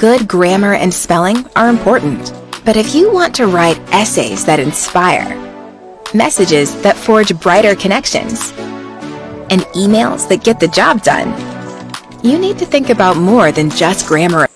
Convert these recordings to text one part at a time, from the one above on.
Good grammar and spelling are important, but if you want to write essays that inspire, messages that forge brighter connections, and emails that get the job done, you need to think about more than just grammar.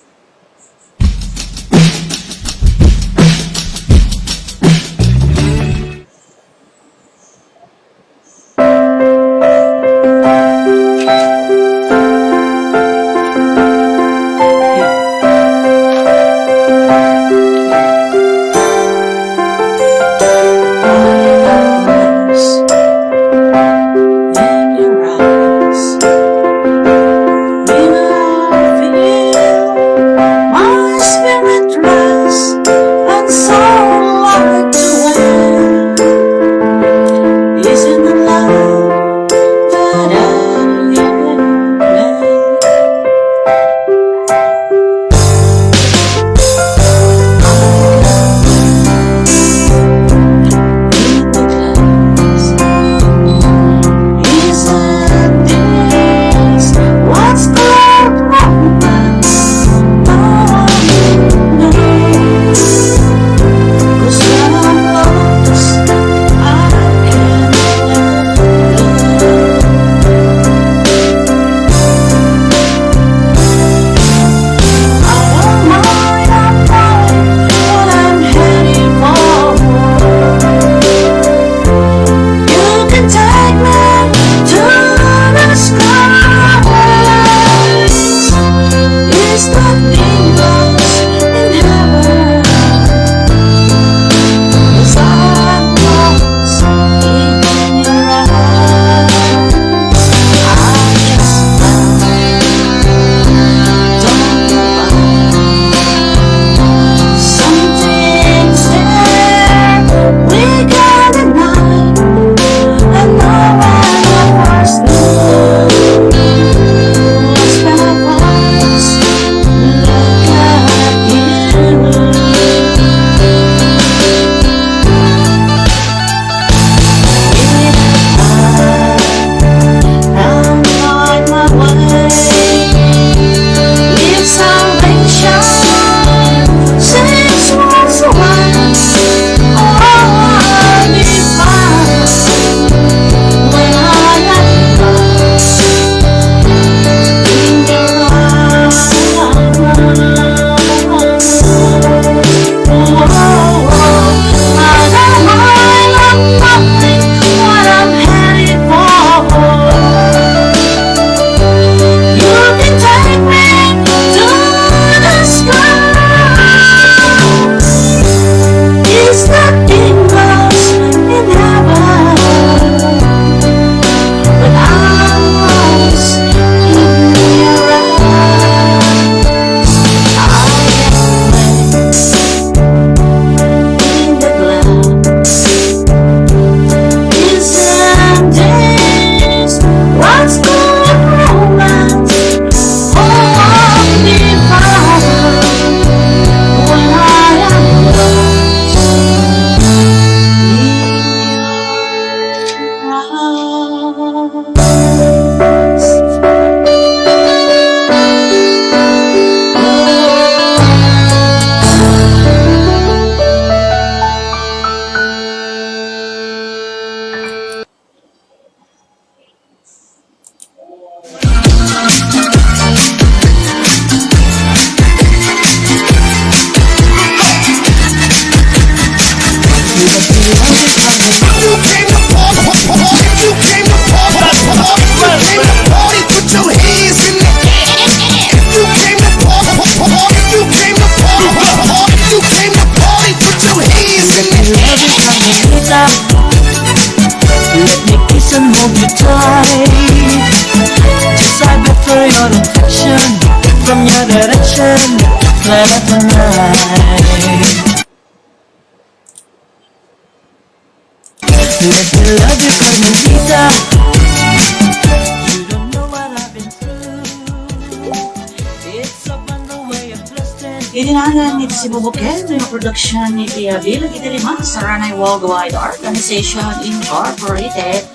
Idinagan ni si Bubuken ng production ni Tia Bill Gitiliman sa Ranay Worldwide Organization Incorporated.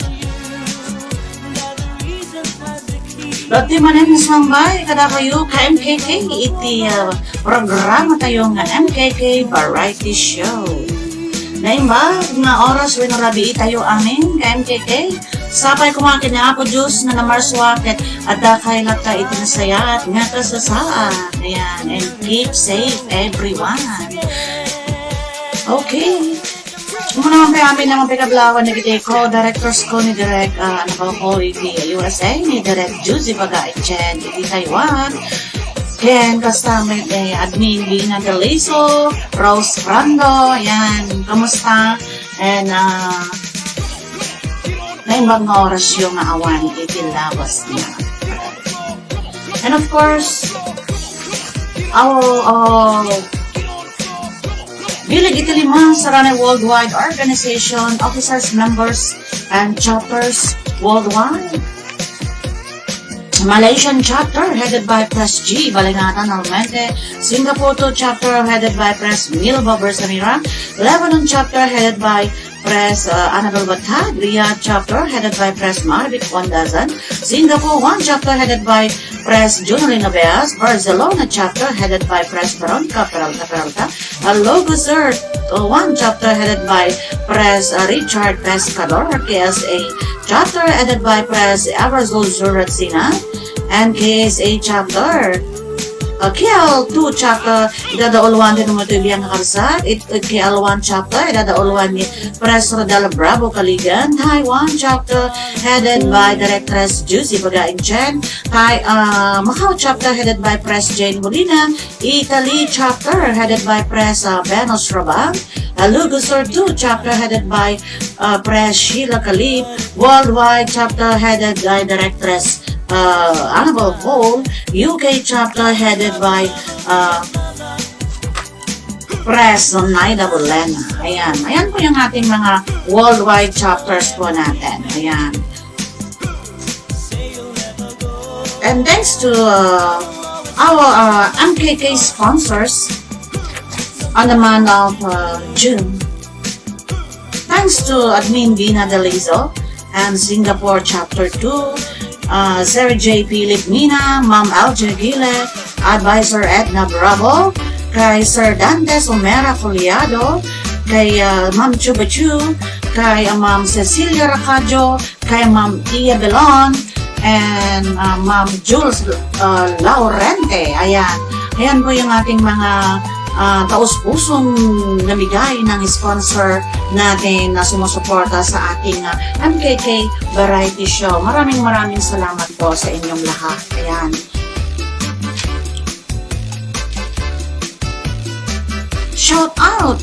Dati manin sambay kada kayo ka MKK iti programa tayo nga MKK Variety Show. Naimbag nga oras when rabi tayo amin ka MKK. Sapay kumakin na ako Diyos na namarswaket at dakay lata iti nasaya at nga kasasaat. Ayan, and keep safe everyone. Okay. Kung naman kaya amin naman pinablawan na kita ko, directors ko ni Direk, iti USA, ni Direk Juicy Baga Chen, iti Taiwan. Ken, kastamit admin Lina Deliso, Rose Brando, ayan, kamusta? And, naimbag nga oras yung awan, iti labas niya. And of course, Bilig iti limang Saranay Worldwide Organization, officers, members, and chapters worldwide. Malaysian chapter headed by Press G, Balingatan, Almente. Singapore 2 chapter headed by Press Milba Bersamira. Lebanon chapter headed by Press Annabel Batad. Riyadh chapter headed by Press Marvic Wandazan. Singapore 1 chapter headed by Press Junalina Beas. Barcelona chapter headed by Press Veronica Peralta. Logos Earth 1 chapter headed by Press Richard Pescador. KSA chapter headed by Press Arazul Zuratsina. And KSA chapter KL2 chapter idadauluan din mo ito ibiyang kakarsat. KL1 chapter idadauluan ni Press Rodel Bravo Kaligan. Taiwan chapter headed by Directress Juicy Bagain Chen. Macau chapter headed by Press Jane Molina. Italy chapter headed by Press Benos Rabang. Lugosur 2 chapter headed by Press Sheila Kalib. Worldwide chapter headed by Directress Annabel Hall. UK chapter headed by Press Naida Bolena. Ayan po yung ating mga worldwide chapters po natin. Ayan. And thanks to our MKK sponsors on the month of June. Thanks to Admin Vina Delizo and Singapore Chapter 2, Sir J. Philip Mina, Ma'am Alger Gile, Advisor Edna Bravo, kay Sir Dante Somera Foliado, kay Ma'am Chubachu, kay Ma'am Cecilia Racadio, kay Ma'am Tia Belon, and Ma'am Jules Laurente. Ayan po yung ating mga taus-pusong namigay ng sponsor natin na sumusuporta sa ating MKK Variety Show. Maraming salamat po sa inyong lahat. Ayan. Shout out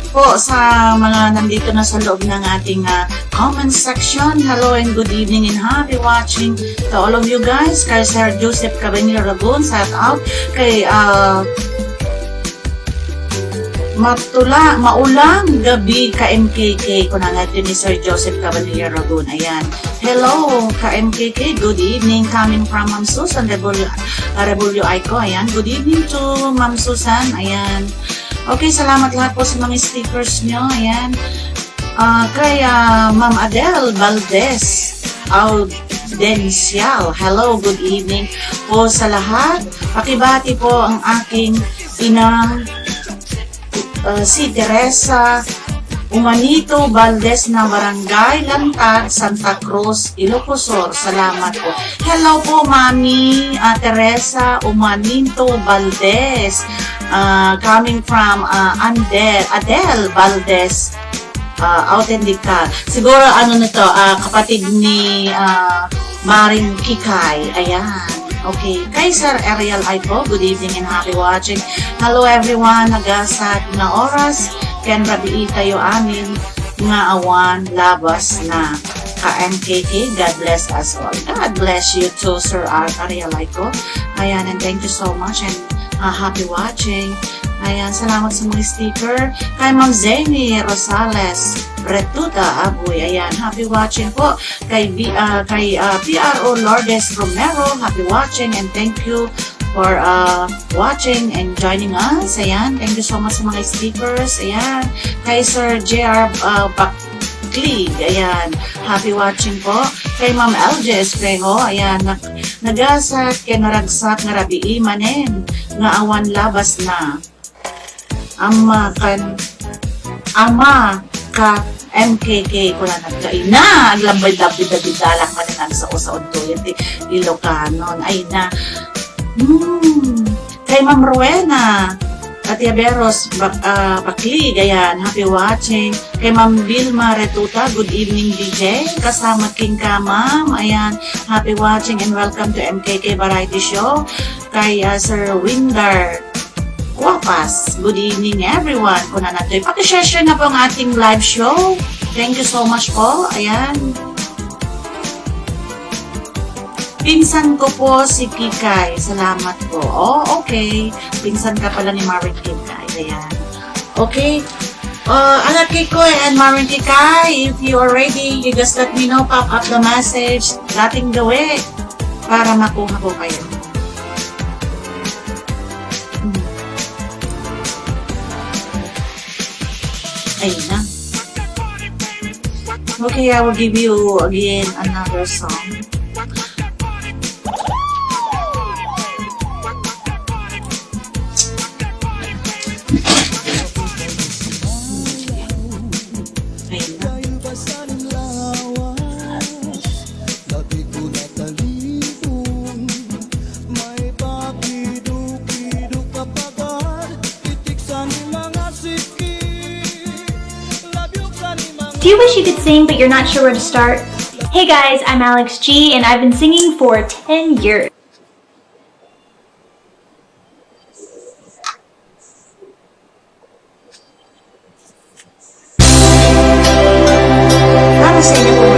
po sa mga nandito na sa loob ng ating comment section. Hello and good evening and happy watching to all of you guys. Kay Sir Joseph Cabanillo Ragun, shout out. Kay maulang gabi ka MKK ko na natin ni Sir Joseph Cabanillo Ragun. Ayan. Hello ka MKK, good evening coming from Ma'am Susan Rebulyo Aiko. Ayan. Good evening to Ma'am Susan. Ayan. Okay, salamat lahat po sa mga stickers nyo. Ayan. Kay Ma'am Adele Valdez Audencial. Hello, good evening po sa lahat. Pakibati po ang aking inang si Teresa Umanito Valdez na Barangay Lantad, Santa Cruz, Ilocosur. Salamat po. Hello po, Mami Teresa Umanito Valdez. Coming from Adele Valdez Autentica. Siguro kapatid ni Maring Kikay. Ayan. Okay, kay Sir Ariel Aiko, good evening and happy watching. Hello everyone, nagasat na oras, ken rabii tayo amin nga awan labas na ka-MKK. God bless us all. God bless you too, Sir Ariel Aiko. Ayan, and thank you so much and happy watching. Ayan, salamat sa mga sticker. Kay Ma'am Zeni Rosales Retuta Abuy. Ayan, happy watching po. Kay PRO Lourdes Romero, happy watching and thank you for watching and joining us. Ayan, thank you so much sa mga stickers. Ayan, kay Sir JR Paklig. Ayan, happy watching po. Kay Ma'am LJ Espejo, ayan, nagasat, kay naragsak, nga rabii manen, nga awan labas na. Ama ka MKK ko na nagkain na ang lambay-lambay na bidalak man na sa usaon to yan Ilocanon ay na kay Ma'am Rowena Atiaberos Paklig, ayan, happy watching. Kay Ma'am Vilma Retuta, good evening DJ, kasama King ka Ma'am, ayan, happy watching and welcome to MKK Variety Show. Kay Sir Windar Wapas, good evening everyone. Kung na natin, pakishare na po ang ating live show. Thank you so much po. Ayan. Pinsan ko po si Kikay. Salamat po. Oh, okay. Pinsan ka pala ni Marin Kikay. Ayan. Okay. Anak Kikoy and Marin Kikay, if you are ready, you just let me know, pop up the message. Dating gawin para makuha po kayo. Ayun na. Okay, I will give you again another song. Ayun na. Do you wish you could sing but you're not sure where to start? Hey guys, I'm Alex G and I've been singing for 10 years. Para sa inyo po.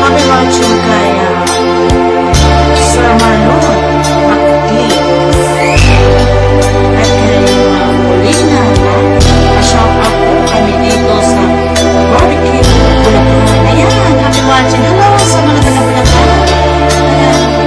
Happy watching kay Sir Marlon Paklig. At kay Molina. Pa-shout out po kami dito sa barbecue Bulacan. Ayan, happy watching. Hello sa mga taga-Bulacan. Ayan.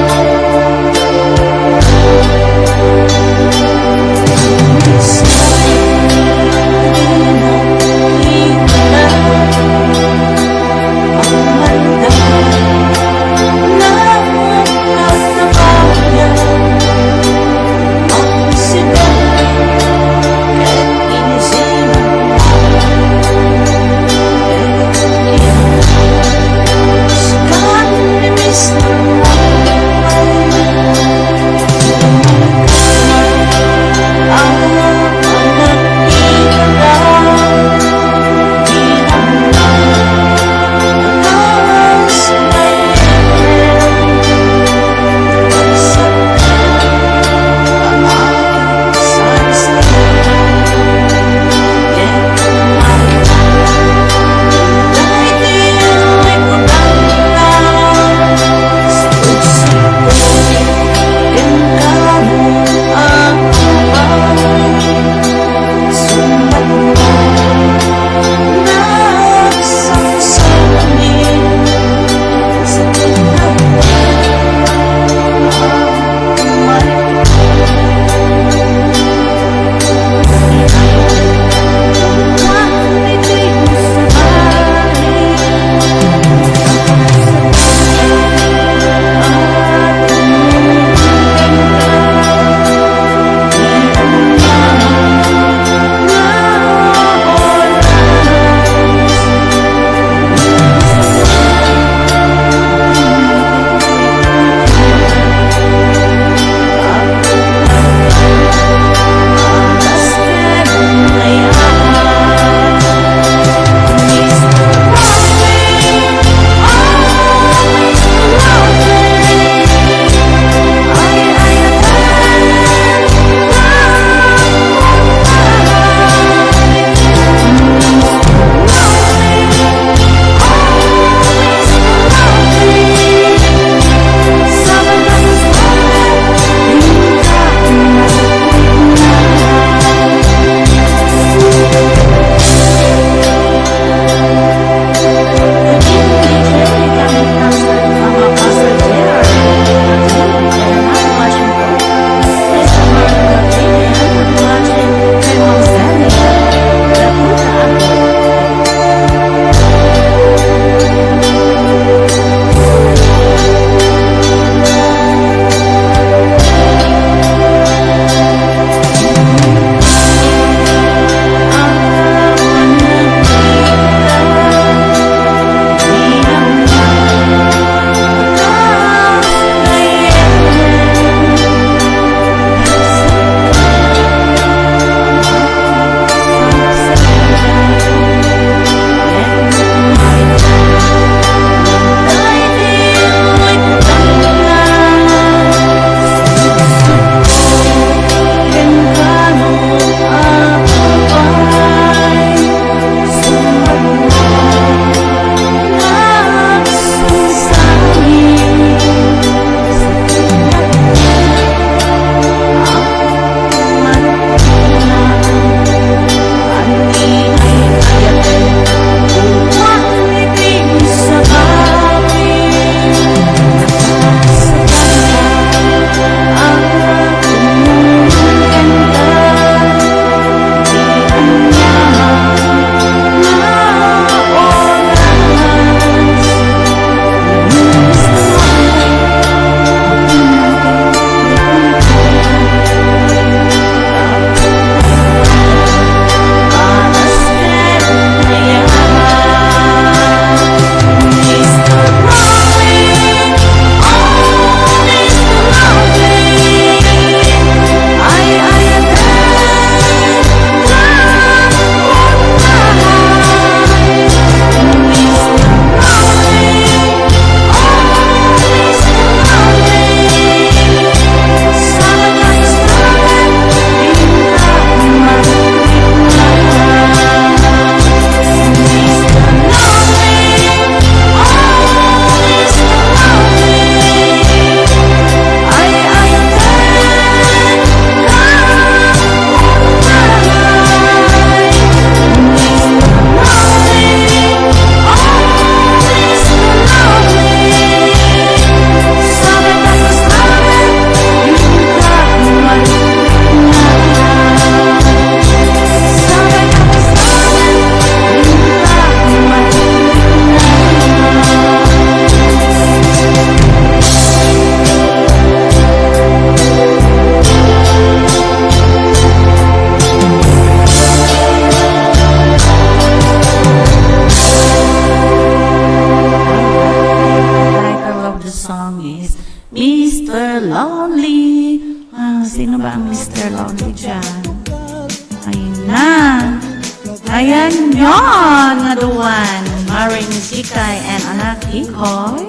Ayan yon nga duwan. Maring Sikay and anak Ikoy.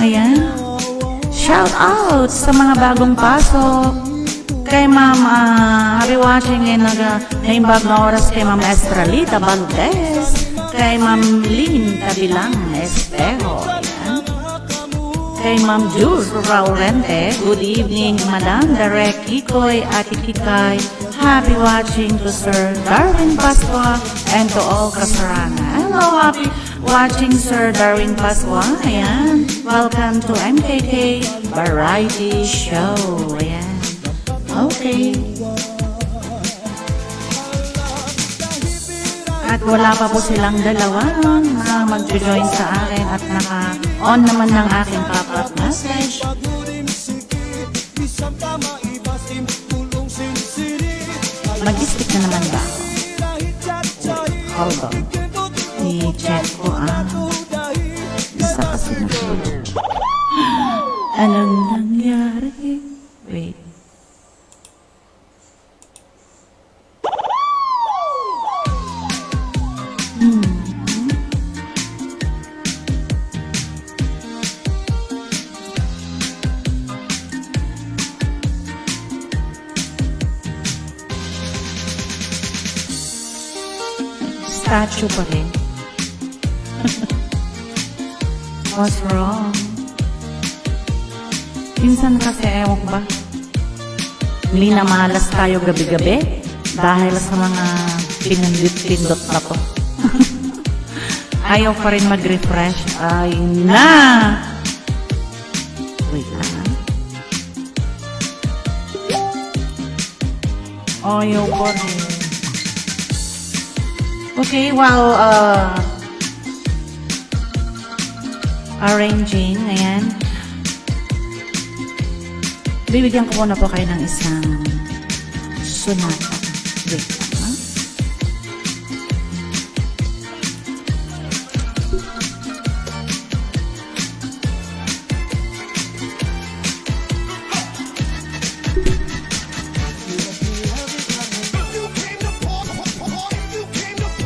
Ayan. Shout out sa mga bagong pasok. Kay Ma'am, happy watching ngayon naimbag na oras kay Ma'am Estralita Valdez. Kay Ma'am Lynn Tabilang Espejo. Ayan. Kay Ma'am Jules Raurente, good evening, Madam Direk Ikoy at Ikikay. Happy watching to Sir Darwin Pasqua and to all Kasaranga. Hello, happy watching Sir Darwin Pasqua. Ayan. Welcome to MKK Variety Show. Ayan. Okay. At wala pa po silang dalawa na mag-join sa akin at naka-on naman ng aking pop-up message. Mag-stick na naman ba ako? Hold on. I-check ko isa kasi na po. Anong nangyari? Wait. Statue pa rin. What's wrong? Minsan kasi ewan ba? Hindi na malas tayo gabi-gabi dahil sa mga pinindot-pindot na to. Ayaw pa rin mag-refresh. Ay na! Wait lang. Ayaw pa rin. Okay, while arranging, ayan. Bibigyan ko muna po kayo ng isang sonata. Wait lang, ha?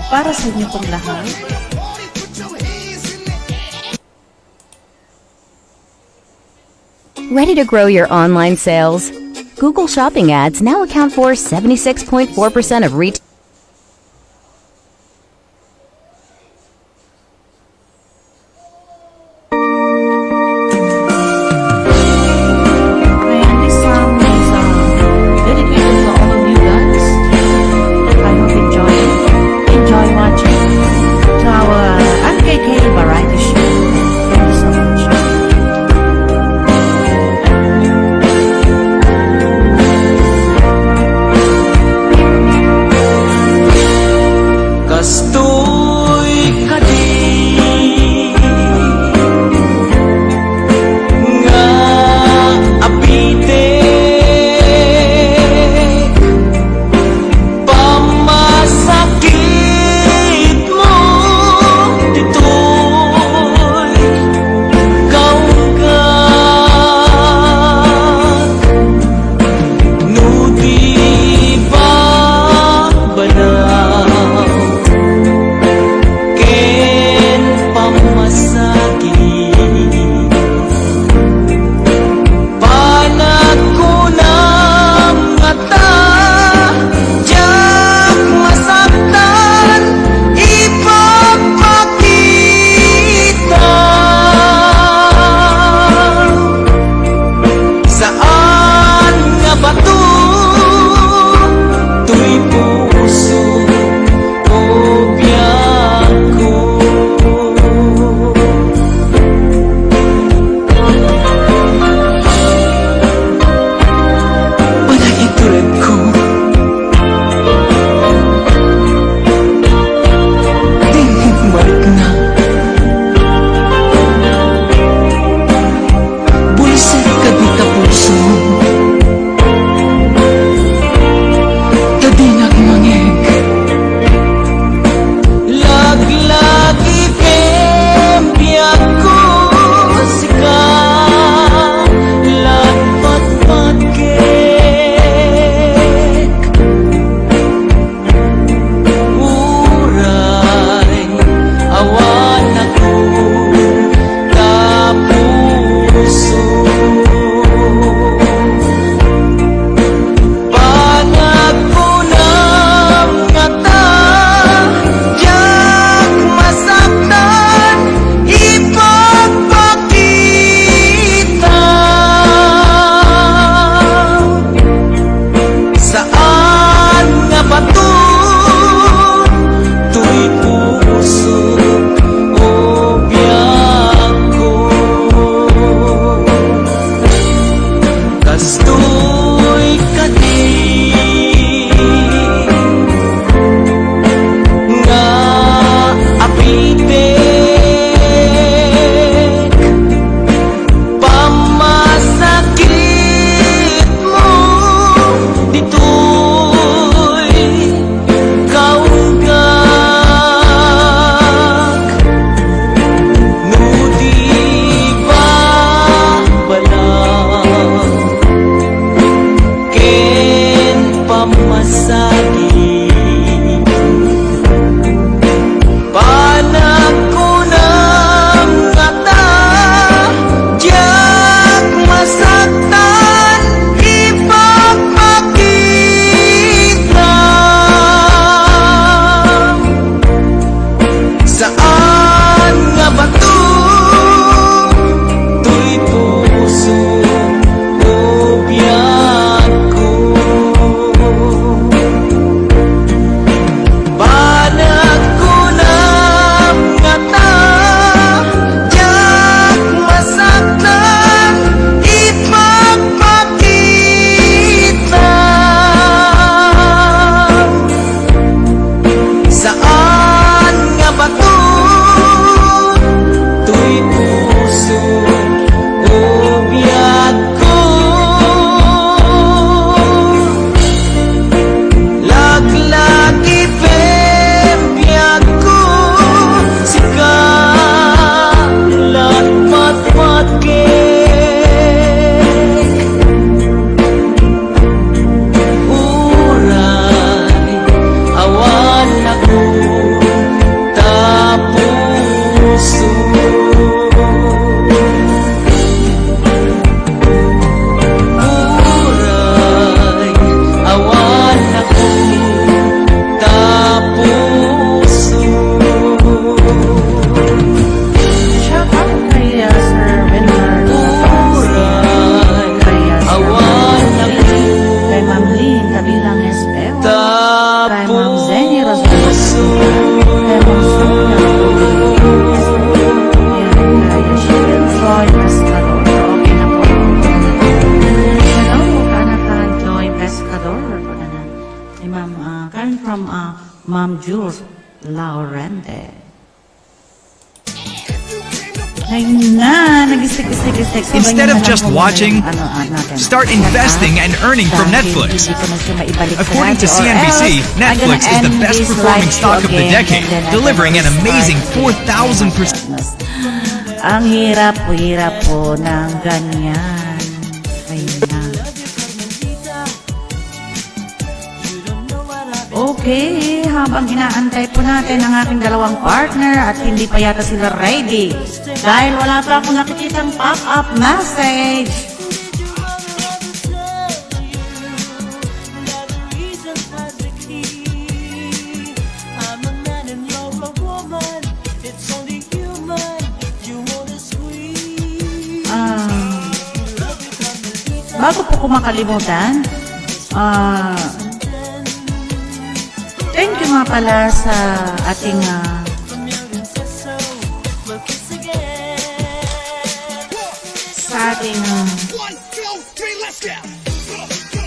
Para sa inyo pong lahat. Ready to grow your online sales? Google Shopping ads now account for 76.4% of retail. Ma'am Jules Laurente. Ayun na, nag-stick. Instead of just watching, start investing and earning from Netflix. According to CNBC, Netflix is the best performing stock of the decade, delivering an amazing 4,000%. Ang hirap po ng ganyan. Ayun na. Okay, habang inaantay po natin ang aking dalawang partner at hindi pa yata sila ready dahil wala pa akong nakikitang pop-up message. Bago po ko makalimutan, thank you nga pala sa ating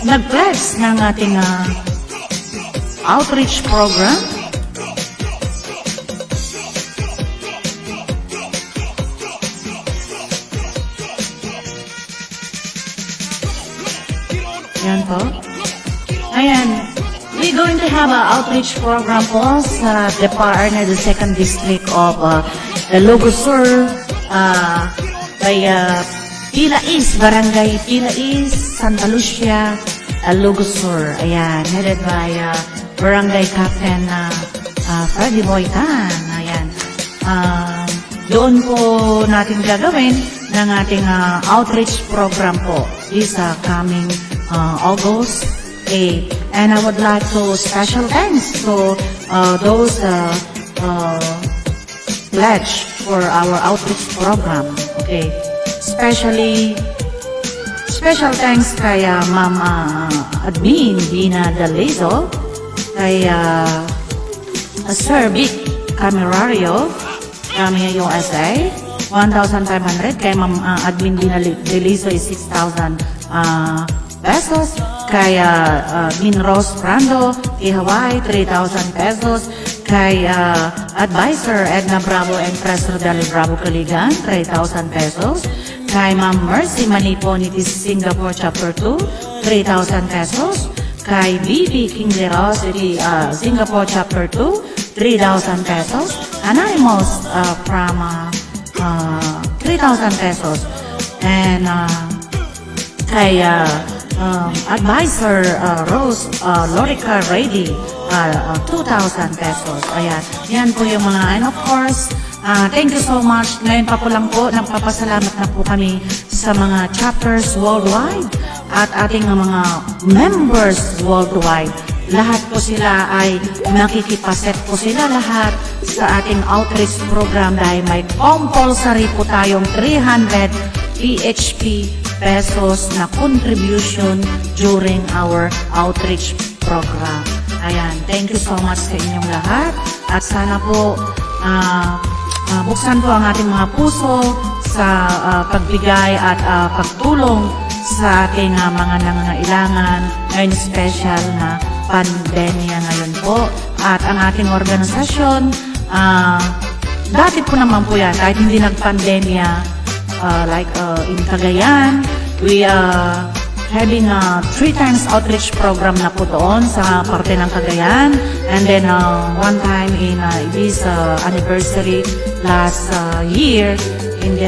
nag-pledge ng ating outreach program. Yan po. Ayan. We're going to have an outreach program po sa partner, the 2nd District of Ilocos Sur, by Pilais, Barangay Pilais, Santa Lucia, Ilocos Sur. Ayan, headed by Barangay Captain Freddy Boytan. Ayan. Doon po natin gagawin ng ating outreach program po this coming August 8. And I would like to special thanks to those pledge for our outreach program. Okay, special thanks kay Ma'am Admin Dina Dalezo, kay Sir Vic Camerario, kami USA, 1,500, kay Ma'am Admin Dina Dalezo is 6,000 pesos, kay Min Rose Brando, kay Hawaii, 3,000 pesos, kay Advisor Edna Bravo and Professor Dali Bravo Kaligan, 3,000 pesos, kay Ma'am Mercy Maniponitis Singapore Chapter 2, 3,000 pesos, kay BB King Generosity Singapore Chapter 2, 3,000 pesos, Anonymous from 3,000 pesos, and kay Advisor Rose Lorica Ready, 2,000 pesos. Ayan. Yan po yung mga, and of course, thank you so much. Ngayon pa po lang po, nagpapasalamat na po kami sa mga chapters worldwide at ating mga members worldwide. Lahat po sila ay nakikipaset po sila lahat sa ating outreach program dahil may compulsory po tayong 300 PHP pesos na contribution during our outreach program. Ayan, thank you so much sa inyong lahat at sana po buksan po ang ating mga puso sa pagbigay at pagtulong sa ating mga nangangailangan ngayon special na pandemya ngayon po. At ang ating organisasyon, dati po naman po yan, kahit hindi nagpandemya, like in Cagayan, we having a 3 times outreach program na po doon sa parte ng Cagayan, and then one time in this anniversary last year in the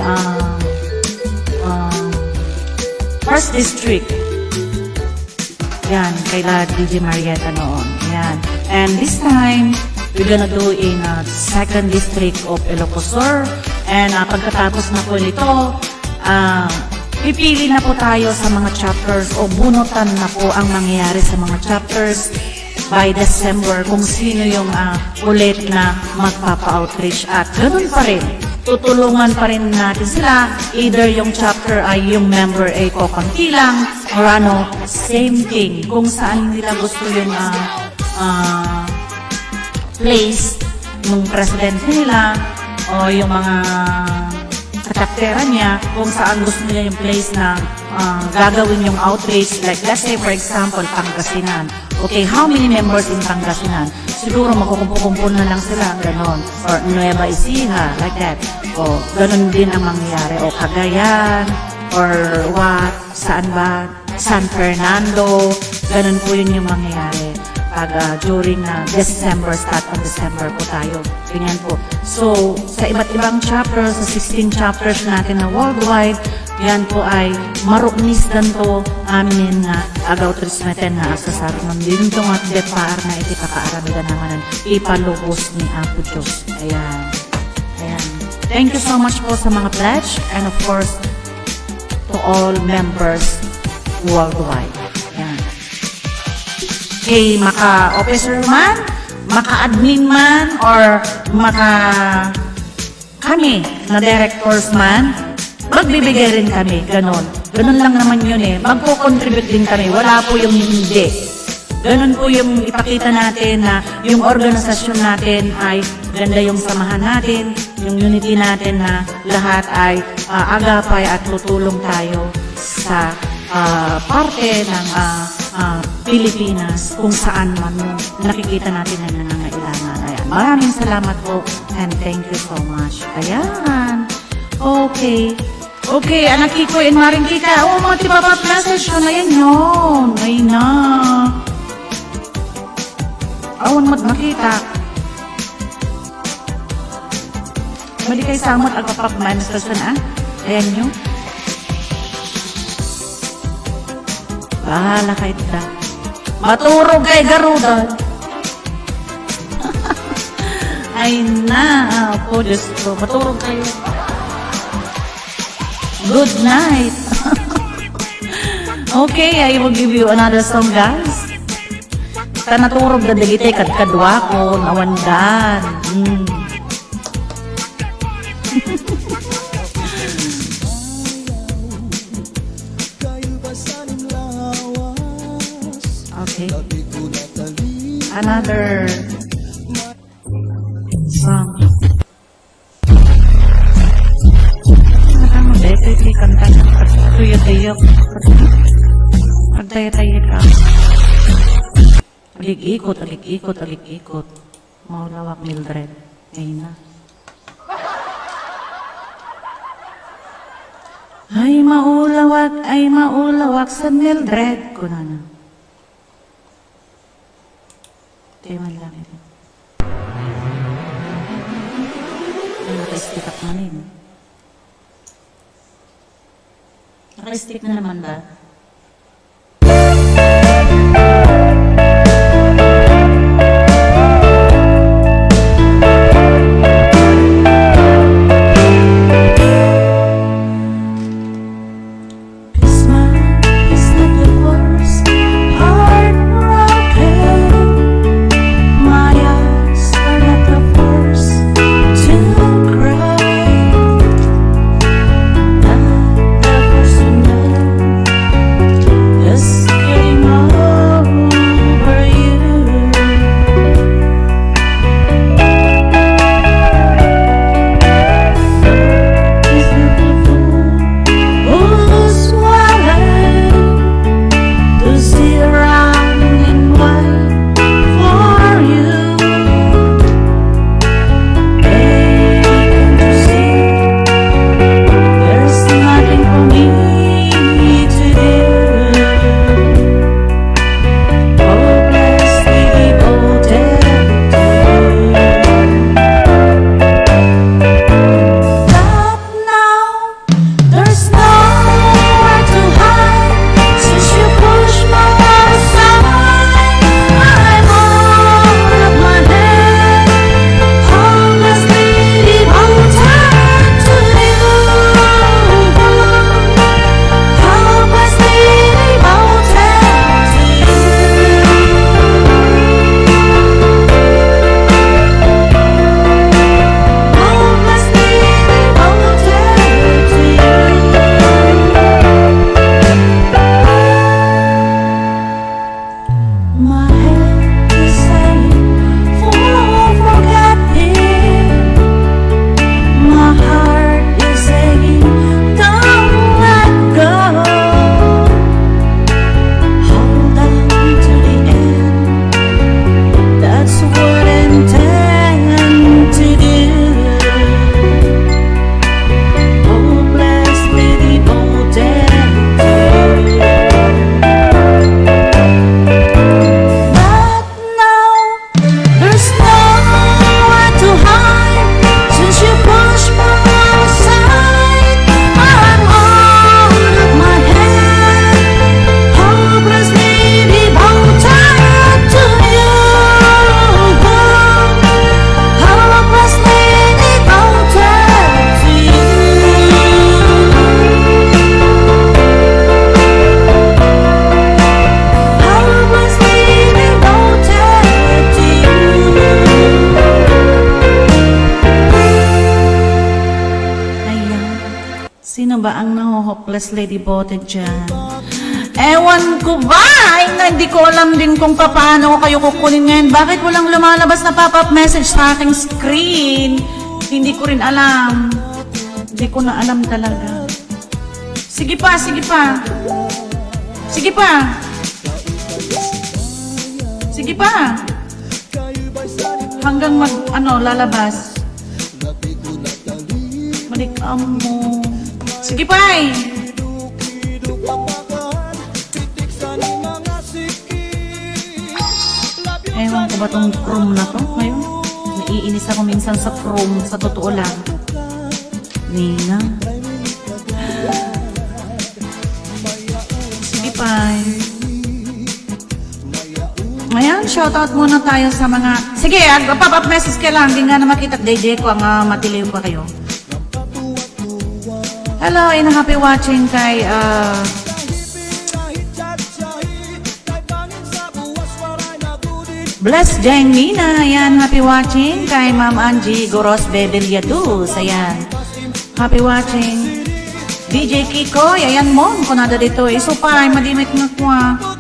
1st District. Yan, kay La DJ Marietta noon. Yan. And this time, we're gonna do in 2nd District of Ilocos Sur. And pagkatapos na po nito, pipili na po tayo sa mga chapters o bunutan na po ang mangyayari sa mga chapters by December kung sino yung ulit na magpapa-outreach. At ganun pa rin, tutulungan pa rin natin sila. Either yung chapter ay yung member ay kokonti lang or same thing. Kung saan nila gusto yung place ng president nila o yung mga katakteran niya, kung saan gusto nila yung place na gagawin yung outreach. Like, let's say, for example, Pangasinan. Okay, how many members in Pangasinan? siguro magkukumpo-kumpo na lang sila, ganon. Or Nueva Ecija, like that. O, ganon din ang mangyayari. O, Cagayan, or what, saan ba? San Fernando, ganon po yun yung mangyayari. Pag during December, start of December po tayo. Ganyan po. So, sa iba't ibang chapters, sa 16 chapters natin na worldwide, yan po ay maruknis dan to amin nga agaw trismeten nga asasabi ng din itong at depar na iti kakaaramidan naman ipalubos ni Apo Diyos. Ayan. Ayan. Thank you so much po sa mga pledge and of course to all members worldwide. Ayan. Kay maka-officer man, maka-admin man, or kami na directors man, magbibigay rin kami, ganon. Ganon lang naman yun eh. Magpo-contribute din kami. Wala po yung hindi. Ganon po yung ipakita natin na yung organisasyon natin ay ganda yung samahan natin, yung unity natin na lahat ay agapay at tutulong tayo sa parte ng Pilipinas kung saan man nakikita natin na nangangailangan. Ayan. Maraming salamat po and thank you so much. Ayan. Okay. Okay, anak Kiko and Maring Kika. Oh, mga tipapat message ko na yan yun. Ay na. Awan mo't makita. Mali kayo samot agpapak message na. Ayan nyo. Bahala kayo da. Maturog kay Garuda. Ay na. Po, Diyos ko. Maturog kayo. Good night. Okay, I will give you another song, guys. Tanaturog na dagiti kadwa ko, nawandan. Okay. Another song. Dito kanta niya tuyot-tuyot. Pagtaya-taya ka. Alig-ikot, alig-ikot, alig-ikot. Maulawak Mildred. Ayun na. Ay maulawak sa Mildred. Kuna na. Timan lang ito. Ay, naka-stick up man yun. Naka-stick na naman ba? ba ang hopelessly devoted dyan? Ewan ko ba? Hindi ko alam din kung paano ko kayo kukunin ngayon. Bakit walang lumalabas na pop-up message sa aking screen? Hindi ko rin alam. Hindi ko na alam talaga. Sige pa, sige pa. Sige pa. Sige pa. Hanggang lalabas. Malikam mo. Sige pa eh. Ewan ko ba tong Chrome na to ngayon? Naiinis ako minsan sa Chrome, sa totoo lang. Nina. Sige pa. Ayan, shoutout muna tayo sa mga... Sige, pop-up message ka lang. Hindi nga na makita. Day ko ang matiliw pa kayo. Hello, and happy watching kay... Bless Jeng Mina. Ayan, happy watching kay Ma'am Angie Goros Bebeliadus. Ayan. Happy watching. DJ Kiko. Ayan mo. Kung nada dito. Isupay. Madimit nga ko.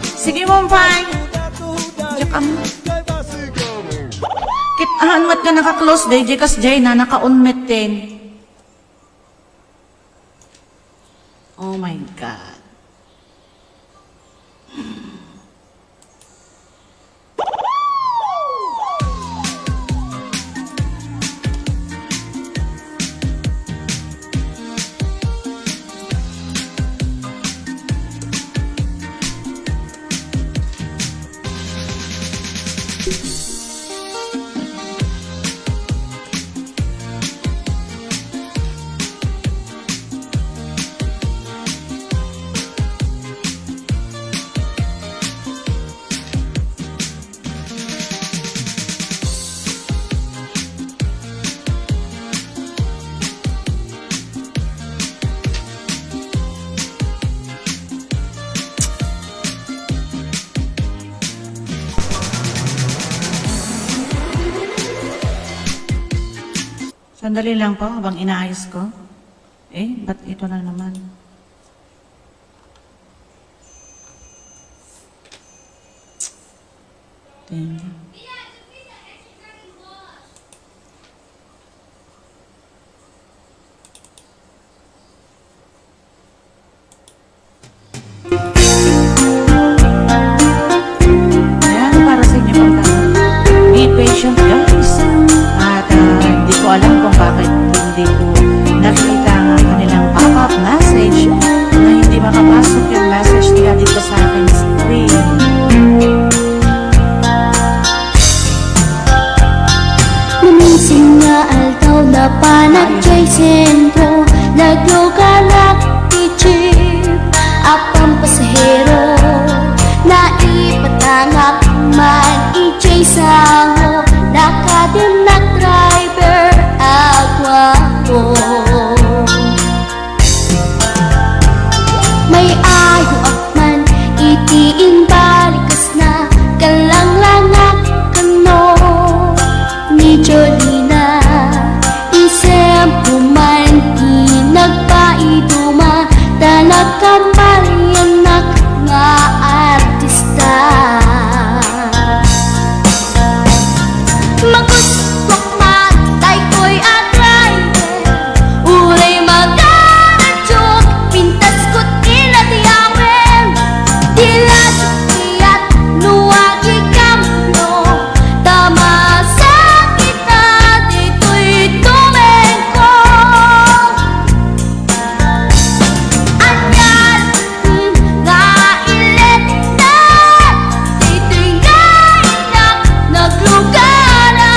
Sige mo, Pai. Kitahan mat ka naka-close DJ kas Jay na naka-unmet din. Oh my God. Sandali lang po habang inaayos ko. Ba't ito na naman? Thank you. Ayan, para sa inyo pagkakas. Be patient, guys. At hindi ko alam kung bakit hindi ko nakita ang kanilang pop-up message na hindi makapasok yung message nila dito sa aking screen. Naminsin nga altaw na panagchay sentro nagluganak ichip apang pasahero na ipatangak man ichay sango nakadinak driver agwa ko may ayo akman itiin balikas na kalanglangak kano ni Jolina isem puman nagpaiduma tanak kambayanak nga artista maguswak matay ko'y atray uray magaradyok pintas ko't ilatiyawen tila sukiyat nuwagi kamno tama sa kita dito'y tumengko anyan nga ilit na dito'y nga inak naglugara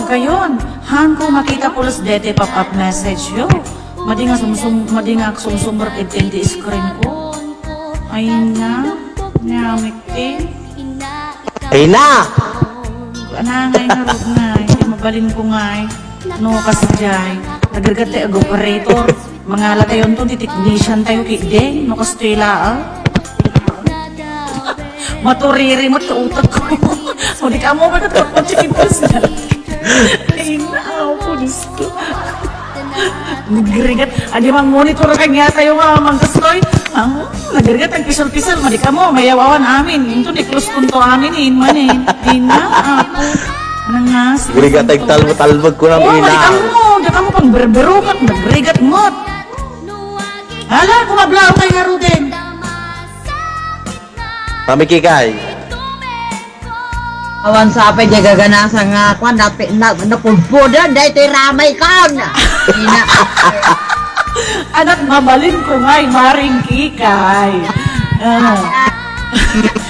kayon. Han ko makita pulos dete pop-up message yo. Madi nga sumsumber di screen ko. Ay na, nyamik din. Ay na! Anangay na rod nga, hindi mabalin ko nga no kasjay. Nagregat tayo operator. Mga latayon to, di technician tayo kikdeng, no kastila maturiri mo sa utak ko. O di ka mo ba natakot chikin ko siya? Ay na, pulis ko. Nagregat, adi mang monitor ka nga tayo nga mangkastoy. Nagregat ang pisal-pisal, madi ka mo, mayawawan amin. Ito di close punto amin, manin. Ay na, ako. Nangas. Gurigat ay talbog ko ng Oo, ina. di ka mo pang berberukat, nagregat mo. Hala, kumablaw kay nga Ruden. Mamikikay. Awan sa apay di gaganasa nga kwan napulpudan dahil ito'y ramay kan. Anak, mabalin ko nga'y maring kikay.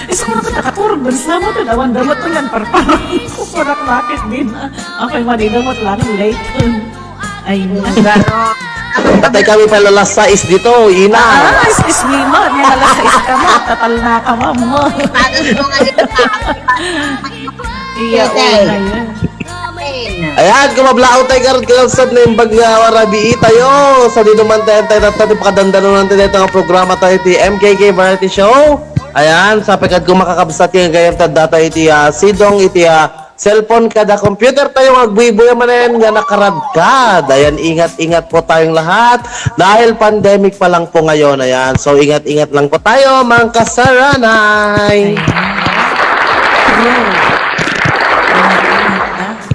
Isa ko na katakaturog, bersama to, dawan damot to yan, parparang ko parak bakit din. Okay, madidamot lang, late. Ay, nagaro. Patay kami pala alas 6 dito, ina. Is me mo, niya alas 6 ka mo, tatal na ka mo. Patas mo nga dito pa. Iya, una yun. Ayan, kumablao tayo karon kinalsad na yung bag nga warabi tayo. Sa di naman tayo tayo pakadandano natin ito nga programa tayo iti MKK Variety Show. Ayan, sa pagkat kung makakabsat yung gayang data iti sidong iti cellphone kada computer tayo magbuibuya manen nga nakaradkad. Ayan, ingat-ingat po tayong lahat dahil pandemic pa lang po ngayon. Ayan, so ingat-ingat lang po tayo mga kasaranay.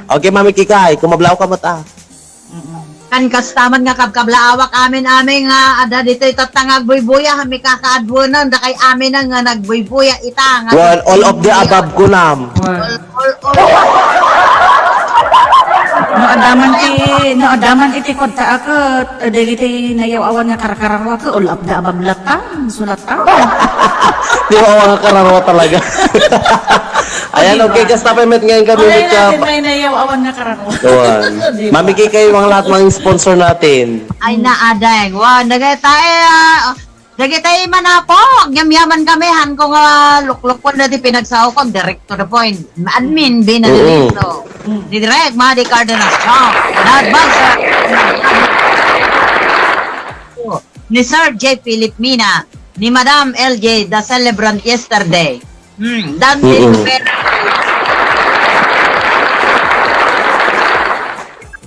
Okay, Mami Kikay, kumablaw ka mo ta. Kan kastaman nga kabkablaawak amin nga ada dito itatangag buybuya kami kakaadbunan da kay amin nga nagbuybuya ita nga. Well, all of the above ko nam. No adaman iti konta akot dagiti nayaw-awan nga karakarawa ko all of the above latang sulatan. Di ba mga kararawa talaga? Ayan, okay, kastapamet ngayon kami Ulay with natin may nayaw-awan nga karakarawa. Doon. Mami Kikay, mga lahat mga sponsor natin. Ay na adeng. Wa dagay tayo manapok. Yamyaman kami han ko nga lukluk ko na di pinagsaw ko direct to the point. Admin bin na dito. Direct Madi Cardenas. Na-advance ni Sir J. Philip Mina, ni Madam LJ, the celebrant yesterday. Dan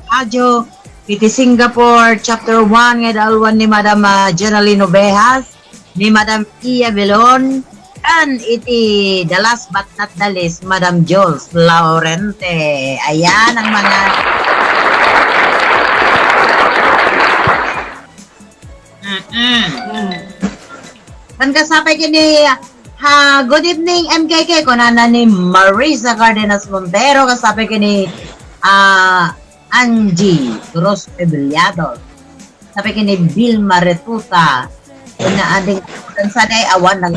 Adyo, iti Singapore, Chapter 1, nga dalwan ni Madam Jenaline Obejas, ni Madam Iya Belon, and iti the last but not the least, Madam Jules Laurente. Ayan ang mga Kan kasapay kini good evening MKK ko na ni Marisa Cardenas Montero kasapay kini Angie Cruz Pebillado. Sabi kini Bill Maretuta. Kuna ading sa day awan ng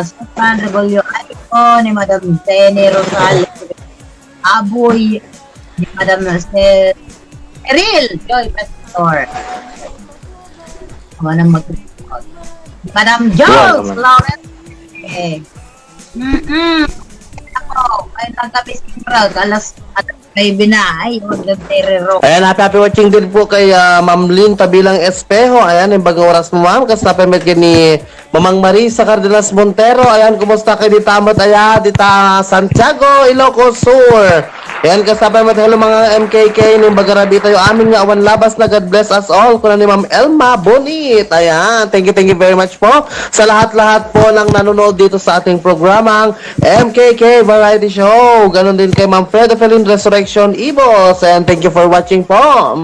Sofran Rebulyo Aiko ni Madam Tene Rosales Aboy ni Madam Eril Joy Pastor. Awan ang Madam Jones Lawrence. Ako, ay nagkabis proud alas may binay, magdagterero. Ayan, happy watching din po kay Ma'am Lynn Tabilang Espejo. Ayan, yung bago oras mo ma'am. Kastapamet ka ni Mamang Marisa Cardenas Montero. Ayan, kumusta kayo dita amat dita Santiago, Ilocos Sur. Ayan, kastapamet hello mga MKK. Yung bagarabi tayo amin nga awan labas na God bless us all. Kuna ni Ma'am Elma Bonit. Ayan, thank you very much po sa lahat-lahat po ng nanonood dito sa ating programang MKK Variety Show. Ganon din kay Ma'am Fredo Felin Resurrection Ibos. And thank you for watching po.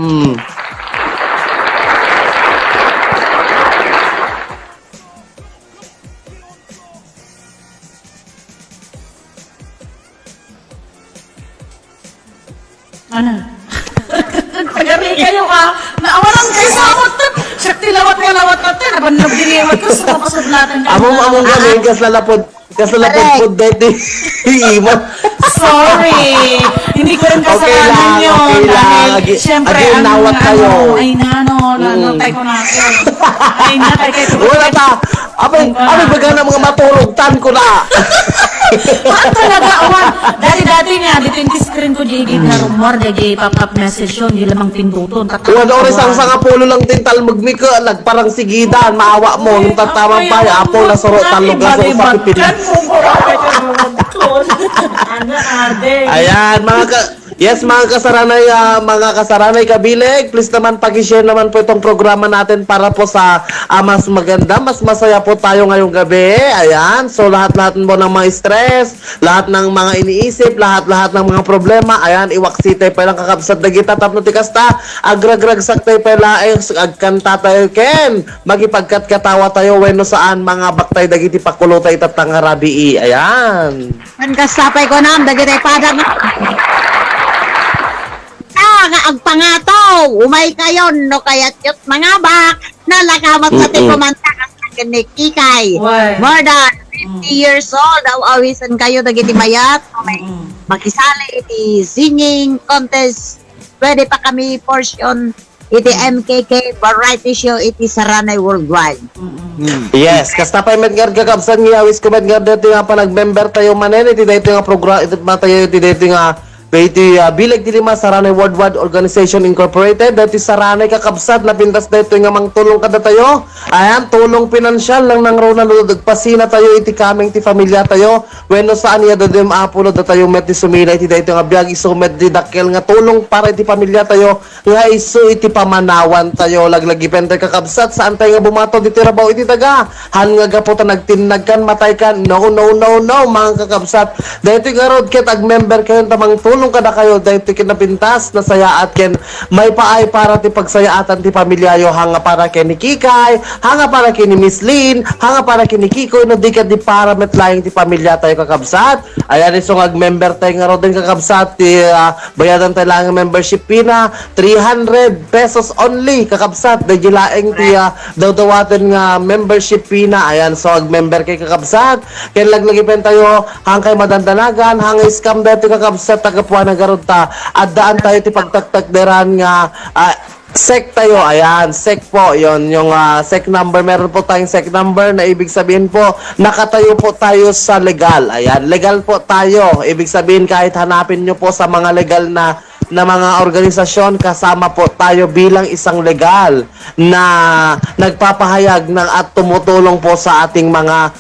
Ano? Pagari kayo naawalan kayo sa amot to. Siya tilawat natin. Naban nagdiniwat ko sa kapasad natin. Among galing kas lalapod kasalapod-pod dito. Imo. Sorry! Hindi ko rin kasalanan Okay lang, yun. okay lang. Dahil, siyempre, Again, nawat kayo. nanatay ko na ako. Ay, natay kayo. Wala ta. Abay baga na mga matulog. Tan ko na. Ano talaga, awan. Dati nga, dito yung screen ko, di na rumor, di pop-up message yun, di lamang pinduton. Wala oras ang sangapulo lang tintal magmika. Parang sigidan. Maawa mo. Nung tatamang pa. Apo na soro talog na sa usapipin. Ayan, yes, mga kasaranay kabilig, please naman pag-share naman po itong programa natin para po sa mas maganda, mas masaya po tayo ngayong gabi. Ayan, so lahat-lahat po ng mga stress, lahat ng mga iniisip, lahat-lahat ng mga problema, ayan, iwaksitay pa lang kakabsat na kita tapno tikasta, agragrag saktay pa lang, agkanta tayo ken, magipagkat-katawa tayo weno saan mga baktay dagiti pakulutay tatang harabii. Ayan. Kasapay ko na, dagitay padag. Nga agpangataw, umay kayon, no kayat yut mga bak, nalakamat sa tikumanta ang kikay. More than 50 years old, awisan kayo, dagiti mayat, makisali iti singing contest, pwede pa kami portion iti MKK variety show iti Saranay Worldwide. Yes, kasta pa medgar kakabsan nga awis ko medgar dito nga pa nag-member tayo manen iti dito nga program iti tayo iti dito nga iti bilag di lima Saranay Worldwide Organization Incorporated dati Saranay kakabsat na pintas dito nga mangtulong kada tayo. Ayan, tulong pinansyal lang nang raw nagpasina tayo iti kaming ti familia tayo. Wenno saan ya dadim apulo da tayo met ti sumila iti dito nga biag iso met di dakkel nga tulong para iti pamilya tayo nga iso iti pamanawan tayo laglagi penter kakabsat saan tayo nga bumato diti rabaw iti taga han nga gapo ta nagtinagkan matay kan no mga kakabsat dito nga rod ket ag member kayo tamang tulong kada kayo dahito kinapintas na saya at ken may paay para ti pagsayaatan ti pamilyayo hanga para ken ni Kikay, hanga para ken ni Miss Lynn, hanga para ken ni Kikoy no di ka di para metlaying ti pamilya tayo kakabsat. Ayan isong ag-member tayo nga rodin kakabsat ti bayadan tayo lang membership pina 300 pesos only kakabsat dahil laeng ti daw-dawatin nga membership pina. Ayan so ag-member kay kakabsat ken laglagi tayo hang kay madandanagan hang scam dito kakabsat tagapuan na garod ta at daan tayo ti pagtaktakderan nga SEC tayo, ayan, SEC po, yon yung SEC number, meron po tayong SEC number na ibig sabihin po, nakatayo po tayo sa legal, ayan, legal po tayo, ibig sabihin kahit hanapin nyo po sa mga legal na mga organisasyon, kasama po tayo bilang isang legal na nagpapahayag ng at tumutulong po sa ating mga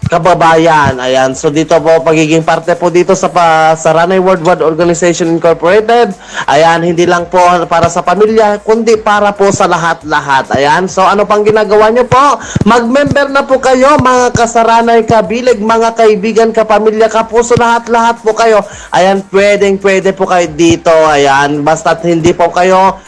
kababayan. Ayan. So dito po pagiging parte po dito sa Saranay Worldwide Organization Incorporated. Ayan, hindi lang po para sa pamilya, kundi para po sa lahat-lahat. Ayan. So ano pang ginagawa nyo po? Mag-member na po kayo, mga kasaranay, kabilig, mga kaibigan, kapamilya, kapuso, lahat-lahat po kayo. Ayan, pwede po kayo dito. Ayan, basta't hindi po kayo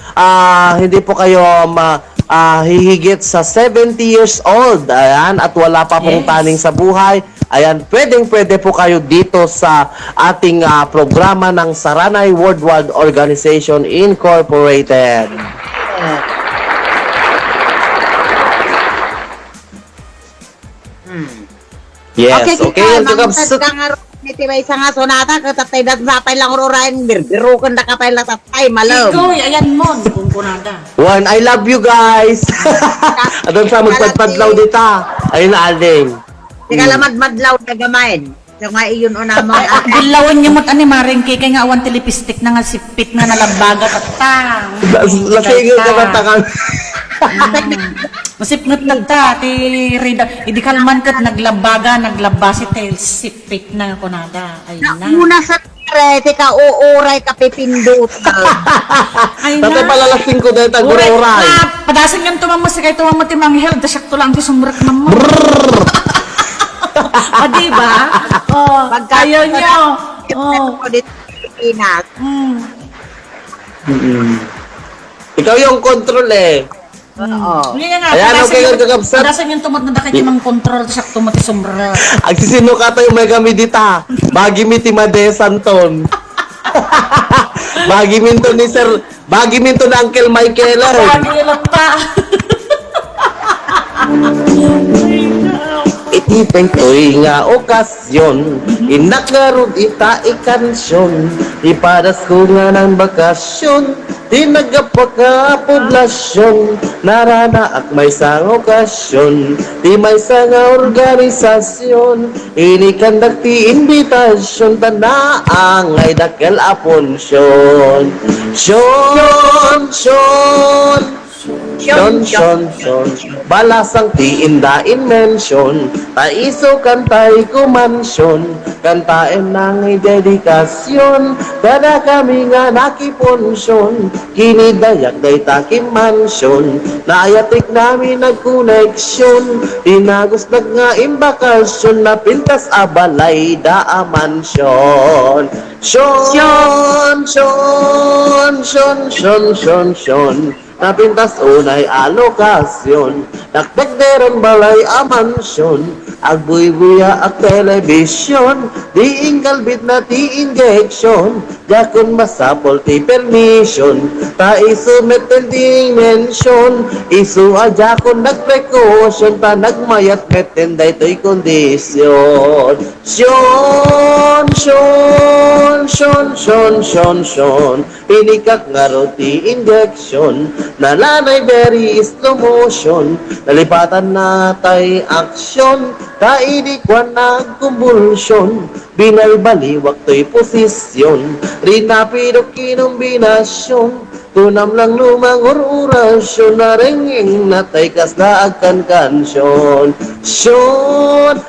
hihigit sa 70 years old. Ayan, at wala pa pong taning sa buhay. Ayan, pwede po kayo dito sa ating programa ng Saranay Worldwide Organization Incorporated. Yes, okay. Iti may isang sonata katatay dat sapay lang urain birbiro kan da kapay la tatay malam. Ikoy, ayan mo, kunkunada. One, I love you guys. Adon sa magpadpadlaw dita. Ayun na alding. Di ka lamadmadlaw na gamain. So nga iyon o naman. Dilawan niya mo't ani maringke kay nga awan telepistik na nga sipit nga nalabaga tatang. Lasingil ka tatangan. Masipngot nagta, ti Rida, idi kalman kat naglaba si Tail, sipit na kunada. Ay na. Una sa tere, ka uuray ka pipindot. Ay na. Tatay palalasing ko dahil tag-uray. Padasan yung tumamos, kay tumamo ti manghel, dasyak to lang ti sumrak na mo. Diba? Oh, kayo nyo. Oh. Ikaw yung control eh. Ayan, okay, kakabsat. Padasan yung tumot na dakit yung control, dasyak tumot ti sumrak. Agsisino ka tayo may kami dita. Bagi mi ti Madesan ton. Bagi minto ni Sir, bagi minto na Uncle Michael. Bagi lang pa. ipengtoy nga okasyon, inagarod ita ikansyon, ipadas ko nga ng bakasyon, tinagapaka poblasyon, narana ak may sang okasyon, di may sang organisasyon, inikandak ti imbitasyon, tanaangay dakal aponsyon. Syon, balasang ti indain mention, taiso kantay kumansyon, kantain nang dedikasyon, kada kami nga nakiponsyon, kinidayak day takim mansyon, naayatik namin nagkoneksyon, tinagos nag nga imbakasyon, napintas abalay da mansyon. Syon, napintas unay alokasyon, nakdagderan balay amansyon, agbuy-buya ak telebisyon, di ingalbit na ti injection, jakon masapol ti permission, ta isumetel di mention, isu ajakon nagprecaution, ta nagmayat metenday to'y kondisyon. Syon, pinikak nga roti injection, nalanay very slow motion, nalipatan natay aksyon, kaidikwan nagkumbulsyon, binalbaliwak to'y posisyon, rinapidok kinombinasyon, tunam lang lumangur orasyon, narengeng natay kasda agkan kansyon. Syon,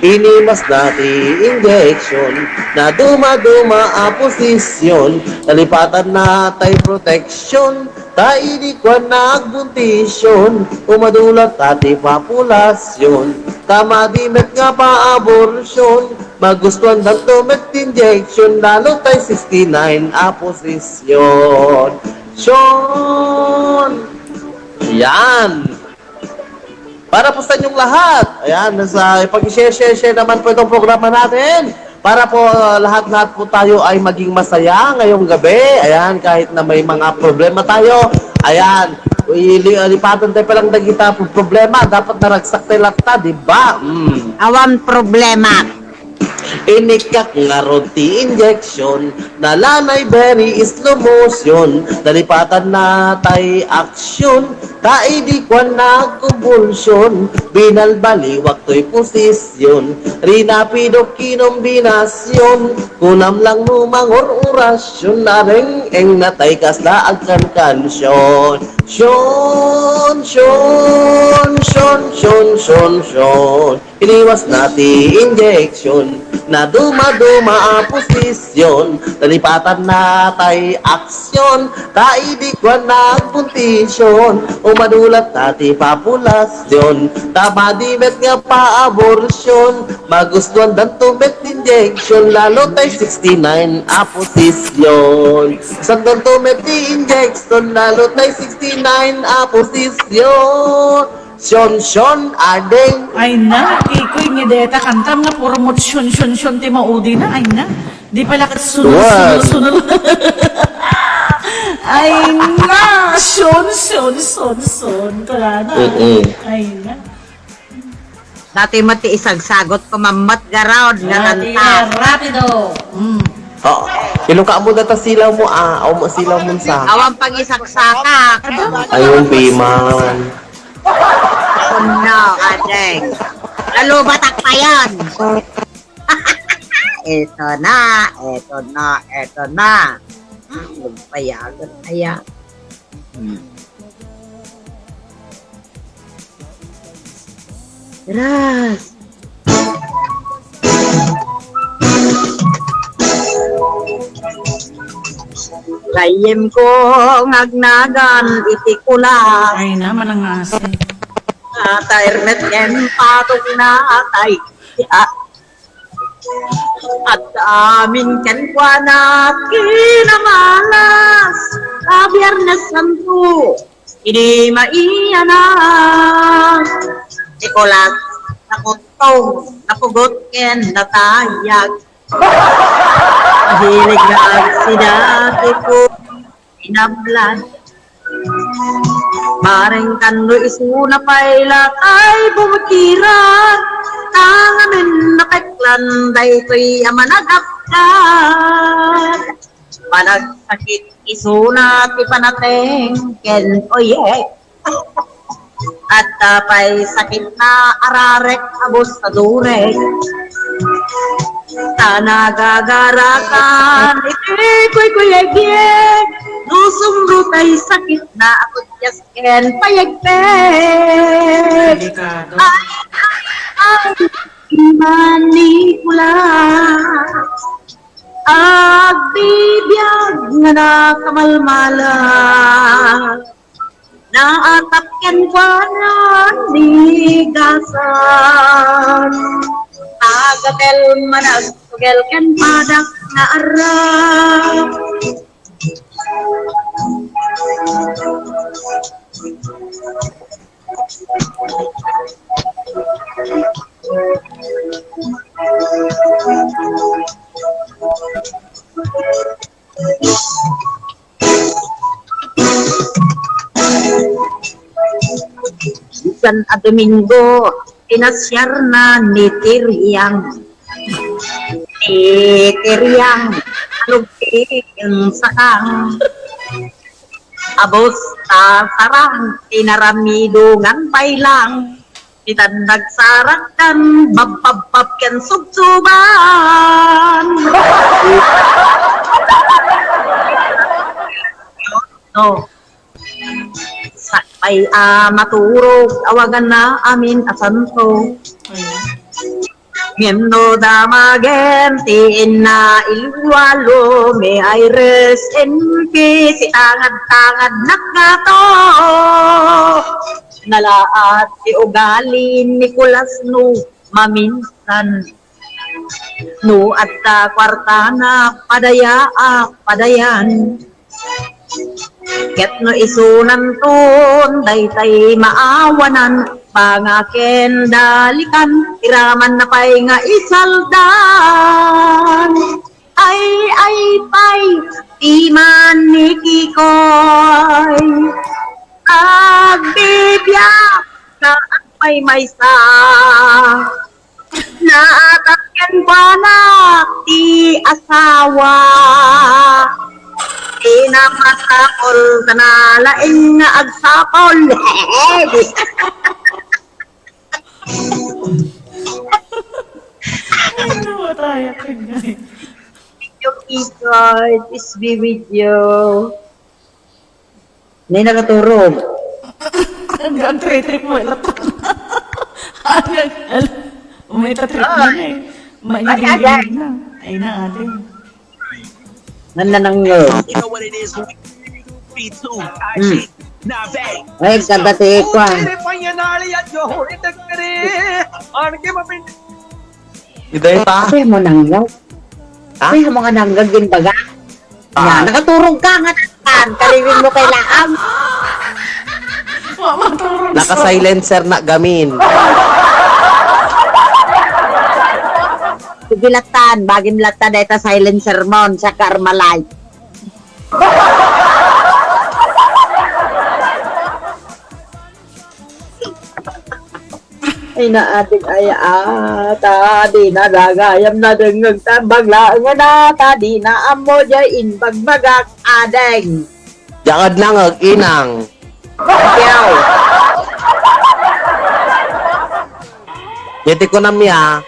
inimas nati injection, na duma-duma a posisyon, nalipatan natay protection, kaidikwan nagbuntisyon, umadulat ati populasyon, tamadimet nga pa-abortion, magustuhan ng tumet injection, lalo tayo 69 a posisyon. Yan. Para po sa inyong lahat. Ayan, pag-share naman po itong programa natin. Para po lahat-lahat po tayo ay maging masaya ngayong gabi. Ayan, kahit na may mga problema tayo. Ayan, lipatan tayo palang nagita problema. Dapat naragsak tayo lakta, di ba? Awan problema. Inikak nga roti injection, nalanay very slow motion, nalipatan natay aksyon, kaidikwan nagkumbulsyon, binalbaliwak to'y posisyon, rinapidok kinombinasyon, kunam lang numangor orasyon, nareng-eng natay kasla agkan kansyon. Syon, iniwas nati injection, na duma-duma a posisyon, nalipatan natay aksyon, kaidikwan nagpuntisyon, umadulat nati populasyon, tamadimet nga pa-abortion, magustuhan dan tumet injection, lalo tay 69 a posisyon. Sandang tumet injection, lalo tay 69 a posisyon. Syon, adeng. Ay na, ikoy ni Deta kantam nga puro mo syon ti maudi na. Ay na, di pala kat sunod. Ay na, syon. Kala na. Ay na. Dati mati isang sagot ko mamat garawd nga kanta. Rapido. Oh, ilong ka mo data silaw mo o silaw mo sa. Awan pang isaksaka. Ayun, piman. No, adeng. Lalo batak pa yan. Ito na. Magpayagan kaya. Ras. Kayem ko ngagnagan itikula. Ay na, manangasi. Tairnet ken patok na atay. At amin ken kwa na kinamalas. Biyernes Santo, hindi maiyanas. Nikolas, nakutong, napugot ken natayag. Mahilig na agsidati ko, inablad. Maring kanlo isuna paila ay bumukiran tangamin napeklan daytoy amanagapkat panagsakit isuna ti panateng ken oye at tapay sakit na ararek abos sa durek tanagagarakan iti kuy-kuyagye nusumro tay sakit na akot yasken payagpek Delikado. ay manikula agbibiyag nga nakamalmala naatapken kwanan nigasan agatel manag tugel ken padak na arap Bisan a Domingo pinasyar na ni Tiriang alugin sakang abos sarang tinaramidungan pailang itandag sarakan bababab ken subsuban no sakpay maturog awagan na amin asanto miendo damagen tiin na ilwalo may iris in peace tangad-tangad nakato nalaat si ugali Nicolas no maminsan no at kwarta na padayan ket no isunan ton daytay maawanan pangaken dalikan iraman na pay nga isaldan ay pay timan ni Kikoy agbibya ka pay maysa naatapken pa na ti asawa inamasakol kanalaing nga agsapol Yung Kikoy, peace be with you. May nakaturog. Hanggang trip mo, lapat na. May tatrip mo na eh. Mainigin na. Ay na ate. Nananang yun. Ay, kadati ko ah. Iday pa. Ay, mo nangyaw. Ay, mo nga nanggag din baga. Yan, nakaturog ka nga naman. Kaliwin mo kay Laam. Naka-silencer na gamin. Sigilatan, bagim latan dahil silencer mon sa Carmelite. Ay na ating ay tadi na dagayam na dengeg tambagla nga na tadi na amo jay inbagbagak adeng. Jangad na nga inang. Yaw. Yeti ko na miya.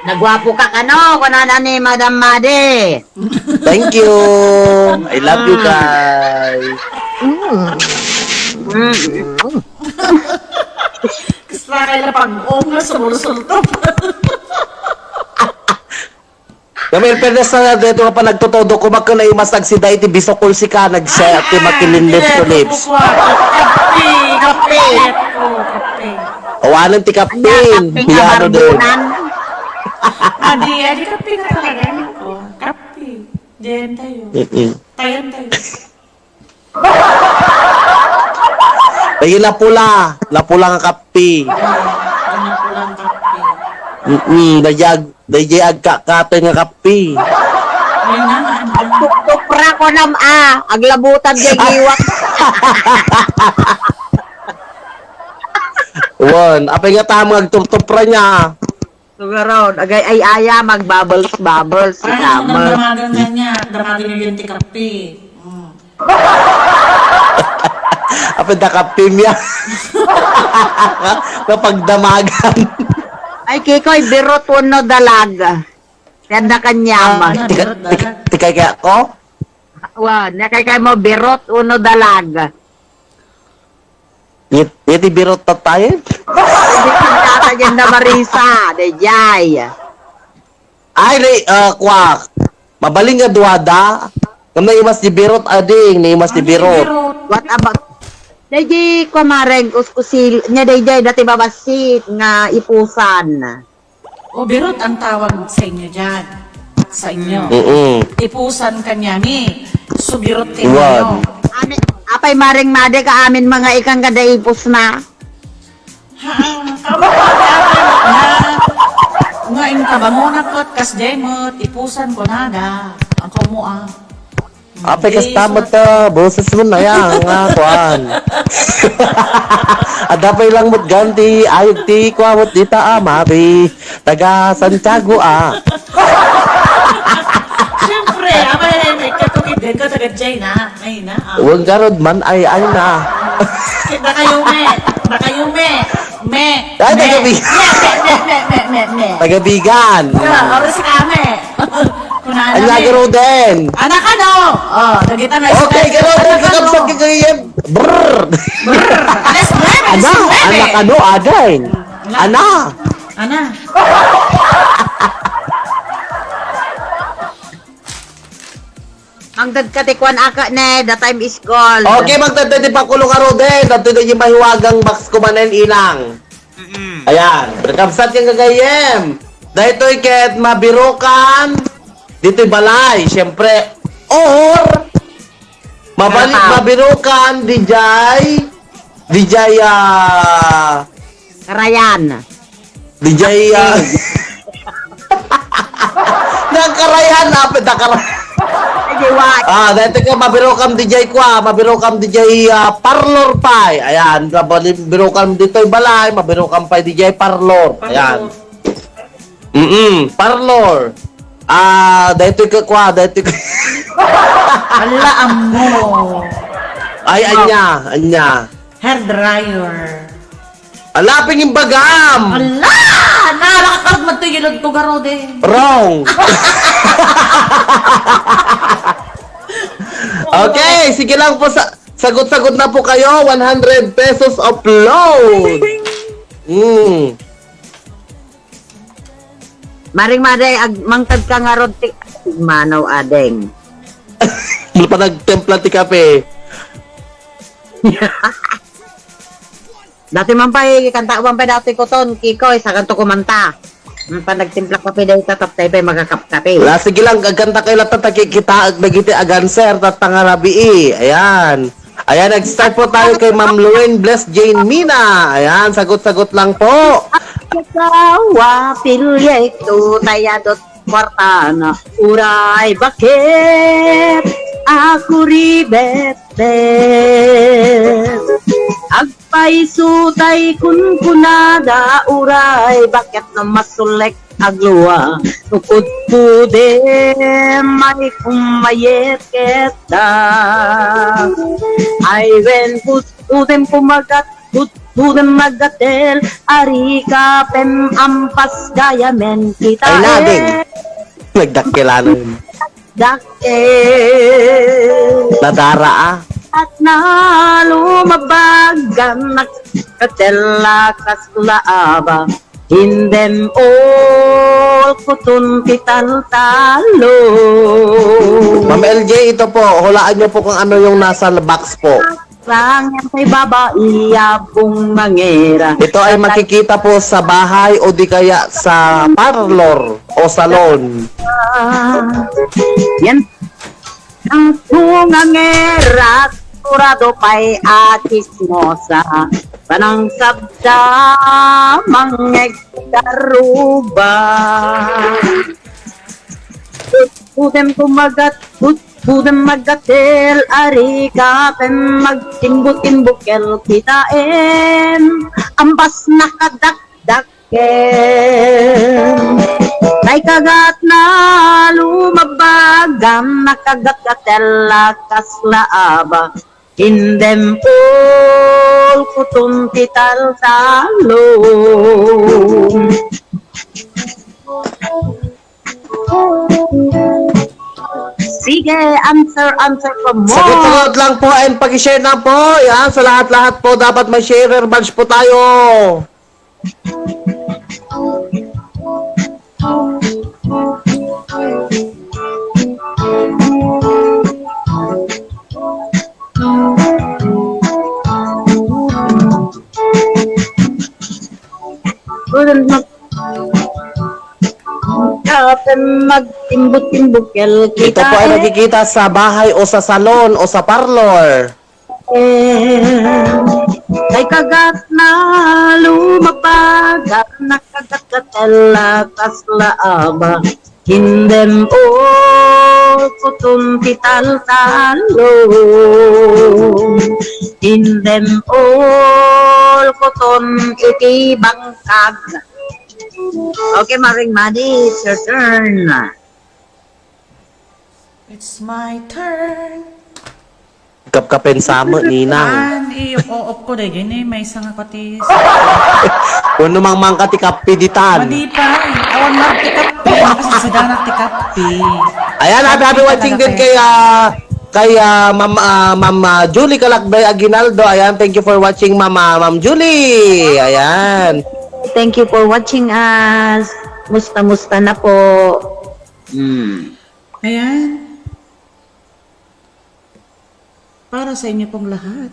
Nagwapo ka kano kunana ni Madam Made. Thank you. I love you guys. Kasla kayo na pag-ong na sa mulusultop. Gamil pedes na dito ka pa nagtotodo ko makuna yung masag si Daiti bisokol si ka nag-share at makilin lips to lips. Kape. Awanan ti kapin. Hiyano din. Adi kape na talaga. Kape. Diyan tayo. Tayan tayo. Lagi lapula nga kapi. Pulang kape. Dayag kakatoy nga kapi. Ayun na. Tuktok pra ako nam aglabutan yung giwak. Wan, apay nga tama agtuptupra niya. Siguro, agay ay aya mag-bubbles si Ay, Summer. nagdamagan ka niya. Nagdamagan niya yung tikapi. Apay dakapim ya. Napagdamagan. Ay, kikoy, birot uno dalag. Tenda kanyama. Tikay kaya ko? Wan, nakay mo birot uno dalag. Yeti birot na tayo? Hindi kita dyan na Marisa, de Jay. Ay, kwak. Mabaling nga duwada. Kung naimas di birot, ading. Naimas di birot. What about... Daji ko mareng kuskusil nya dayjay dati babasit nga ipusan. O, birot ang tawag sa inyo dyan. Sa inyo. Ipusan ka niya ni. So, birot kayo. Ani, apay maring made ka amin mga ikang kada ipus na. Nga yung kabangunat ko't kasdemot, ipusan ko nada. Ang kumuha. Apay kas tamat ka. Boses mo na yan. Nga, kwan. Adapay lang mo't ganti. Ayog ti kwa mo't dita mapi. Taga Santiago Siyempre, abay, katukid ka taga China. Ay na. Huwag garod man ay na. Nakayume. Me. Ay, tagabigan. Oras kami. Ang nagaro din. Anak ano? Oh, nagita na. Okay, garo din. Kakabsat ka kayem. Brrrr. Anak ano, aday. Ana. Ang dadkatikwan aka ne, the time is gold. Okay, magtadadi pa kulong aro din. Tatulad yung mahiwagang box kumanen ilang. Ayan. Kakabsat yung kagayem. Dahil ito'y ket mabirukan. Dito'y balay. Siyempre, or mabalik mabirukan. Dijay, Karayan. Dijay, Nagkarayan na. Nakarayan. Dito ka mabirokam DJ kwa, mabirokam DJ parlor pay. Ayan, mabirokam dito'y balay, mabirokam pay DJ parlor. Ayan. Parlor. Dito ka kwa, dito ka. Ala mo. Ay, anya. Hair dryer. Alaping yung bagam. Ala! Nakakakarot man ito yung tugaro din. Wrong. Okay, sige lang po sagot-sagot na po kayo. 100 pesos upload. Maring maday mangtad ka nga rod manaw adeng. Hindi pa nagtempla ti kape. Dati man pa kanta man pa dati ko ton Kikoy sa kanto kumanta. Pa nagtimpla kape daw tataptay pa magkakapkape. Sige lang, aganta kayo lang kita nagiti aganser tatangarabi. Ayan. Ayan, nag-start po tayo kay Ma'am Luen Bless Jane Mina. Ayan, sagot-sagot lang po. Kawa pilye to tayadot kwartana uray bakit ako ribete agpaisutay kun kunada uray bakit na masulek agluwa tukod pude may kumayet keta ay when pudem kumagat Budem magatel, arika pem ampas gaya men kita Ay, nabing. Nagdakilano yun. Dakil Nadara at nalumabagan nakatela kaslaaba hindem all kutun talo. Ma'am LJ, ito po. Hulaan niyo po kung ano yung nasa box po. Lang yan kay babae abong mangera. Ito ay makikita po sa bahay o di kaya sa parlor o salon. Yan ang tungangera kurado pa'y atismosa panang sabda mangegdaruba Pudem kumagat Budem magatel ari kapem magtimbuk-timbukel kitaem ambas nakadakdaken may kagat na lumabagam nakagat-gatel kaslaaba indem pul kutum tital talong sige, answer from mo. Sagot-sagot lang po and pag-share na po. Yan, sa lahat-lahat po dapat may sharer badge po tayo. Magtimbuk-timbukel Ito kita po ay nakikita sa bahay o sa salon o sa parlor. Kay kagat na lumapag at nakagat-gatela kaslaaba hindem o kutum tital-talong hindem o kutum iti bangkag. Okay, Maring Madi, it's your turn. It's my turn. Kapkapin sa mo, Ninang. Iyok-oop ko dahil yun may isang katis. Kung namang mangka ti kapi ditan. Mali pa. Awan magtikapi. Kasi sada nagtikapi. Ayan, happy watching din kay Ma'am Julie Kalakbay Aguinaldo. Ayan, thank you for watching Ma'am Julie. Ayan. Thank you for watching us. Musta-musta na po. Ayan. Para sa inyo pong lahat.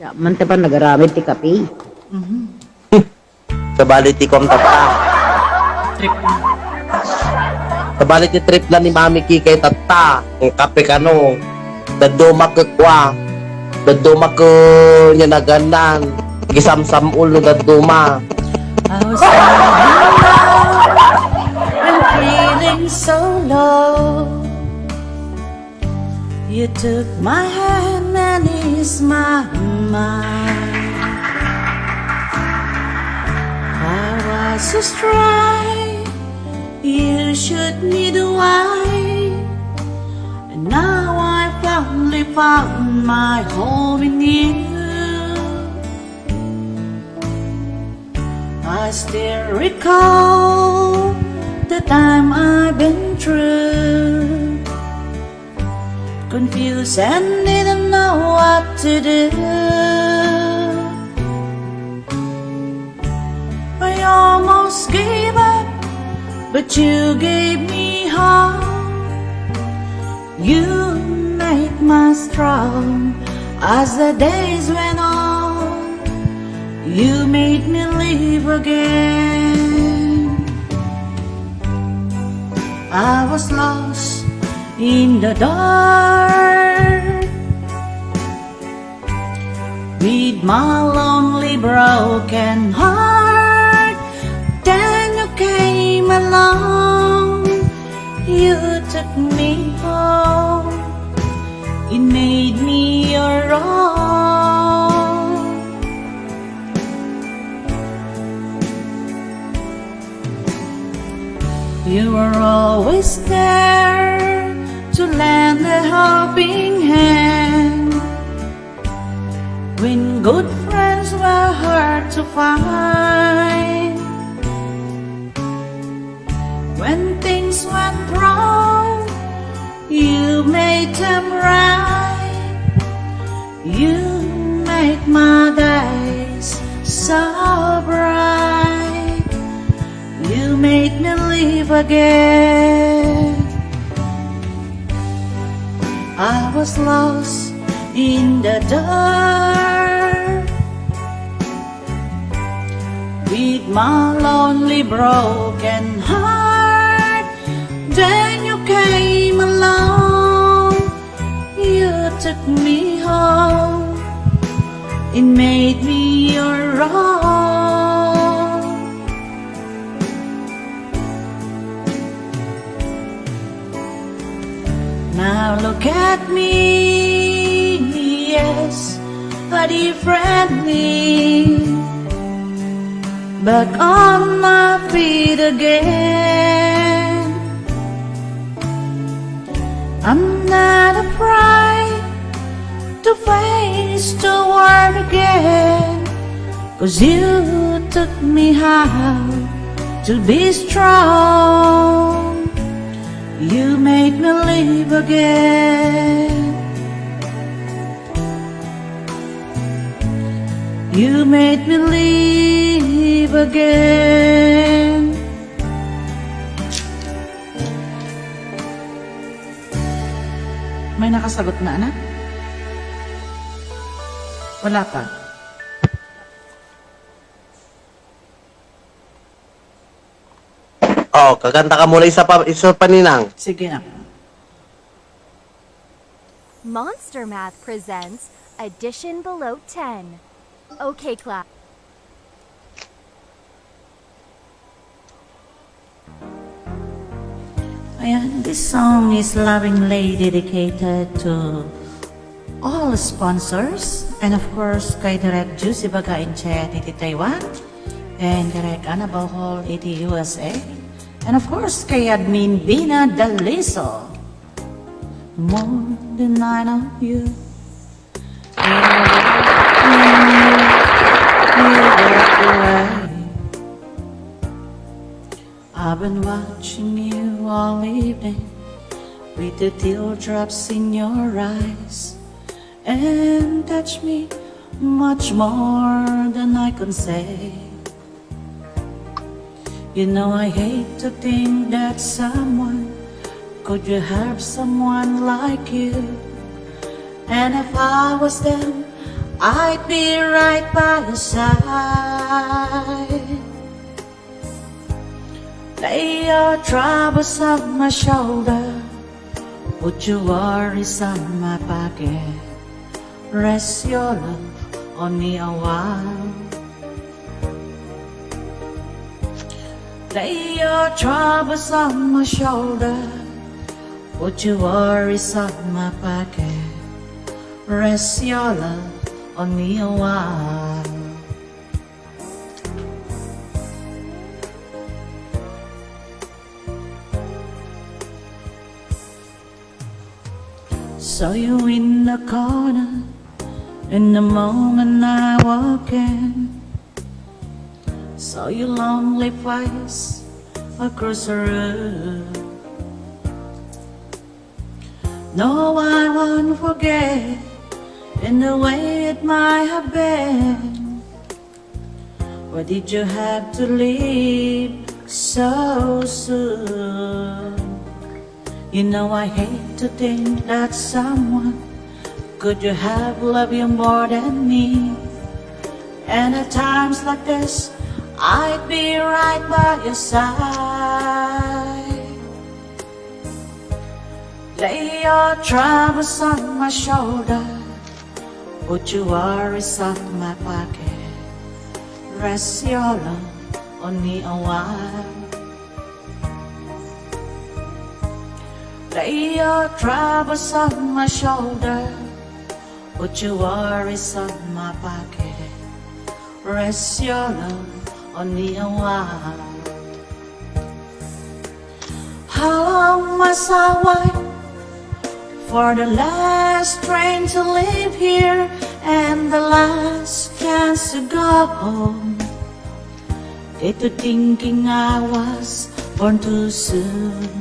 Ya, mante pa nagaramid ti kape. Sa balit ti kom tata. Trip na. Sa balit ti trip na ni Mami Kikay tata. Ang kape kano. Dadumak kwa. Dadumak nya naganan. Gisamsam ulo daduma. I was feeling low. I'm feeling so low. You took my hand and eased my mind. I was so strong. You should need a why. And now I finally found my home in you. I still recall the time I've been through. Confused and didn't know what to do. I almost gave up, but you gave me hope. You made me strong as the days went on. You made me live again. I was lost in the dark with my lonely broken heart. Then you came along, you took me home, it made me your own. You were always there to lend a helping hand when good friends were hard to find. When things went wrong, you made them right. You made my days so bright. You made me live again. I was lost in the dark with my lonely broken heart. Then you came along, you took me home, it made me your own. Now look at me, yes, a different me, back on my feet again. I'm not afraid to face the world again, 'cause you took me how to be strong. You made me live again. You made me live again. May nakasagot na, anak? Wala pa. Oh, kakanta ka muna isa pa Ninang. Sige na. Monster Math presents Addition Below 10. Okay, class. Ayan, this song is lovingly dedicated to all sponsors, and of course kay Direk Juicy Bagain Chet iti Taiwan, and Direk Annabelle Hall iti USA, and of course kay Admin Bina Daliso. More than I know you, I've been watching you all evening with the teardrops in your eyes, and touch me much more than I can say. You know I hate to think that someone could you have someone like you, and if I was them, I'd be right by your side. Lay your troubles on my shoulder, put your worries on my pocket, rest your love on me a while. Lay your troubles on my shoulder, put your worries on my pocket, rest your love on me a while. Saw you in the corner, in the moment I walk in. Saw your lonely face across the room. No, I won't forget in the way it might have been. Why did you have to leave so soon? You know I hate to think that someone could you have loved you more than me. And at times like this, I'd be right by your side. Lay your troubles on my shoulder, put your worries on my pocket, rest your love on me a while. Lay your troubles on my shoulder, put your worries on my pocket, rest your love on me a while. How long must I wait for the last train to leave here and the last chance to go home? Get to thinking I was born too soon.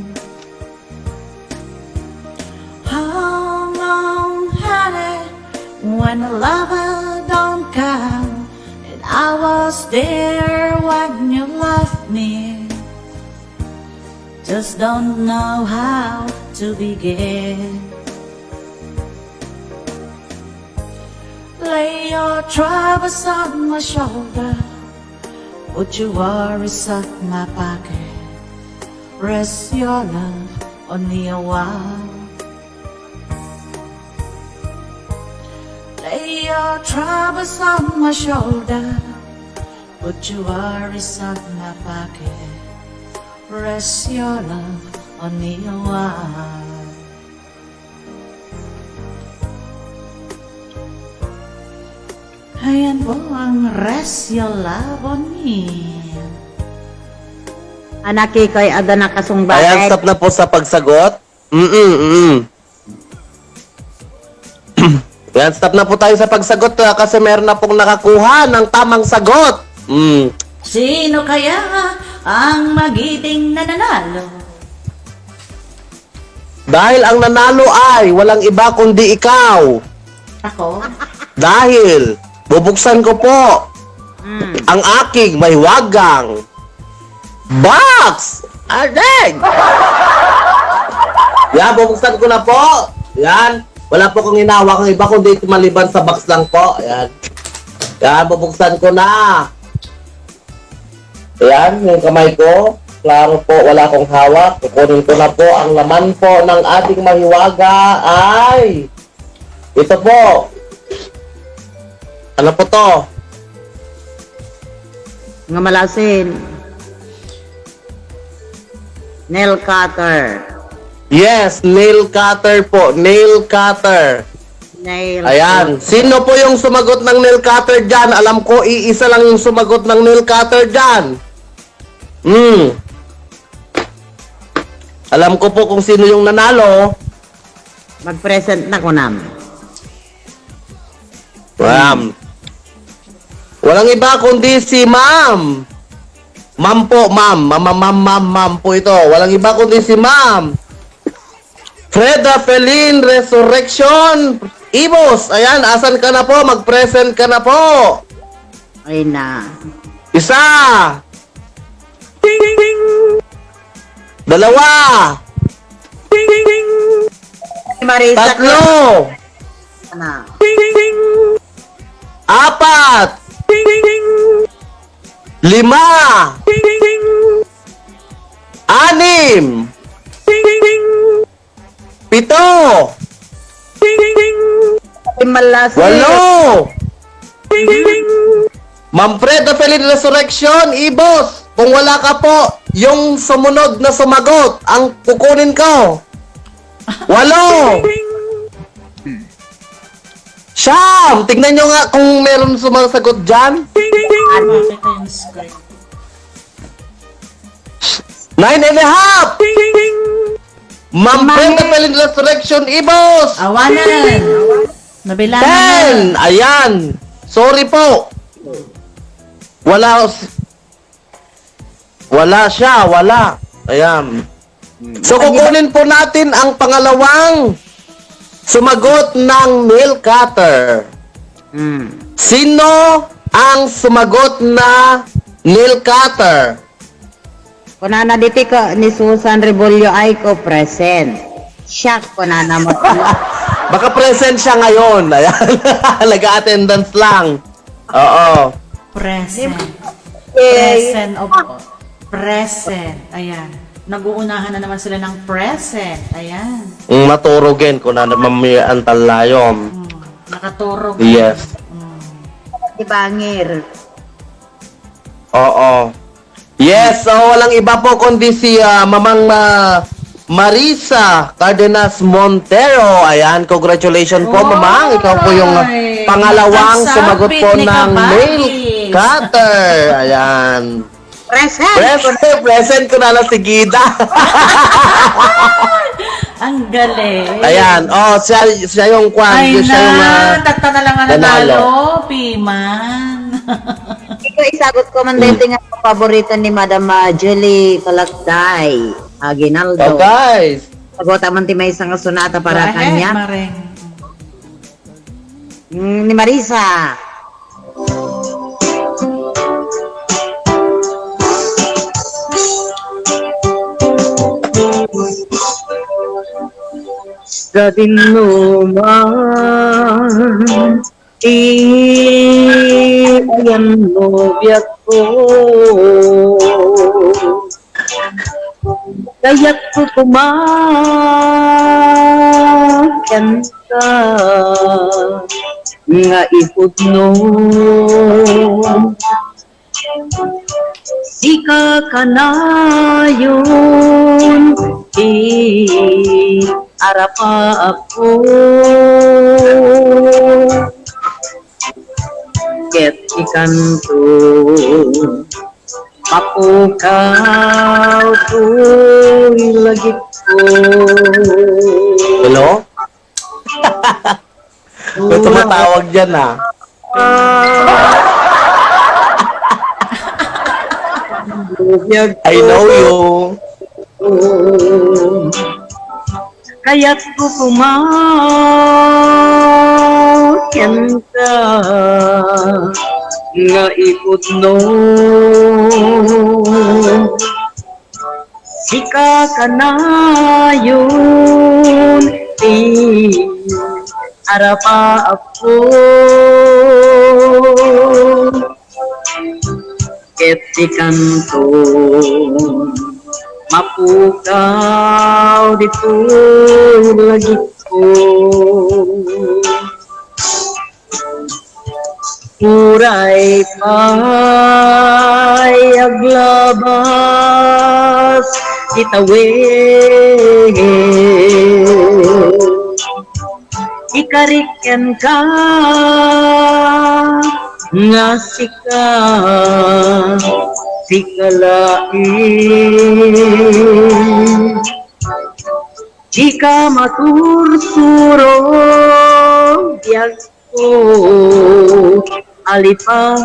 How long had it when the lover don't come, and I was there when you left me? Just don't know how to begin. Lay your troubles on my shoulder, Put your worries at my pocket. Rest your love on me a while. Lay your troubles on my shoulder. Put your worries at my pocket. Rest your love on me a while. Ayan po ang rest your love on me. Anaki kay ada na kasungbahan. Ayan, stop na po sa pagsagot. Ayan, stop na po tayo sa pagsagot kasi meron na pong nakakuha ng tamang sagot. Sino kaya ang magiting nananalo? Dahil ang nanalo ay walang iba kundi ikaw. Ako? Dahil bubuksan ko po ang aking mahiwagang box! Adeg! Yan, bubuksan ko na po. Yan. Wala po kong hinawak ng iba kundi maliban sa box lang po. Yan. Yan, bubuksan ko na. Yan, yung kamay ko. Klaro po, wala akong hawak. Kukunin ko na po ang laman po ng ating mahiwaga ay ito po. Ano po to? Nga malasin. Nail cutter. Yes, nail cutter po. Nail cutter. Nail Ayan. Sino po yung sumagot ng nail cutter dyan? Alam ko, iisa lang yung sumagot ng nail cutter dyan. Alam ko po kung sino yung nanalo. Mag-present na ko nam. Walang iba kundi si Ma'am. Ma'am po, ma'am. Ma'am po ito. Walang iba kundi si Ma'am Freda Felin Resurrection Ibos. Ayan, asan ka na po? Mag-present ka na po. Ay na. Isa. Dalawa. Marisa. Tatlo. Na. Apat. Lima. Anim. Pito. Malasin. Walo. Ma'am Freda Felin Resurrection Ibos. Kung wala ka po, yung sumunod na sumagot, ang kukunin ko. Walo. Siyam! Tignan nyo nga kung meron sumasagot dyan. Bakit yung script? 9.5! Ma'am Freda Felin Resurrection Ibos! Awanan! Nabilangan 10! Ayan! Sorry po! Wala siya, wala. Ayan. So, kukunin po natin ang pangalawang sumagot ng nail cutter. Sino ang sumagot na nail cutter? Kunana diti ko ni Susan Rebulyo ay ko present. Siya kunana mo. Baka present siya ngayon. Ayan. Nag-attendance lang. Oo. Present. Present of present. Ayan. Nag-uunahan na naman sila ng present. Ayan. Maturugin ko na mamiyaan talayom. Nakaturog. Yes. Ibangir. Oo. Yes, so walang iba po kundi si Mamang Marisa Cardenas Montero. Ayan, congratulations po, Mamang. Ikaw po yung pangalawang sumagot po ng nail cutter. Ayan. Present ko na lang si Gida. Ang galing. Ayan. Oh, siya yung kwan. Ay Siya yung takta na lang ang nanalo. Piman. Ito isagot ko man dito nga paborito ni Madam Julie Kalakday. Aguinaldo. Oh, guys. Sagot man ti may isang sunata para Go ahead, kanya. Mareng. Ni Marisa. Sa dinuman, ayan nobya ko. ko. Kaya't ko kumakanta nga ipudno. Sika kanayon arapa ako. Ket ikanto mapukaw ko'y lagit ko. Hello? May tumatawag dyan ah. I know you. Kaya't ko kumakanta nga ipudno. Sika kanayon arapa ako. Ket ikanto mapukaw dito lagi ko. Uray pa'y aglabas itawid. Ikarikyan ka nga sika sikalain. Di ka matursuro biyag ko alipate.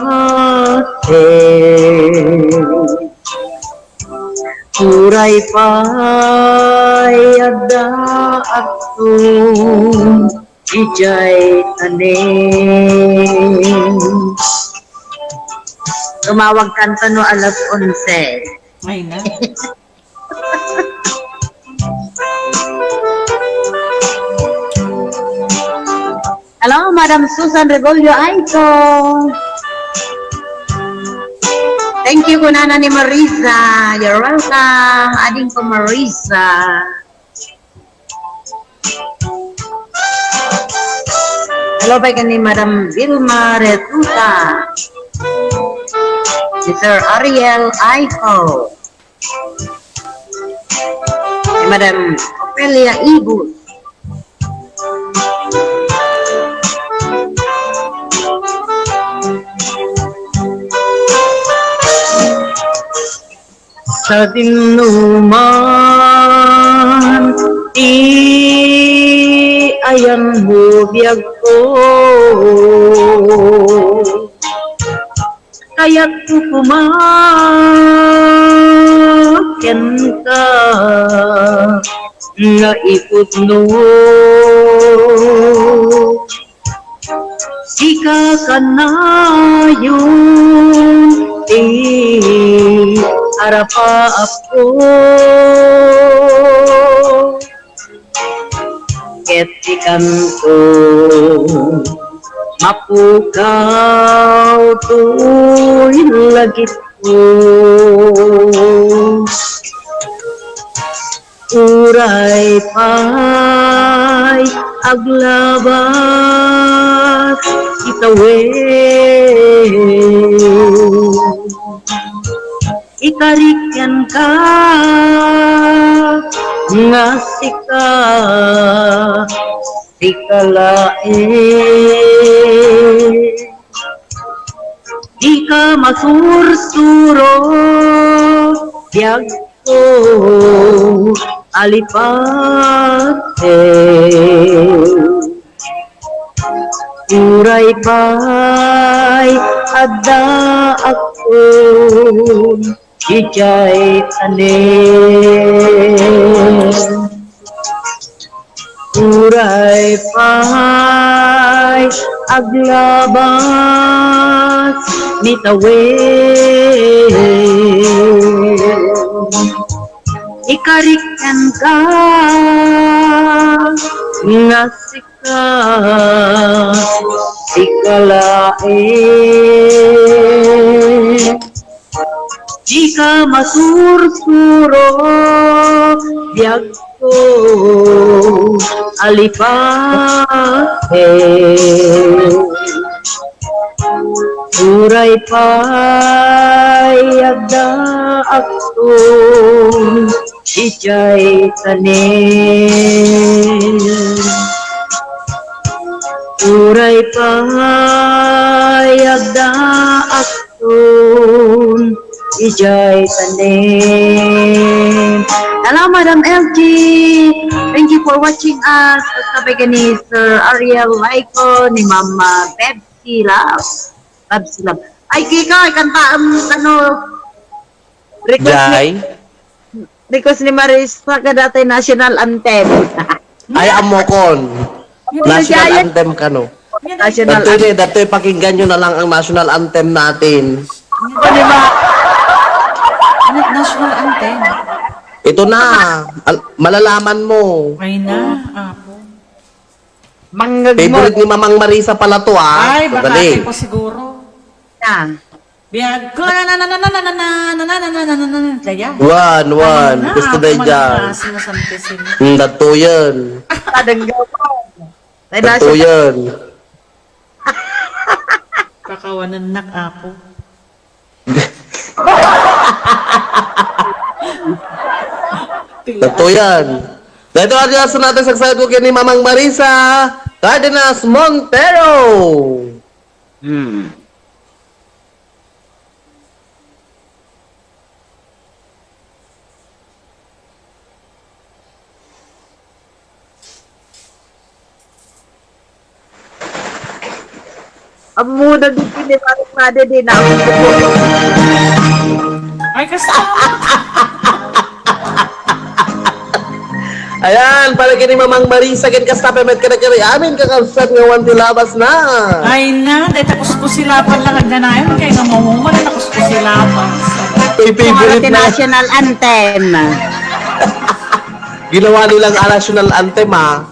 Uray pa'y ada ako ijay tanim. Tumawag kanta no alas 11. Ay na. Hello, Madam Susan Rebolio Aito. Thank you, Kunana ni Marisa. You're welcome. Ading ko Marisa. Hello, ba ni Madam Vilma Retuta. Mr. Ariel Aiko. Madam Opelia Ibu. Sa dinuman ayan mo biyag ko. Kaya't ko kumakanta nga ipudno. Sika kanayon arapa ako. Ket ikanto mapukaw to'y lagit ko. Uray pa'y aglabas itawid. Ikarikyan ka nga sika sikalain. Di ka masursuro biyag ko alipate. Uray pa'y ada ako ijay tanim. Uray pa'y aglabas nitawid. Ikarikyan ka nga sika sikalain. jika masursuro biag ko alipate uray payagda akton ijay tanin uray payagda akton ijay tanin. Hello, Madam LG. Thank you for watching us. Sabi ka ni Sir Ariel Laiko, ni Mama Bebsi Love. Bebsi Love. Ay, Kika, kanta request ni Maris sa dati national anthem. Ay, amokon. National anthem ka, no? National anthem. Dato'y pakinggan nyo na lang ang national anthem natin. Di ba? National anthem. Ito na. Malalaman mo. Ay na, apo. Manggag mo. Favorite ni Mamang Marisa pala to, ah. Ay, baka Dali. ko siguro. Na. Biyag ko na. Kaya? One. Gusto na dyan. Dato yan. Tadanggaw ko. Dato yan. Kakawanan nak, apo. Dato yan. Dito adios natin sa side ko ni Mamang Marisa Cardenas Montero. Amo na din piniparang nade din ako. Ay, kasi Ayan, para kini Mamang Marisa ken kastapemet kada kari amin kakabsat nga wan tilabas na. ay na, dahil tapos ko silapan lang ang ganayon. Kaya nga mamuman, tapos ko silapan. Favorite na. National anthem. Ginawa nilang national anthem, ha.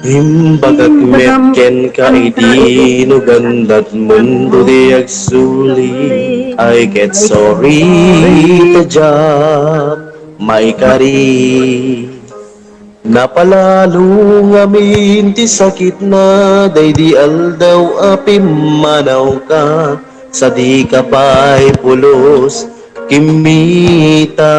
Imbagag metken ka iti no gandat mundo di agsuli I get sorry to job may kari napalalo ngamin ti sakit na day di aldaw apim manaw ka sa di ka pa'y pulos kimita.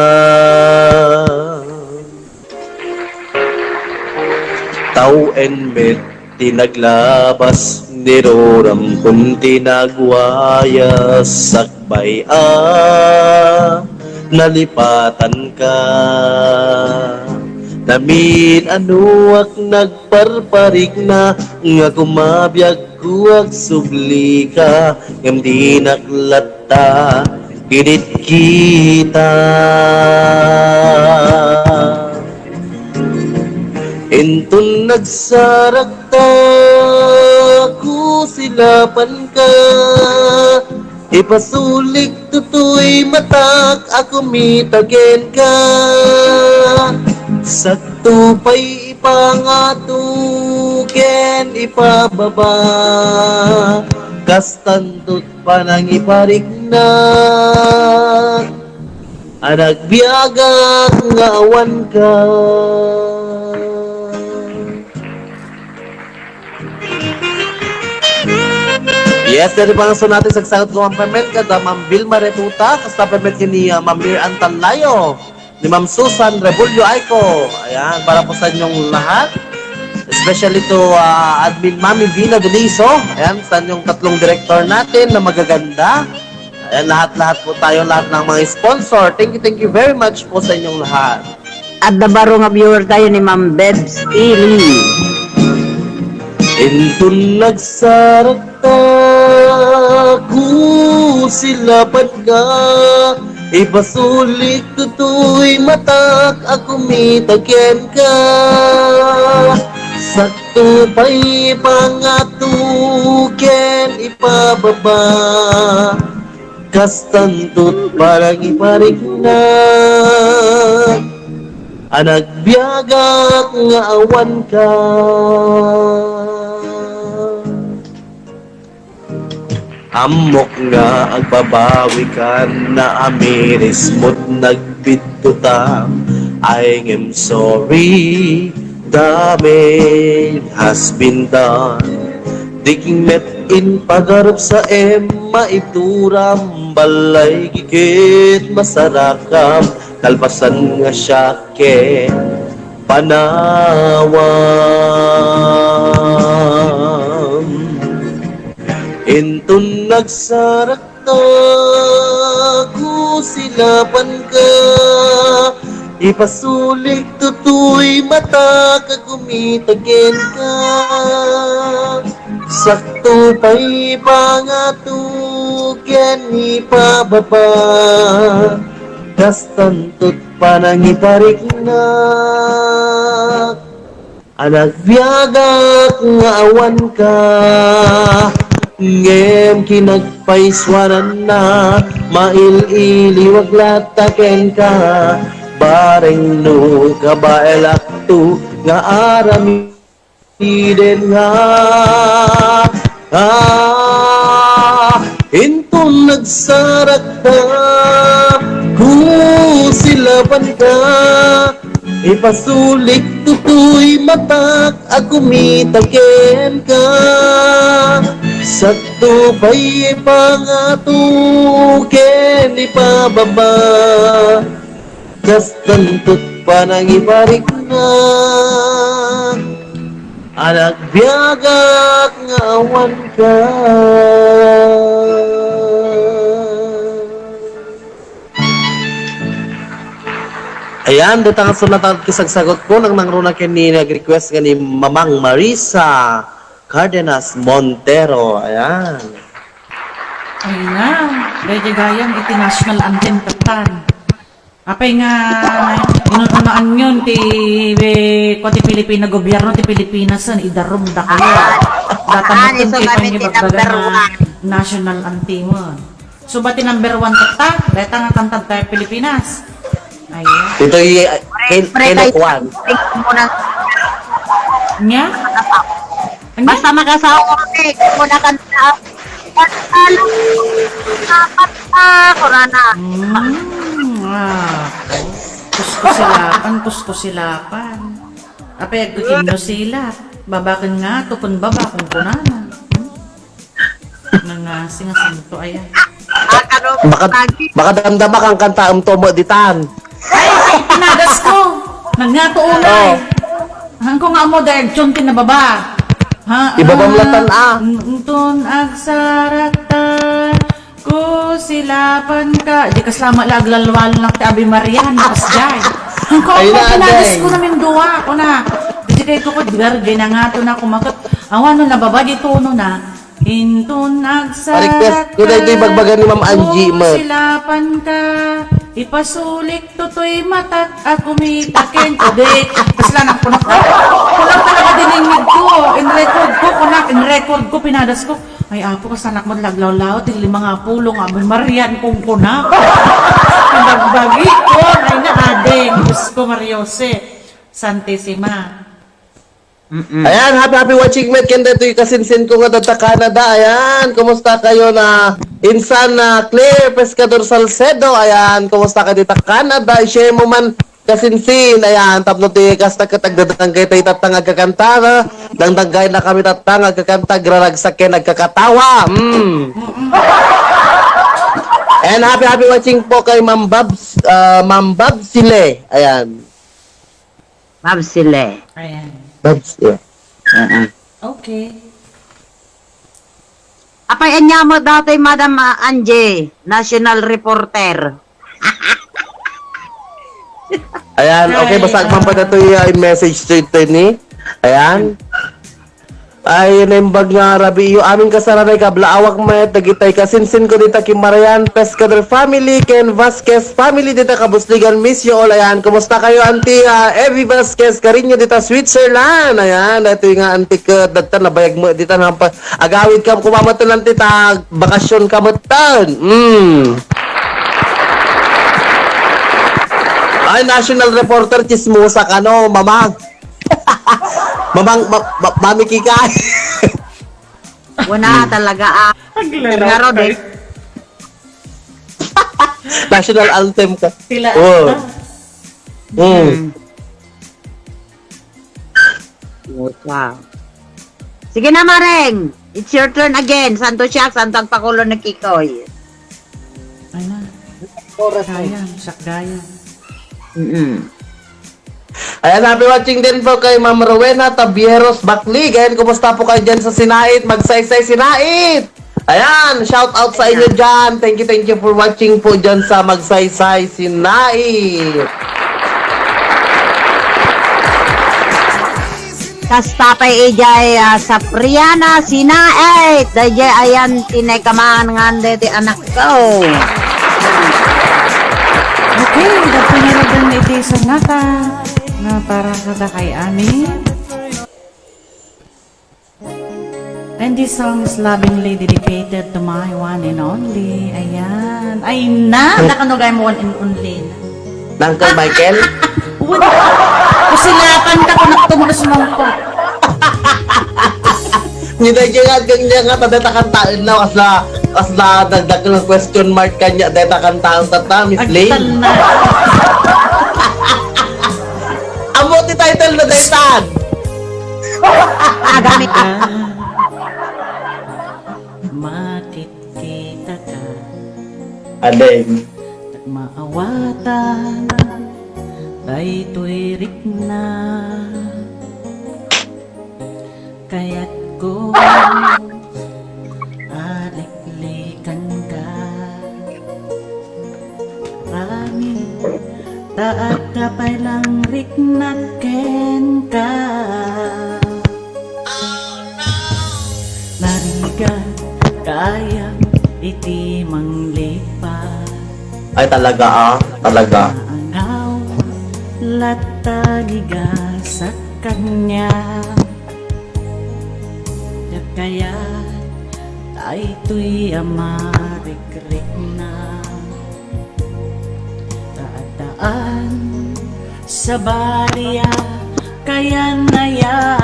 Tau and met tinaglabas niroram kun tinagwaya sakbay nalipatan ka namin anuak nagparparig na nga kumabiyag kuwag subli ka ngam di naklata ginit kita. Intun nagsarakta ku silapan ka ipasulik tutoy matak ako mitagen ka sakto pa'y ipangatuken ipababa kastantot pa nang iparig na anagbiagak nga awan ka. Yes, dari pangso natin sa sagot ko ang permit kada Ma'am Vilma Retuta, kasta permit ni Ma'am Mir Antalayo, ni Ma'am Susan Rebulyo Aiko. Ayan, para po sa inyong lahat. Especially to Admin Mami Vina Deliso. Ayan, sa inyong tatlong director natin na magaganda. Ayan, lahat-lahat po tayo, lahat ng mga sponsor. Thank you very much po sa inyong lahat. At nabaro nga viewer tayo ni Ma'am Bebs Lee. Intun nagsarakta ku silapan ka ipasulik tutoy matak ako mitagyan ka sakto pa'y pangatuken ipababa kastantut parang iparig na Anagbiagak nga awan ka. Amok nga agbabawi ka na amiris mo't nagbituta. I am sorry, damage has been done. Diking met in pagarap sa maituram, balay gigit masarakam, kalpasan nga syake panawam. Intun nagsarakta ko silapan ka, ipasulik tutoy mata ka kumitagin ka. Sakto pa'y pangatugyan ipababa, kastantot pa nang iparik na. Anagbiagak nga awan ka, ngem kinagpaiswanan na, mail-iliwag lataken ka, bareng no kabaelakto nga arami iden nga. Intong nagsarak ka, kusilapan ka, ipasulik tutoy matak akumitaken ka. Sakto pa'y pangatuken ipababa, kastantot pa nang iparik na. Anagbiagak nga awan ka. Ayan, dito ang sunatan kisagsagot ko nang nangruna kini nag-request nga ni Mamang Marisa Cardenas Montero. Ayan. Ayan, medyo gayang iti national anthem katan. Apay nga, inunaan yun, ti Pilipina gobyerno, ti Pilipinas, idarum da kayo. Datamutun ti pangibagbaga na national anthem. So, ba ti number 1 kata? Dahil nga kantag tayo Pilipinas. Ayan. Ito yung kinukuhan. Nya? Basta makasawa ko muna kanta. Korana. Kusko-silapan. Apay, agkutin nyo sila. Babakan nga, tukon babakon ko na. Nga singasanto, ayan. Baka damdama kang kanta tomo ditan. Ay, pinadas ko. Nagnato unay. Hangko nga mo dahil tiyong tinababa. Ibabamlatan Tun agsaraktan ko silapan ka. Di kaslama laglalwal lang ti Abi Marian. Pas jay. Hangko ako pinadas ko namin duwa ko na. Di kayo ko digargay na nga to na kumakot. Awan no nababa dito no na. Intun agsaraktan ko ito ibagbagan ni Ma'am Angie mo. Silapan ka. Ipasulik tutoy matat ako mitakin today. Tapos lang ako na kulang talaga diningig ko. In record ko, pinadas ko. Ay apo ka sanak mo laglaw-law. Tigli mga pulong abay Marian kong kunak. Pinagbagi ko. Ay na adeng. Diyos ko Mariose. Santissima. Ayan, happy watching mate. Kanda ito yung kasinsin ko nga data Canada. Ayan, kumusta kayo na insan na Claire Pescador Salcedo. Ayan, kumusta ka dito Canada. I-share mo man kasinsin. Ayan, tapno ti kasta katagdadang kayo tayo tatang agkakanta. Dangdagay na kami tatang agkakanta. Graragsak kayo nagkakatawa. And happy watching po kay Ma'am Babs Sile. Ayan. Babs Sile. Ayan. Babs, yeah. Okay. Apay anya mo dati Madam Angie, national reporter. Ayan, okay, basta agpampa na ito yung message to ito ni. Ayan. Ay, naimbag nga rabi yung aming kasaranay ka, blaawak met, nagitay ka, sinsin ko dito kay Marian Pescador family, Ken Vasquez family dito kabusligan, miss you all. Ayan, kumusta kayo, Auntie Evie Vasquez, karinyo dito, Switzerland. Ayan, ito yung auntie ka, dito, nabayag mo, dito, agawid ka, kumamaton lang tita, bakasyon ka mo tan. Ay, national reporter, chismosa ka, no, mamang. Mami Kikay. Wala talaga. Ngaro din. National anthem ka. Sila. Oh. Wow. Sige na, Mareng. It's your turn again. Santo siya, santo ang pakulo ng Kikoy. Ay na. Dayan, sakdayan. Ayan, happy watching din po kay Ma'am Rowena Tabieros Baklig. Ayan, kumusta po kayo dyan sa Sinait? Magsaysay Sinait! Ayan, shout out sa inyo dyan. Thank you for watching po dyan sa Magsaysay Sinait. Kastapay ijay sa Priana Sinait. Dajay ayan tinekaman ngande ti anak ko. Okay, dapiniradan na iti sa nata na para sa kay Ami. And this song is lovingly dedicated to my one and only. Ayan. Ay na! Nakanugay mo one and only. Nang kay Michael? Kusilapan ka kung nakatumulos mo ko. Nidagyan nga tadeta kan taon na asla dagdag ng question mark kanya deta kan taon tata Miss Lane. Amo ti title na detan. Agamit ka. Makikita ka. Adeng. Maawatan ay tuwirik na. Kaya't ko aliklikan ka. Rami taat kapay lang riknaken ka. Narigan kaya iti manglipat. Ay talaga talaga. Angaw lataniga sa kanya. Kaya ay to'y amarikrik na. Tataan sa balya kaya naya.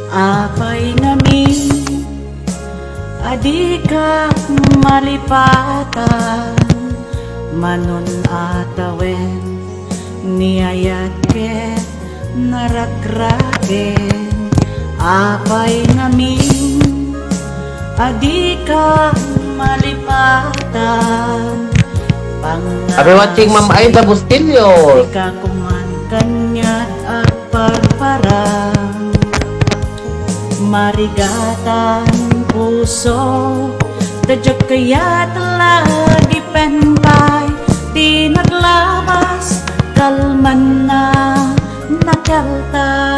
Apay ngamin adi ka malipatan. Manon atawen niyayat ket narakraken. Apay ngamin adi ka malipatan. Happy watching Ma'am Aida Bustillo. Ikakuman kanya't at parparang marigatan puso. Dadyak kaya't lagi penpay di naglabas kalman na nakaltay.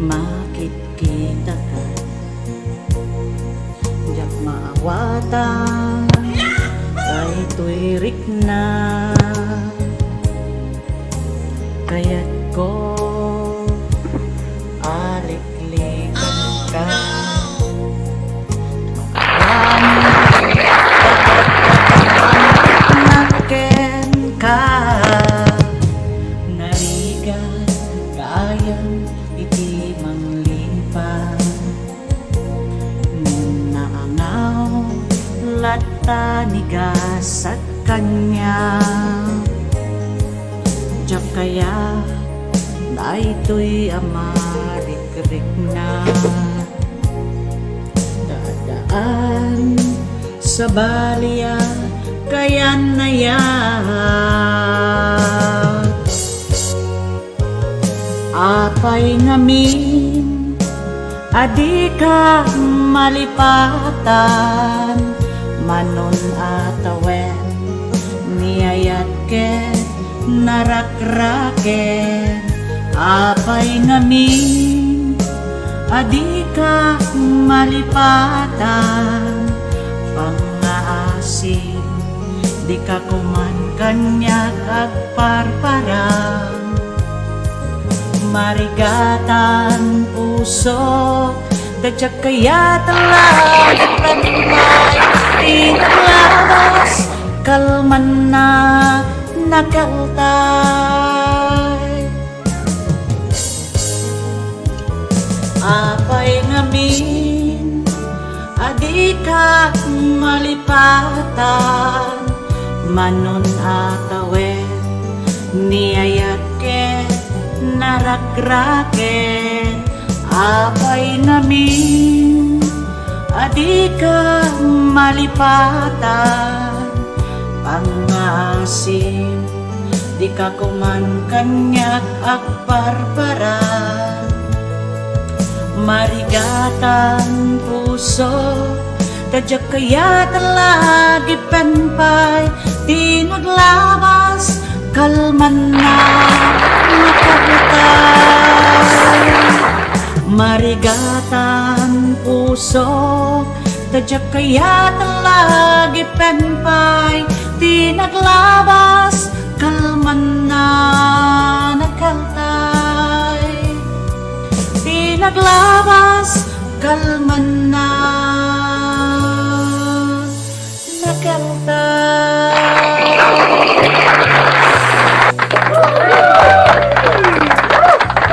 Makikita ka, diyak maawatan, ay tuwirik na. Kaya't ko aliklikan ka. Naken ka. Narigan kayang iti manglipan. Naangaw lataniga sa kanya. Diyak kaya na ito'y amarikrik na. Dadaan sa balya kaya nayan. Apay ngamin adi ka malipatan, manon atawen, niyayat ken, narakraken, apay ngamin, adi ka malipatan, pangaasin, di ka kuman kanyak agparparang, marigatan puso, dadyak kaya talag ranmay, tinaglabas, kalman na nakaltay. Apay ngamin, adi ka malipatan, manon atawen, niyayat ken, narakraken, apay namin, adi ka malipatan, pangasim, di ka kuman kanyak agparparan, marigatan puso, dadyak kaya talagi penpay, di naglabas, kalman na nakakatay. Marigatan puso, dadyak kaya talagi penpay, di naglabas, kalman na nakaltay. Di naglabas, kalman na nakaltay.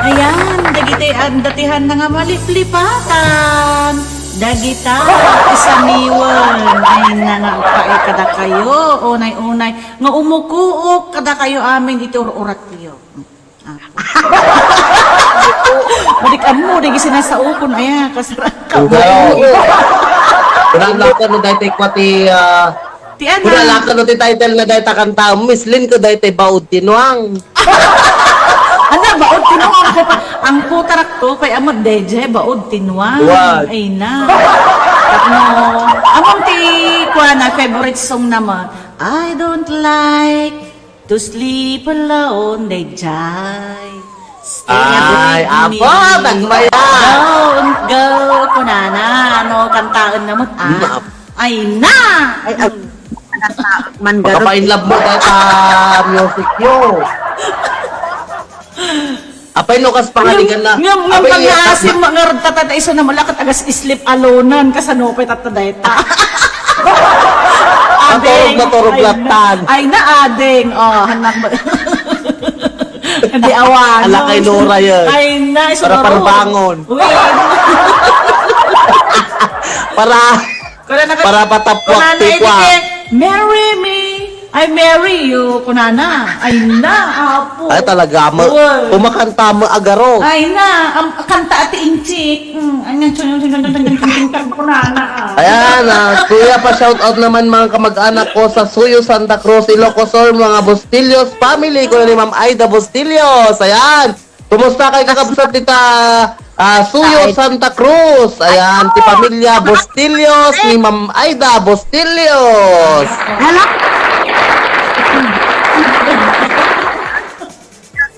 Ayan, dagiti ang datihan na nga maliplipatan. Dagita, isamiwan. Ay na nga pae kada kayo. Unay-unay. Nga umukuok kada kayo amin itururat kayo. Balik mo, dagi sinasaupon. Ayan, kasarang ka. Kunalakan no dahil kwati Tiyan kunalakan no ti title na dahil takanta Miss Lynn ko dahil baud tinuang. Ano, baod tinuang ko pa. Ang putarak to, kay amod deje, baod tinuang. What? Ay na. Tapno, among ti, kuha na, favorite song naman. I don't like to sleep alone, dejay. Ay, apo, tagmaya. Don't go, kunana. Ano, kantaan naman. Ay na! Ay, man garot. Makapain love mo dahil music yo. Apay no kas pangaligan na. Ngam pangasim mga tatata iso na malakat agas sleep alonan kasano pa tatadayta. Maturog latan. Ay na ading. Oh, hanak ba. Hindi awan. Ala kay Nora yun. Ay na iso para parbangon. Para patapwak tikwa. Marry me. I marry you, kunana. Ay na, apo. Ay talaga mo. Kumakanta mo agaro. Ay na, ang kanta ati inchik. Anyan, kunana. Ayan, kuya pa shout out naman mga kamag-anak ko sa Suyo, Santa Cruz, Ilocos Sur, mga Bustillos family ko ni Ma'am Aida Bustillos. Ayan. Kumusta kay kakabsat tita Suyo, Santa Cruz? Ayan, ti pamilya Bustillos ni Ma'am Aida Bustillos. Hala!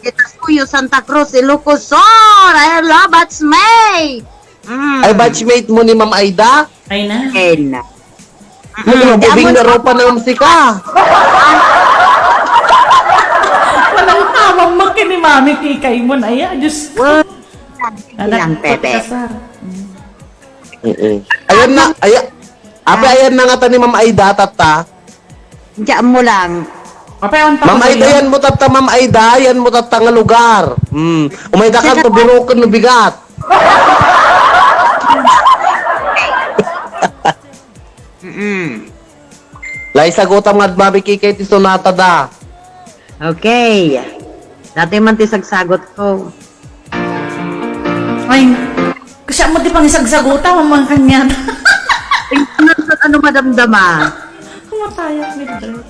Kita Suyo, Santa Cruz, Ilocos Sur. Hello, batchmate. Ay, batchmate mo ni Ma'am Aida? Ay na. Ken. Bubing na ropa na umsika. Walang tamang makini mami kikay mo na yan. Diyos ko. Ilang pepe. Ayan na, ayan na nga ta ni Ma'am Aida, tata. Diyan mo lang. Ma'am Aida, yan mo tata, Ma'am Aida, yan mo tata nga lugar. Umayda ka, tuburukan no bigat. Lai sagutam nga babi kikay ti sonata da. Okay. Dati man ti sagsagot ko. Ay, kasi mo di pang isagsagutan, mamang kanya. Ano madamdama? Kumatayak nito.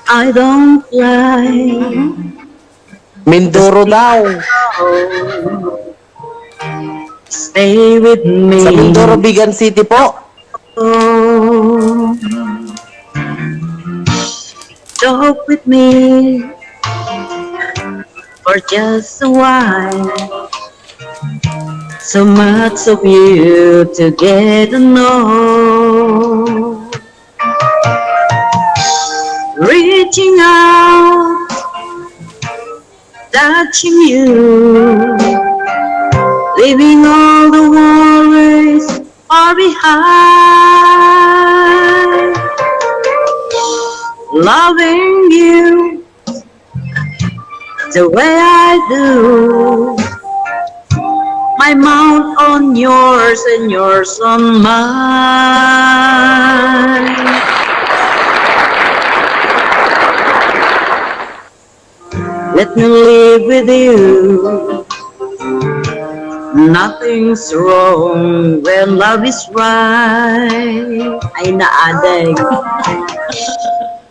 I don't like Mindoro daw. Stay with me. Sa Mindoro, Bigan City po. Talk with me for just a while. So much of you to get to know. Reaching out, touching you, leaving all the worries far behind. Loving you the way I do. My mouth on yours and yours on mine. Let me live with you. Nothing's wrong when love is right. Ay naadag.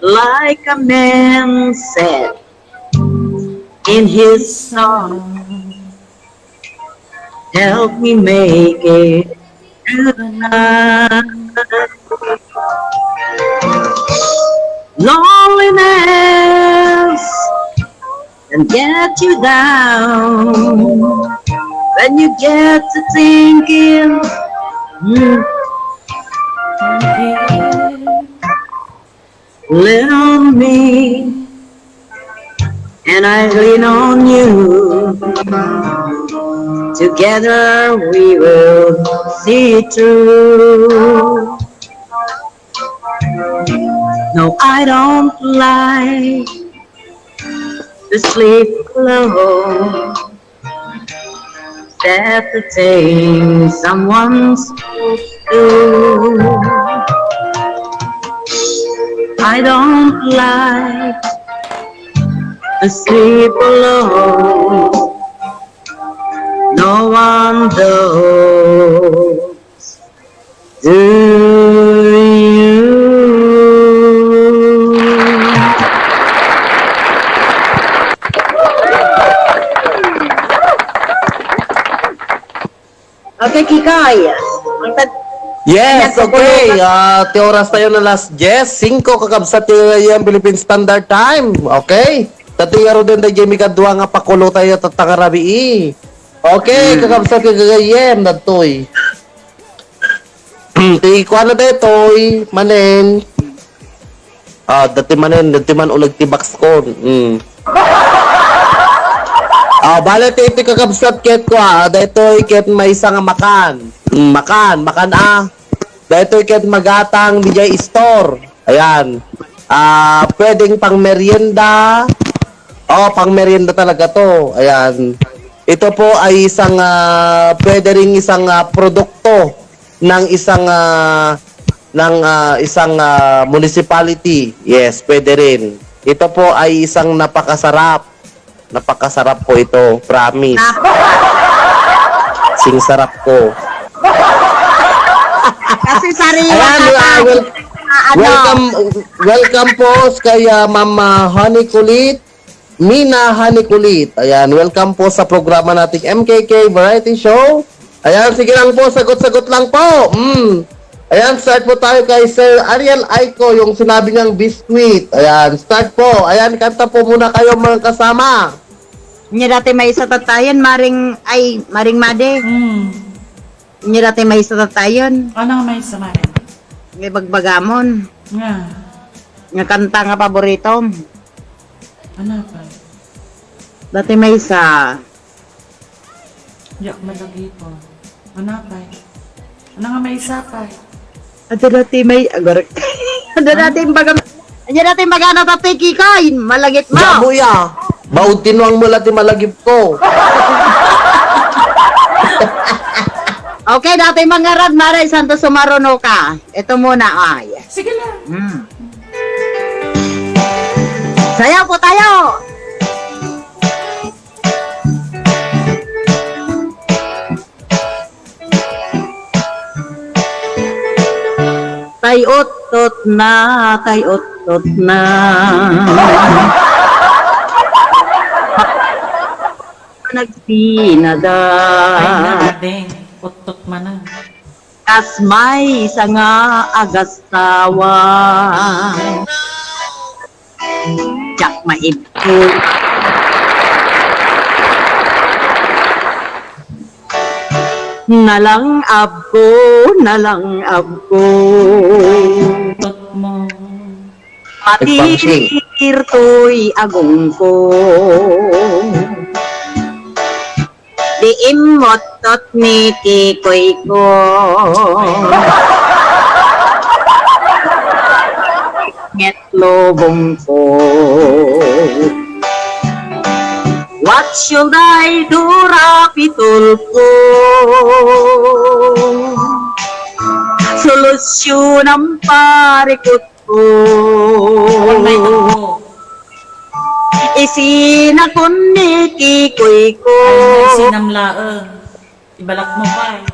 Like a man said in his song, help me make it through the night. Loneliness can get you down when you get to thinking. Lean on me, and I lean on you. Together we will see it through. No, I don't like to sleep alone. That's the thing someone's supposed to do. I don't like to sleep alone. No one does. Do you? Okay, Kikay. Yes, okay. Ti oras tayo na last Jess. 5 kakabsat yung Philippine Standard Time. Okay. Tatiyaro din na Jamie Kadwa nga pakulo tayo tatangarabi. Okay, kakabsat yung gagayem na toy. Ti ko ano tayo toy. Manen. Dati man ulag ti box ko. Bale ti kakabsat ket ko dahito ket may isa nga makan. Makan dahito ket magatang DJ Store. Ayan. Pwedeng pang merienda. Pang merienda talaga to. Ayan. Ito po ay isang pwede ring isang produkto ng isang municipality. Yes, pwede rin. Ito po ay isang napakasarap. Napakasarap po ito, promise. Sing sarap ko. Kasi sariwa welcome po kay Ma'am Honey Kulit, Mina Honey Kulit. Ayan, welcome po sa programa nating MKK Variety Show. Ayan, sige lang po, sagot-sagot lang po. Ayan, start po tayo kay Sir Ariel Aiko, yung sinabi niyang biscuit. Ayan, start po. Ayan, kanta po muna kayo mga kasama. Nya dati may isa tatayon, Maring Made. Nya dati may isa tatayon. Ano nga may samahin? May bagbagamon. Nga. Nga kanta nga paborito. Ano pa? Dati may isa. Yak malagi po. Ano pa? Ano nga may isa pa? Ada dati may agorek. Ada dati bagam. Nya dati magana tatay kikoy, malagit mo. Jabuya. Baud tinuang mo lati malagip ko. Okay, dati mangarad Maray Santo Sumarono ka. Ito muna ay. Sige lang. Sayaw po tayo. Tay-ot-tot na, tay-ot-tot na. nagsinada. Ay, nagadeng. Utot man na. Kas may sanga agastawa. Jak maibko. Nalang abko, nalang abko. Utot mo. Matir to'y agong ko. Di imotot ni kikoy ko. Nget lobong ko. What should I do, rapitol ko? Solusyon ang parikot ko. May tubo. Isinakon ni kikoy ko. Ay, sinamlaang. Ibalak mo pa eh.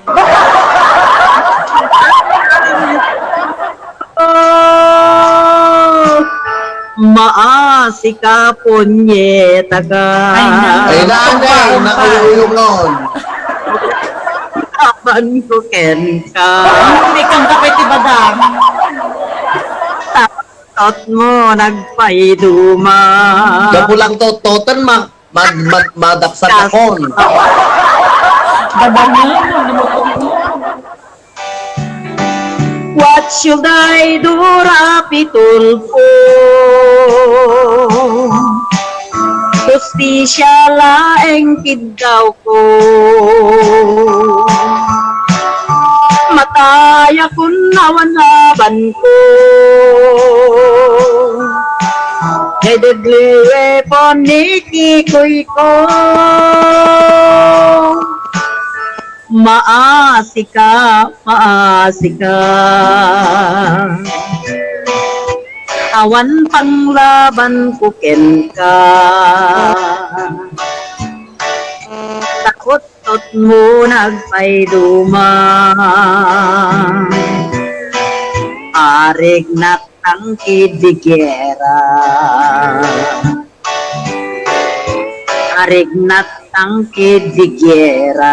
Maasi ka punyeta ka. Ay, Ay, nanay, nakayuyungon. Kapan ko ken ka. Hindi kang kapit ibadam. Tot mo nagpaiduma. Gapulang tototan, madapsan akon. Badam yun. Namutok mo. What should I do, rapitol ko? Justisya laeng kiddaw ko. Mataya kun nawan laban ko. Deadly weapon ni kikoy ko. Maasi ka, maasi ka. Awan panglaban ko ken ka. Takot-tot mo nagpaiduma. Arig natang kidigera. Arig natang kidigera.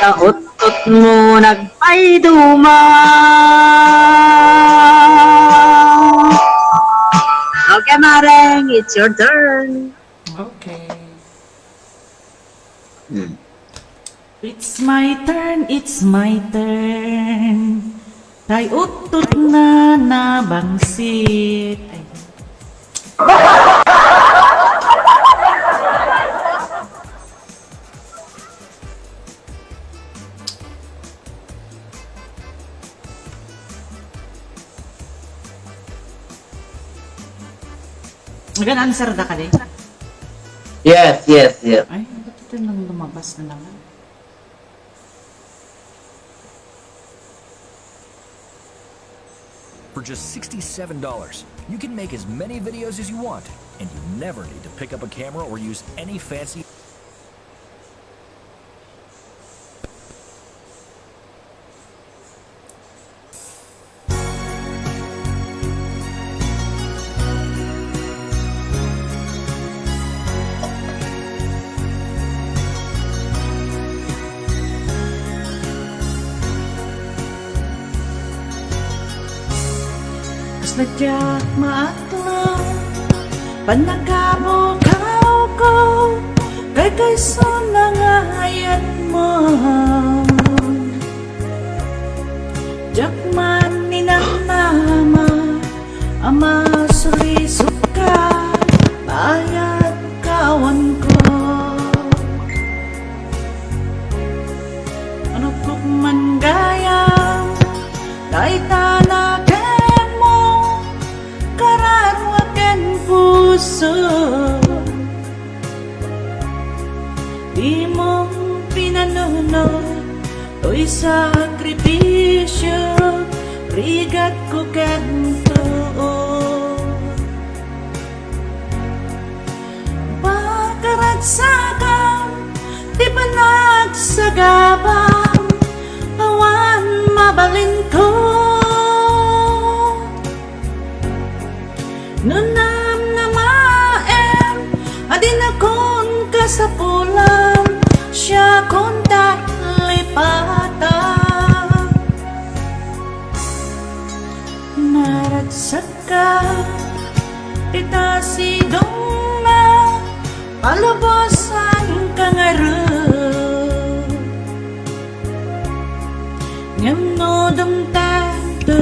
Taot-tot mo nagpaiduma. Okay, Mareng, it's your turn. Okay. It's my turn, it's my turn. Tay utot na nabangsit. Ay. Mag-answer da ka din? Yes, yes, yes. Ay, ba't ito nang lumabas na naman? For just $67, you can make as many videos as you want, and you never need to pick up a camera or use any fancy... Sadyak maatlaw, panagabukaw ko, kay kaysa nangahayan mo. Jak man ninanama, ama sulisok ka, bayat kawan ko. Ano kung man gaya, kahit talaga puso, di mo pinanunod to'y sakripisyo, rigat ko kanto. Pakaragsakan, di ba nagsagabang, awan mabalin ko. Nunam na maem, Saka itasidong na palabasan kangaroo ngam no dumtado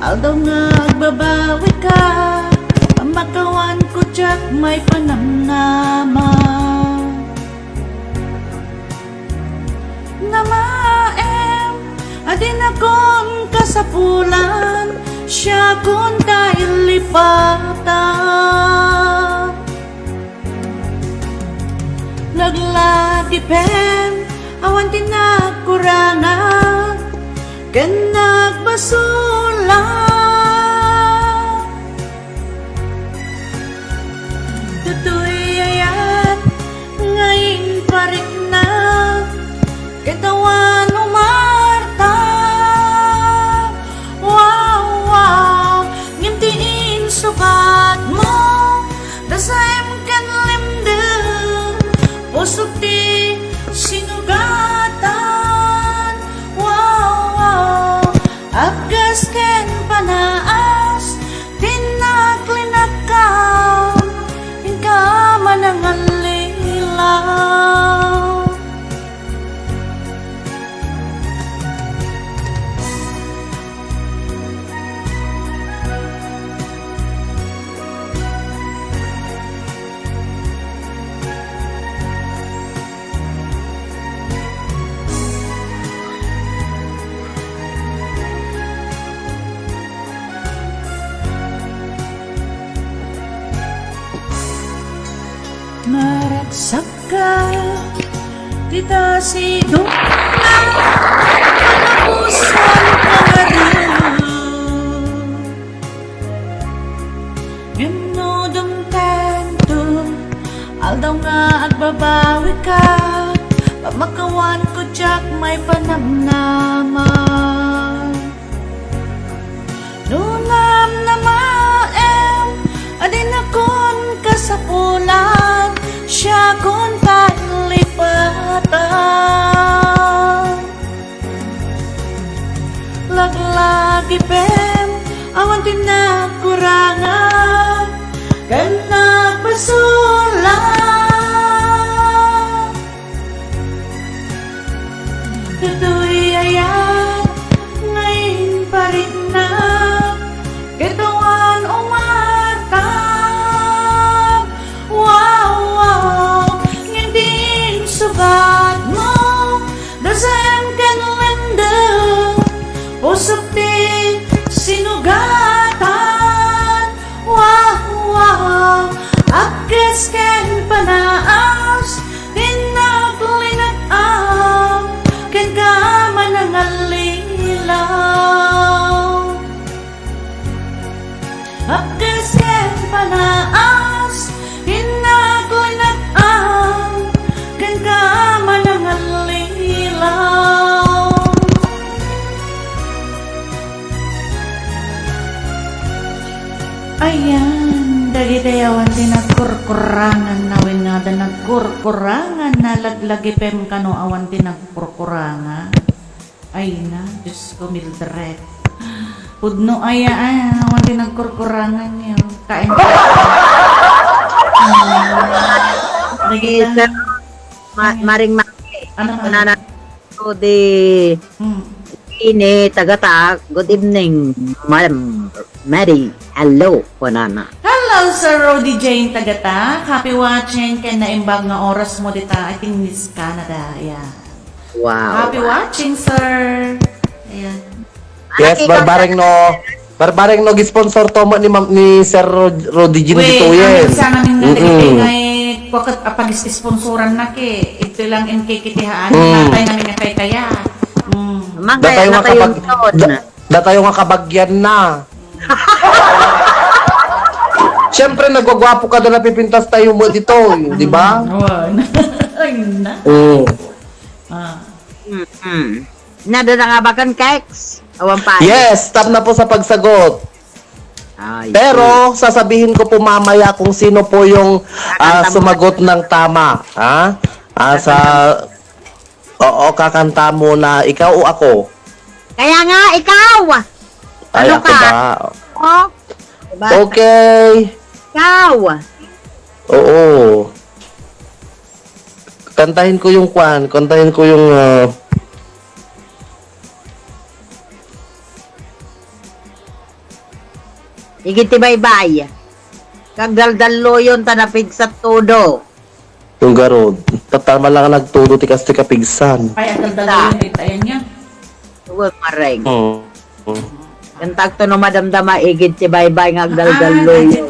aldaw nga agbabawi ka pamakawan ko tsak may panamnama namaem adin akong kasapulan siya kung kailipatan naglagi pen awan tinakurangan kan nagbasulan tutoy ayat ngayon pa rin na katawan umarta wow ngimtiin sukat mo dasayam kan limden pusok di sinugatan wow agkas ken panaas tinaklinakaw hingga manangalilaw maragsak ka kita sidong na panapusan ka rin ngano dumtento aldaw nga agbabawi ka pamakawan ko tsak may panamnaman nunam na maem adin akon kasapulan siya kung talipatan laglagi pen awan tinakurangan kan nagpasulan tutoy ayat ngayon pa rin na katawan umatang wow ngindin sugat mo dasayam kan lendeng pusok di sinugatan wow agkas ken panaas tinaklinakaw ken ka manangalilaw agkas ken panaas tinaklinakaw ken ka manangalilaw ayan dagiti awan tinagkurkurangan nawin nga da nagkurkurangan nalaglagi pem kano awan tinagkurkurangan ay na Diyos ko Mildred pudno ayaan awan tinagkurkurangan yun kain Sir, maring ano manana ko di ini tagata. Good evening, Madam Mary. Hello, Panana. Hello, Sir Rody Jane Tagata. Happy watching kay naimbag nga oras mo dita I think Miss Canada. Ayan. Wow. Happy watching, sir. Ayan. Yes, barbaring no gisponsor to mo ni Sir Rody Jane dito Wait, yan. sana namin nalagay ngay bakit apag-sponsoran na ke. Ito lang in kikitihaan. Natay namin na kay kaya. Magkaya na tayo Datayo nga kabagyan na. Siyempre, nagwagwapo ka na napipintas tayo mo dito, di ba? Ayun na. Oo. Nado na nga ba kan cakes? Awan pa. Yes, stop na po sa pagsagot. Pero, sasabihin ko po mamaya kung sino po yung sumagot ng tama. Oo, kakanta mo na ikaw o ako. Kaya nga, ikaw! Ay, Ano ako ka? ba? Oh, diba? Okay. Ikaw. Oo. Kantahin ko yung Igiti baybay. Kagdaldalo yun tanapig sa todo. yung garod. Tatama lang nagtudo tikas ti kapigsan. Ay, ang daldalo yun, ayan niya. Tuwag mareng. Hmm. Yung tagto no madamdama igit si baybay nga agdaldalo yun.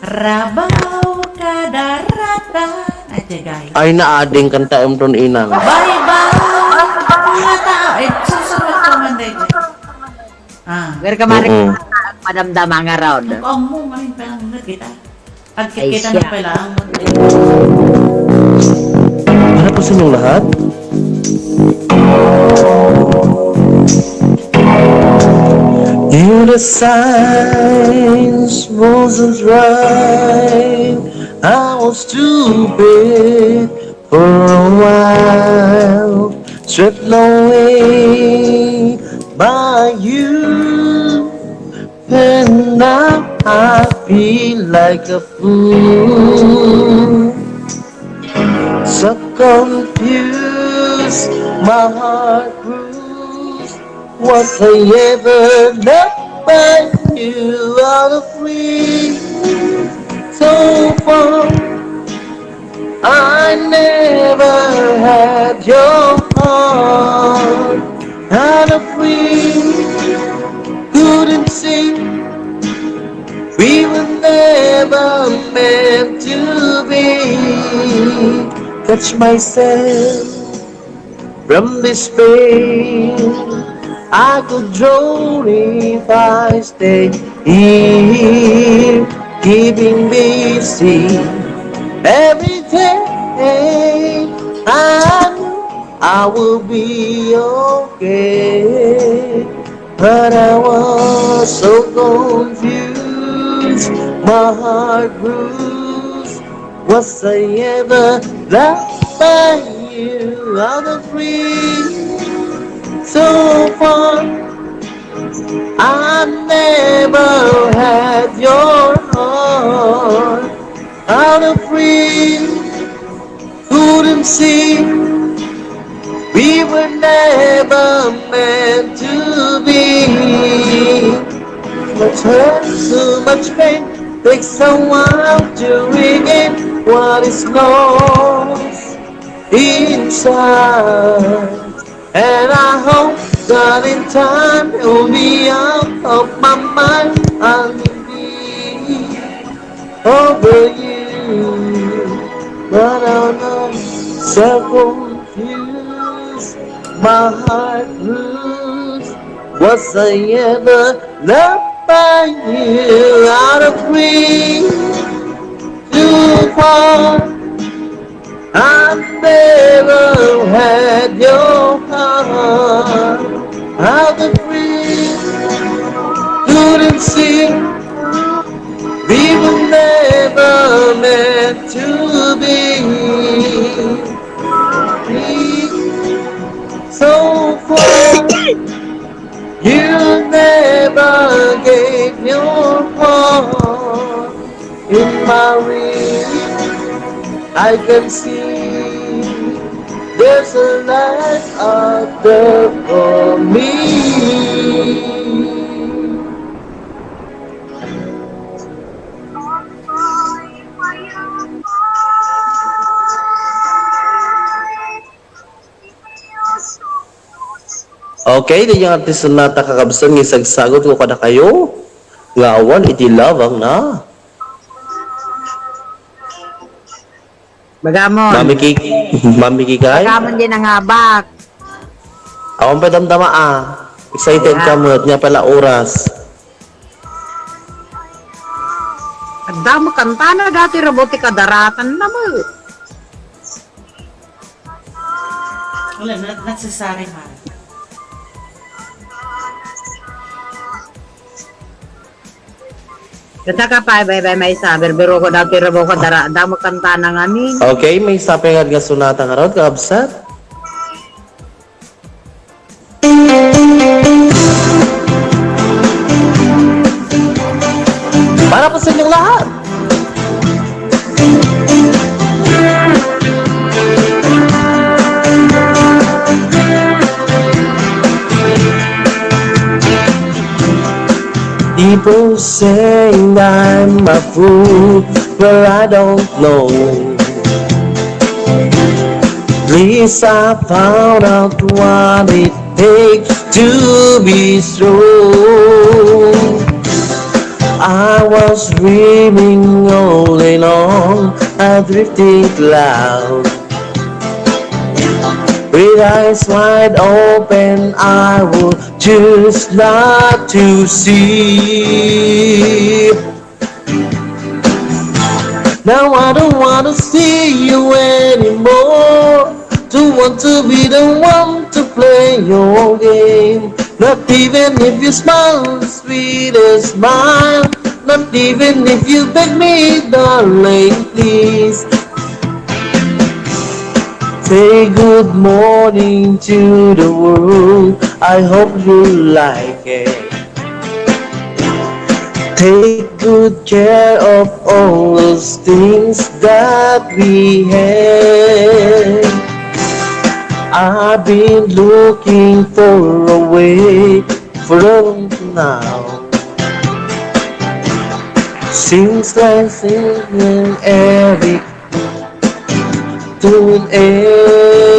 Rabaw kadarata. Ay, guys. Ay naading kanta doon inang. Bye-bye! Mga tao. Eh, susunod ko man dito. Pero kamarin madamdama nga raw. Ang mo, mahin pa lang kita. Pagkikita na pala ang Ano po sa inyong lahat? You the signs wasn't right. I was stupid for a while, swept away by you, and now I feel like a fool. So confused, my heart bruised. Was I ever loved by you out of reach? So far, I never had your heart out of reach. Couldn't see we were never meant to be. Catch myself from this pain. I could drown if I stay here, keeping busy every day. I knew I will be okay, but I was so confused, my heart bruised. Was I ever loved by you out of reach? So far, I never had your heart out of reach. Couldn't see we were never meant to be. Much hurt, too much pain, takes a while to regain what is lost inside. And I hope that in time it will be out of my mind. I'll be over you, but I'm not so confused. My heart bruised. Was I ever loved by you out of reach? Too far. I never had your heart out of reach. Couldn't see we were never meant to be. So far, you never gave your heart in my reach. I can see there's a light out there for me. Okay, di yung artist na takakabsan ng isagsagot ko kada kayo. Ngawan, iti lawang na. Bagamon. Mami Kikay. Bagamon din ang habak. Akong padamdama Excited ka mo at nga pala oras. Ang damo kanta na dati roboti kadaratan na mo. wala, necessary man. Kata ka pa, bye-bye may saber, pero ko dati rabo ko damo kanta na ngamin. Okay, may sapingad nga sunata nga raw, kaabsat. People saying I'm a fool, well I don't know. At least I found out what it takes to be strong. I was dreaming all in all, a drifting cloud. With eyes wide open, I would choose not to see. Now I don't want to see you anymore. Don't want to be the one to play your game. Not even if you smile the sweetest smile. Not even if you beg me, darling, please. Say good morning to the world, I hope you like it. Take good care of all those things that we had. I've been looking for a way for long now. Seems like singing every to an end.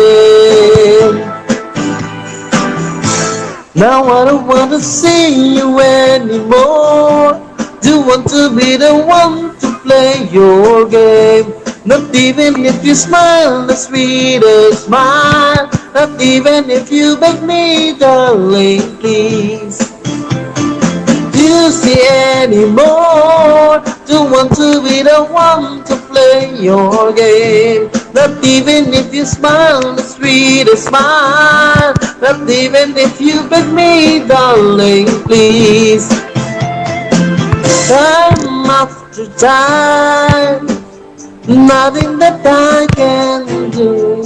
Now I don't want to see you anymore. Don't want to be the one to play your game. Not even if you smile the sweetest smile. Not even if you beg me, darling, please. Do you see anymore? Don't want to be the one to play your game. Not even if you smile the sweetest smile. Not even if you beg me, darling, please. Time after time, nothing that I can do.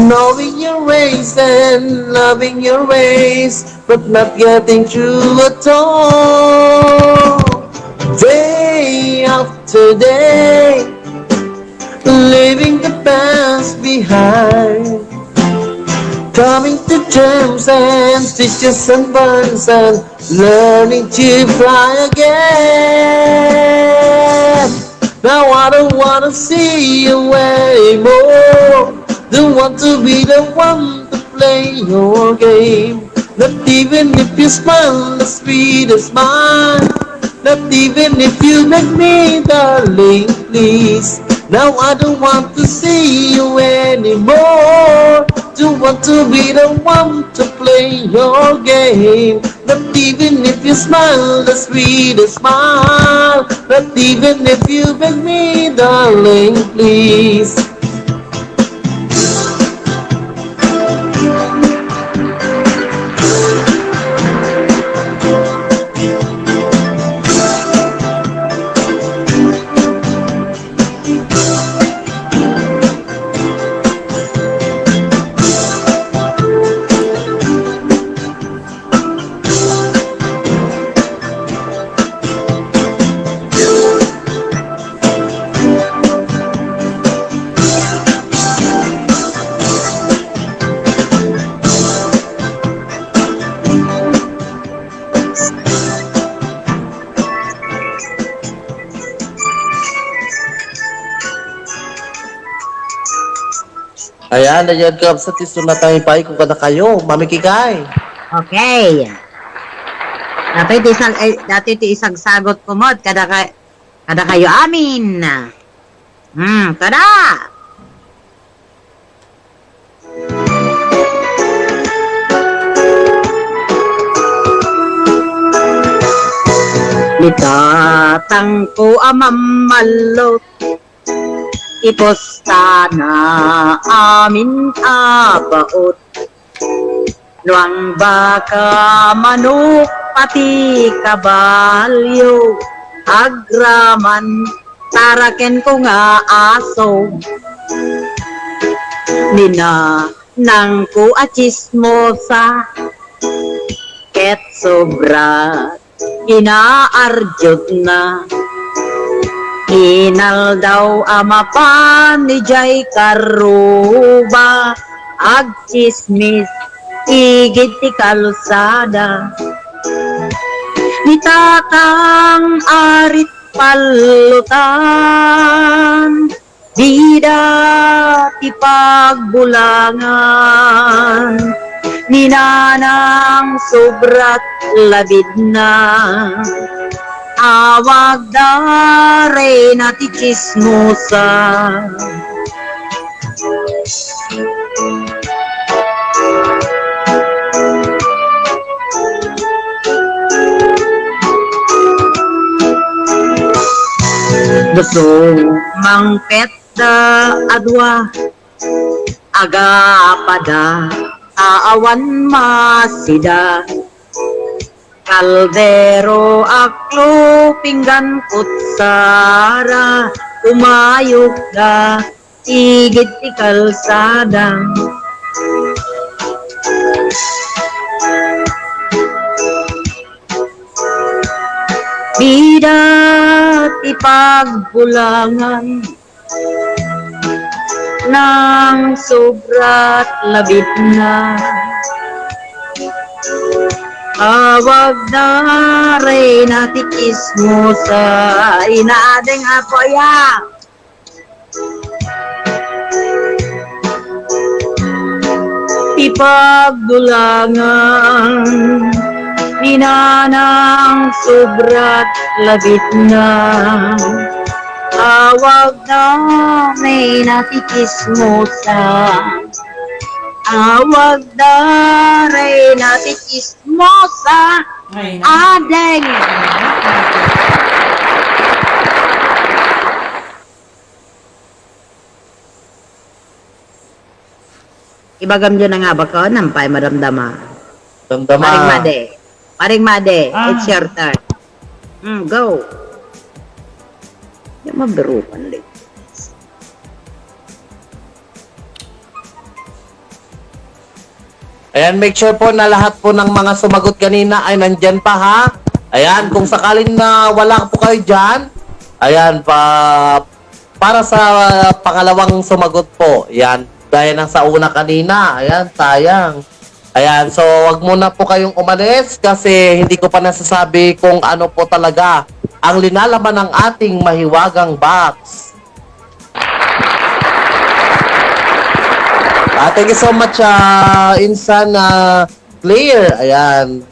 Knowing your ways and loving your ways, but not getting through at all. Day after day, leaving the past behind. Coming to terms and stitches and burns and learning to fly again. Now I don't want to see you anymore. Don't want to be the one to play your game. Not even if you smile the sweetest smile. Not even if you make me, darling, please. Now I don't want to see you anymore. Don't want to be the one to play your game. Not even if you smile the sweetest smile. Not even if you beg me, darling, please. Ayan, nandiyan ka sa tiso na tayo pa kung kada kayo, mamikikay. Okay. Dati ti isang sagot ko mod kada kayo amin. Kada. Litatang ko amamalot. Iposta na amin abaot. Luang baka manok pati kabalyo. Agraman taraken ko nga aso. Nina nang ko achismosa. Ket sobra inaarjot na. Hinal daw amapan ni Jay Karuba. Agchismis igit ti kalsada. ni tatang arit palutan, bida ti pagbulangan, ni nanang sobrat labid na, awag dare na ti chismosa. Gusto mangpet da adwa, aga pada aawan masida, kaldero aklo pinggan kutsara, umayok da igit ti kalsada. Bida ti pagbulangan ng sobrat labit na, awag na rin na ti chismosa, inaadeng apoya. Ti pagbulangan ninanang sobrat labit na, awag na may natikismosa, awag na rin natikismosa, adeng. Ibagam dyan na nga ba ko, nampay madamdama. Damdama. Maring Made. Maring Made, it's your turn. Go. Yung mabirupan din. Ayan, make sure po na lahat po ng mga sumagot kanina ay nandyan pa ha. Ayan, kung sakalin na wala po kayo dyan, ayan, para sa pangalawang sumagot po. Ayan, dahil nang sa una kanina. Ayan, sayang. Ayan, so wag muna po kayong umalis kasi hindi ko pa nasasabi kung ano po talaga ang linalaman ng ating mahiwagang box. Thank you so much, Insan Claire. Ayan,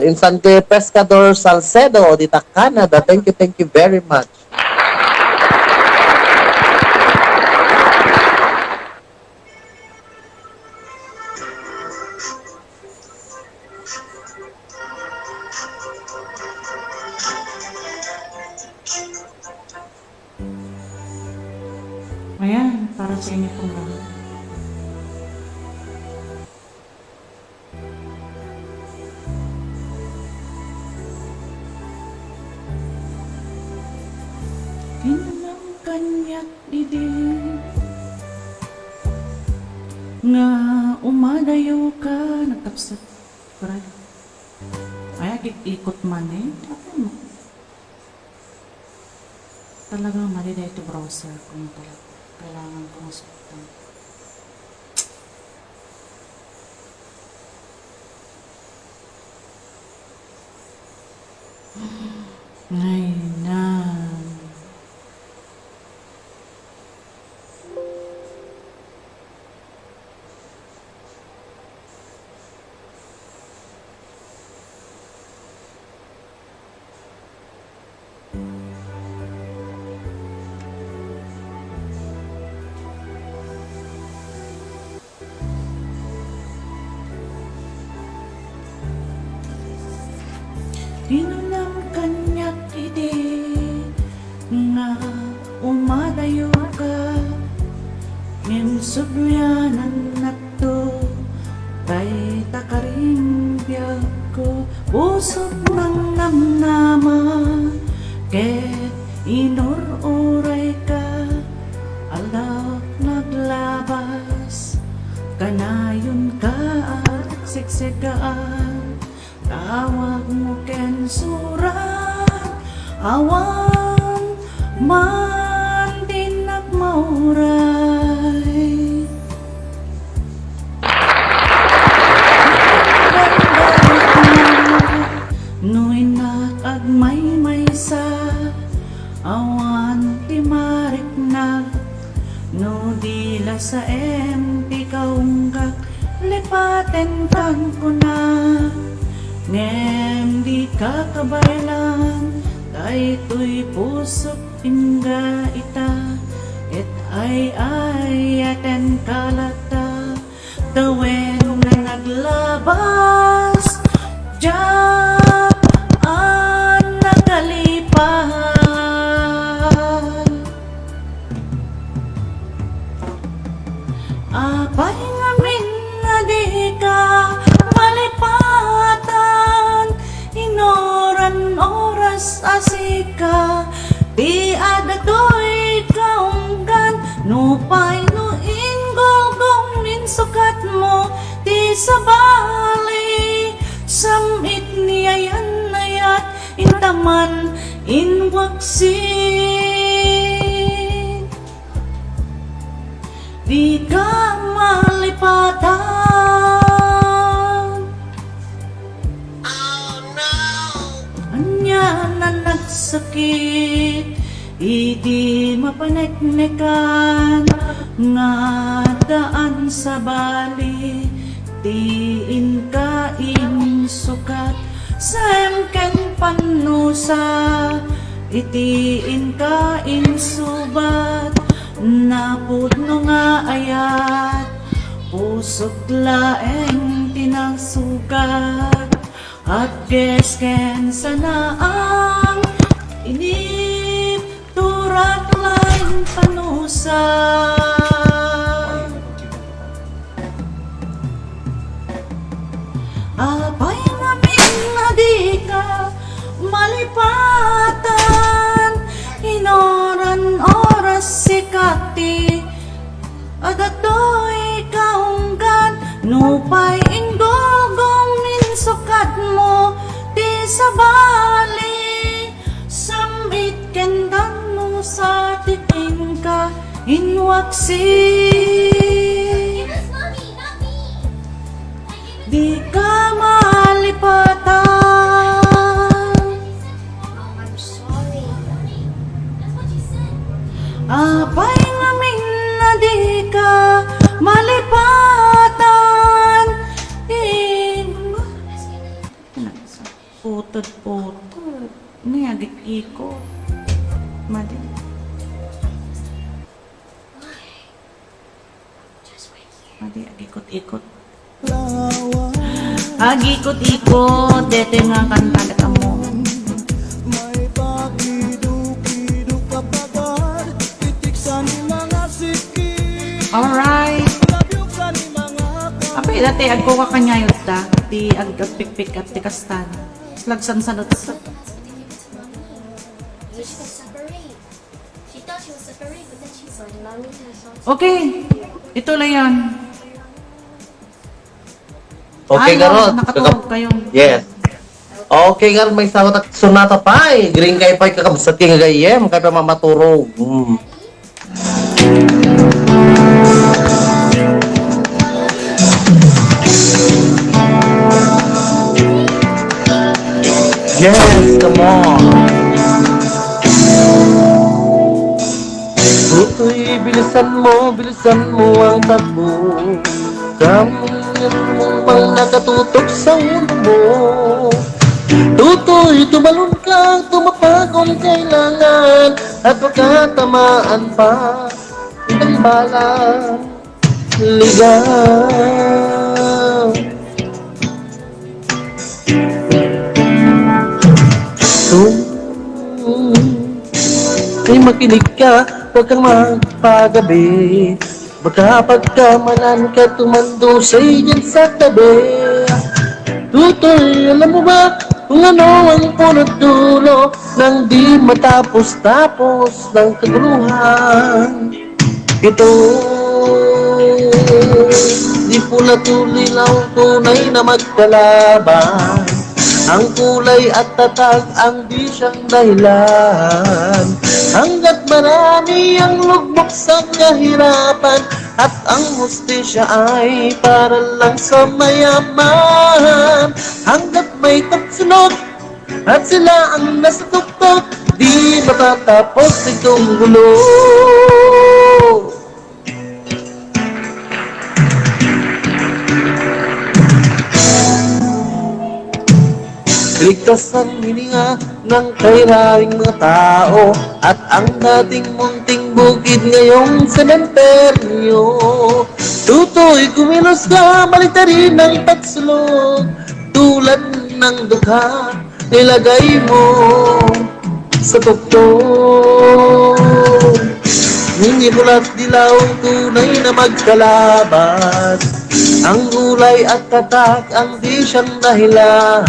Insan Claire Pescador Salcedo, Dita Canada. Thank you very much. Ayan, para sa inyo pong lahat. Kinang kanyak didi nga umadayo ka nagkapsat brad. Ay, ikot man eh. Ano? Talagang mali na ito browser kung talaga kailangan ko masuktan. Ay na. Dinunang kanyak iti nga umadayo ka minsudyanan nakto kay takaring biyag ko usap ng namnama ket inururay ka alak naglabas kanayon ka at siksigaan. Tawag mo ken surat, awan man din nagmauray. Nuinak sa empty kaunggak lipaten kan kuna ngem di kakabailan daytoy pusok pingga ita et ay aten kalata tawen na naglabas diyan ang nakalipan apay ngamin na di ka malipatan inoran oras asika di adatoy kaunggan nupay no inggol min sukat mo di sabali samit niyayan nayat intaman inwaksi di ka malipatan anya na nagsakit idi mapaneknekan nga daan sa bali tiin ka insukat sa emken panusa itiin ka insubat napudno nga ayat pusok laeng tinagsugat at gesken sana ang inip turak laing panusa apay ngamin na di ka malipatan inoran oras sikati adatoy kaunggan nupay inggol min sukat mo di sabali samit kendan mo sa titing ka inwaksi di ka malipatan apay ngamin na di ka malipatan putod niyagit iko mali agikot-ikot agikot-ikot dete nga kanta na mo alright apay dati agko ka kanyayot ta ti agpikpik at ti kastan lagsan sa nuts okay ito lang yan Okay, Garot. Nakatulog kayo. Yes. Okay, Garot. May sawat at sunata pa eh. Green kay pa'y kakabsat kay gayem. Kay pa mamaturog. Yes, come on. Uy, bilisan mo ang takbo. Kamyan mo bang nakatutok sa ulo mo. Tutoy, tumalon ka, tumapa kung kailangan. At magkatamaan pa ng bala. Ligaw. Ay makinig ka, huwag kang magpagabi. Baka pagkamalan ka tumando sa iyan sa tabi. Tutoy, alam mo ba kung ano ang punot dulo nang di matapos-tapos ng kaguluhan? Ito, di pula tulilaw tunay na magkalaban. Ang kulay at tatag ang di siyang dahilan. Hanggat marami ang lugmok sa kahirapan at ang hustisya ay para lang sa mayaman. Hanggat may tapsunod at sila ang nasa tuktok, di matatapos itong gulo. Ligtas ang hininga ng kairaming mga tao at ang dating munting bukid ngayong sementeryo. Tutoy, kumilos ka, baliktarin ng pagsulog. Tulad ng dukha, nilagay mo sa tuktok. Hindi mulat dilaw ang tunay na magkalaban. Ang gulay at tatak ang di siyang dahilan.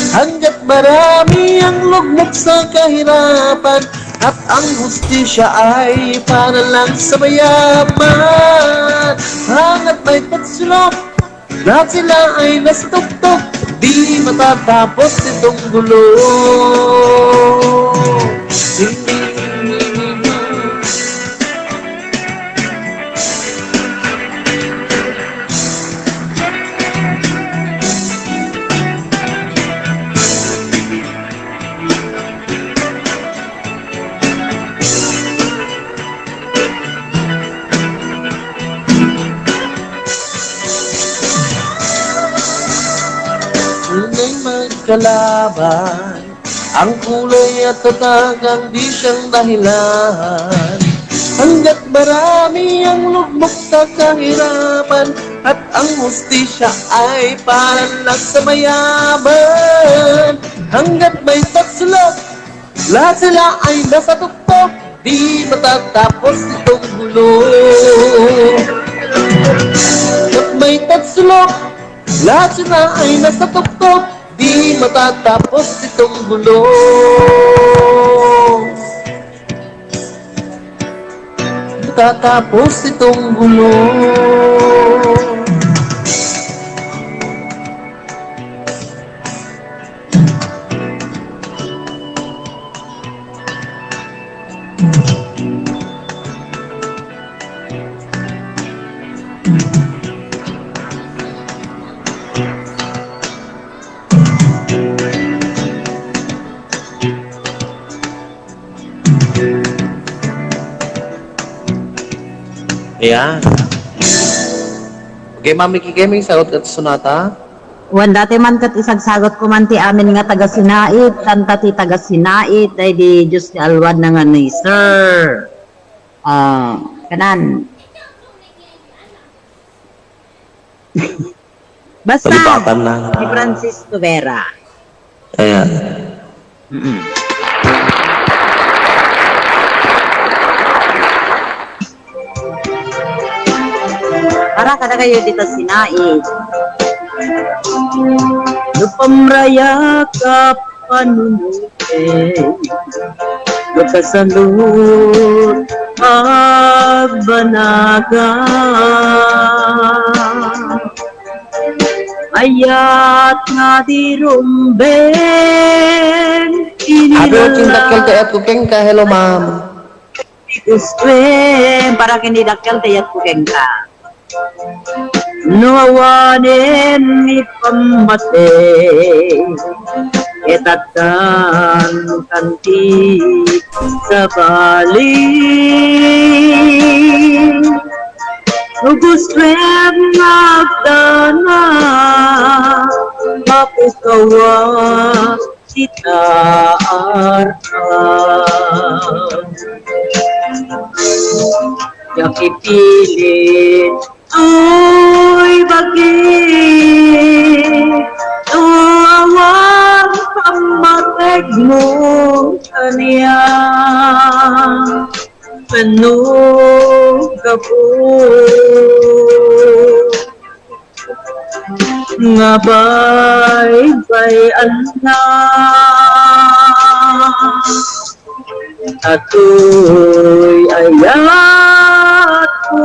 Hanggat marami ang lugmok sa kahirapan at ang hustisya ay para lang sa mayaman. Hanggat may pagsulok, lahat sila ay nasa tuktok. Di matatapos itong gulo. Tunay magkalaban, ang kulay at tatag ang di siyang dahilan. Hanggat marami ang lugmok sa kahirapan at ang hustisya ay para lang sa mayaman. Hanggat may pagsulok, lahat sila ay nasa tuktok. Di matatapos itong gulo. Hanggat may pagsulok, lahat sila ay nasa tuktok. Di matatapos itong gulo. Matatapos itong gulo. Ayan. Okay, Mami Kikeming, sagot ka sa sonata. Wan dati man kat isang sagot ko man ti amin nga taga Sinait, kanta ti taga Sinait, ay di Diyos ti alwan na nga ni Sir. Kanan. Basta, Palipatan lang. ni Francisco Vera. Ayan. Para kada kayo dito Sinait. Lupamraya ka panunutin, lukasalud agbanaga. Ayat nga di rumben, Happy working dakkel kay at kukeng ka. Hello, ma'am. Uswen, para kini dakkel tayat kukeng ka. Nuawanin ni pamate, etatan kanti sa bali. Nuguswen nagdana, mapukawa kita arkan. Yakipilit ay bakit tuwawang pamatag mo kaniya penuh kapu ngabay-bay anak ato'y ayatku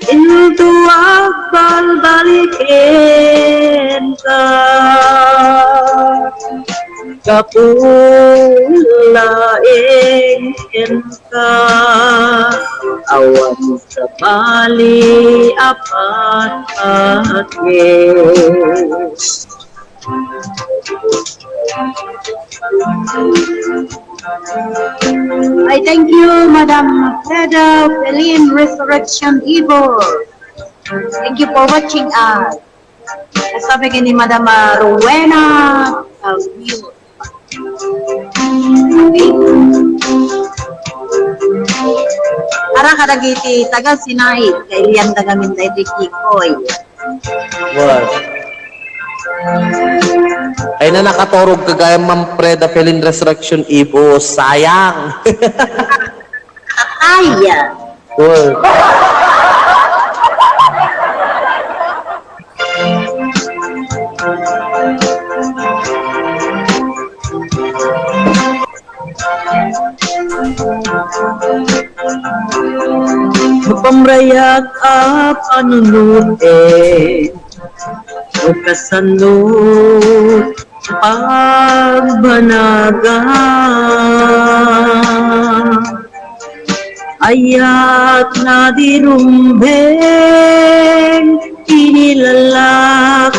into akbal balikin ka kapulaing ka awan sa bali apat I thank you, Madam Freda Pelin Resurrection Evil. Thank you for watching us. Sabi kay ni Madam Rowena Calvio. Okay. Ara kadagiti taga Sinai kay Lian taga Mintay ti Kikoy. What? Ay na nakaturog kagaya Ma'am Freda Felin Resurrection Ibo. Sayang. Ataya. Cool. Pamrayak panunutin o kasanot pagbanaga ayat na dirumbeng inilalak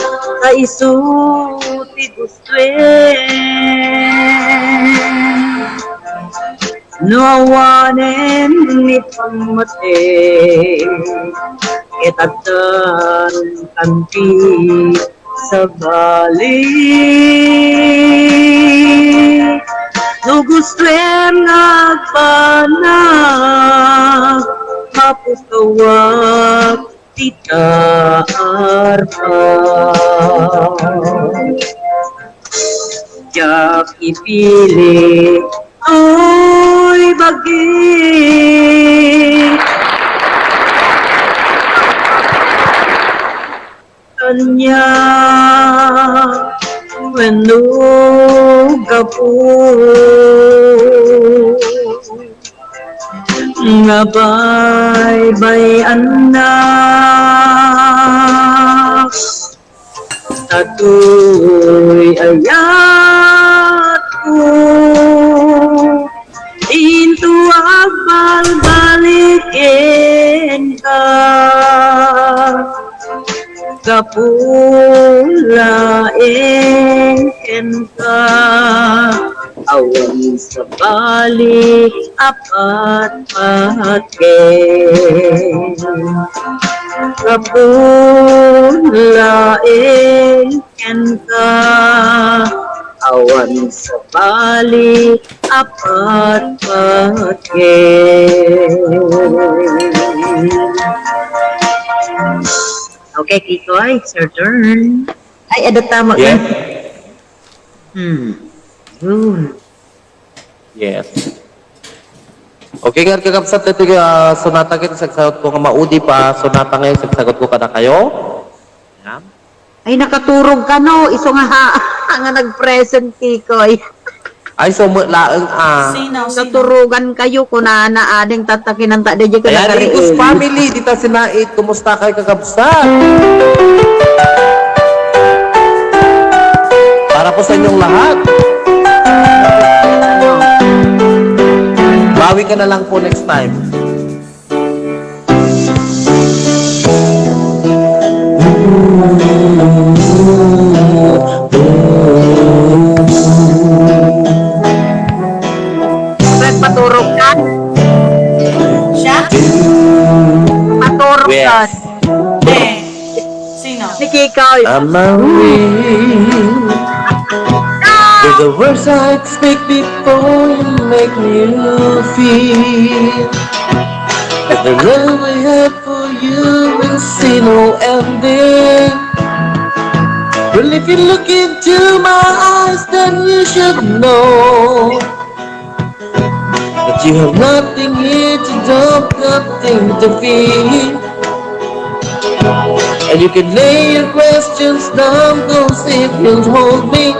ka isuti gustwen nawanen ni pamate itatan kanti sa balik no gustwen nagpanag mapustawag tita arpa jak ipili ay bagi kanya wenu kapu ngabay anak satu'y ayat ko into balikin ka kapulain ka awan sa balik apat patin kapulain ka awan sa balik apat patin. Okay, Kikoy, it's your turn. Ay, ada tama ka. Yes. Yun. Yes. Okay, nga kakapsat ito sonata kita sagsagot ko nga maudi pa sonata ngayon sagsagot ko kada kayo. Yan. Ay, nakaturog ka no. Iso nga nga nag-present, Kikoy. Ay, so laeng Naturugan kayo kung ading tatakin ang tade dyan ka Ayan, nakariin. Igus family, dita sinait, kumusta kay kakabsat? Para po sa inyong lahat. Bawi ka na lang po next time. Paturog ka? Siya? Paturog ka? Yes. Sino? Si Kikoy. I'm a ring with the words I speak before you make me feel that the love I have for you will see no ending. Well, if you look into my eyes, then you should know that you have nothing here to dump, nothing to feel. And you can lay your questions down, cause if you'll hold me,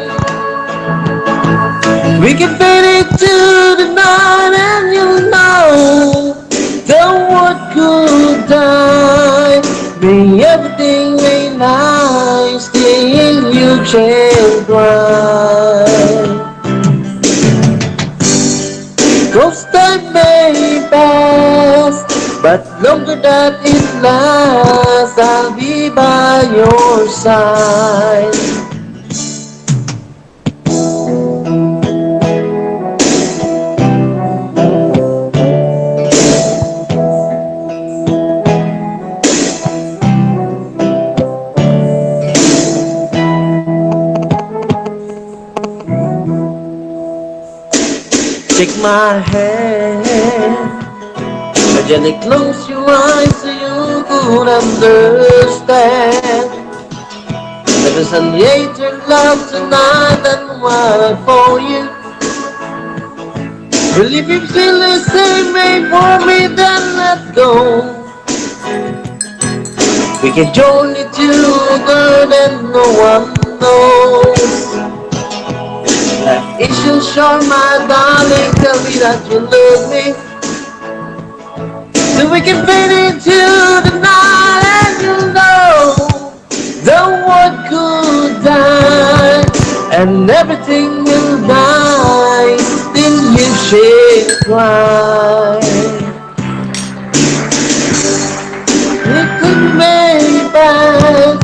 we can fade into the night and you'll know that what could die, bring everything may lie, still you can cry. Cause time may pass, but longer that it lasts, I'll be by your side. Take my hand. Gently close your eyes so you could understand. There is a nature love tonight and one for you. Well, if you feel the same way for me, then let go. We can join it together and no one knows. It shall show, my darling, tell me that you love me. So we can fade into the night and you'll know the world could die and everything will die. Then you should cry. It could be bad,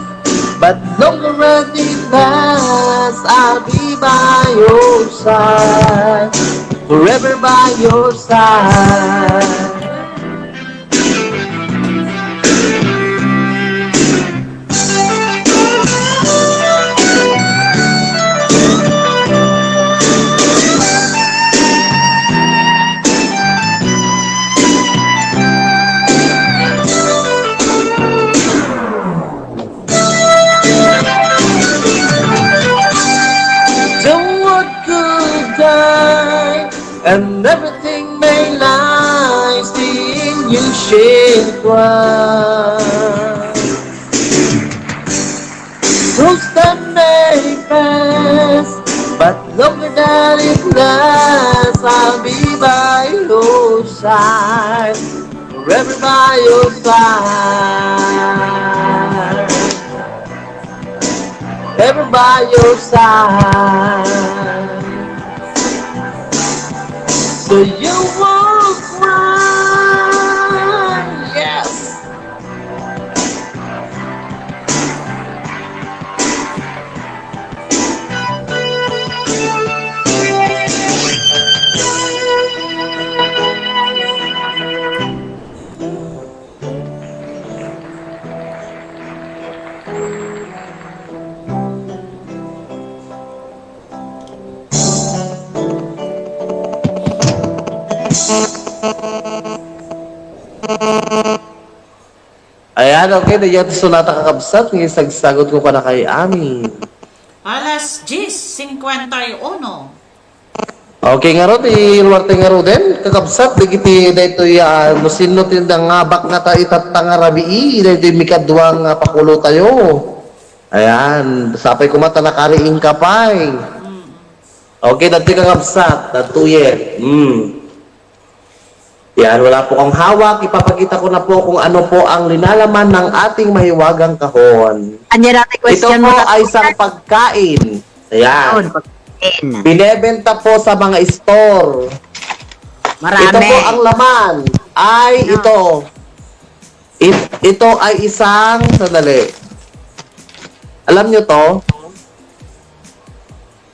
but longer as it pass, I'll be by your side, forever by your side. And everything may lie, seeing you shed cry. Those that may pass, but longer than it lasts, I'll be by your side, forever by your side, ever by your side. So you won't cry, yes. Ayan, okay, na yan sunata kakabsat, ng isagsagot ko ka na kay Ami. Alas 10:51. Okay nga ro, iluwarte nga ro din, kakabsat, digiti na ito yan, musinot yung ngabak nga ta itatanga rabii, na ito yung mikadwang pakulo tayo. Ayan, sapay kumata nakariing kapay. Okay, dati kakabsat, datuye. Yan, wala po kang hawak. Ipapakita ko na po kung ano po ang linalaman ng ating mahiwagang kahon. Ito po ay isang pagkain. Ayan. Binebenta po sa mga store. Marami. Ito po ang laman. Ay ito. Ito ay isang, sandali. Alam nyo to?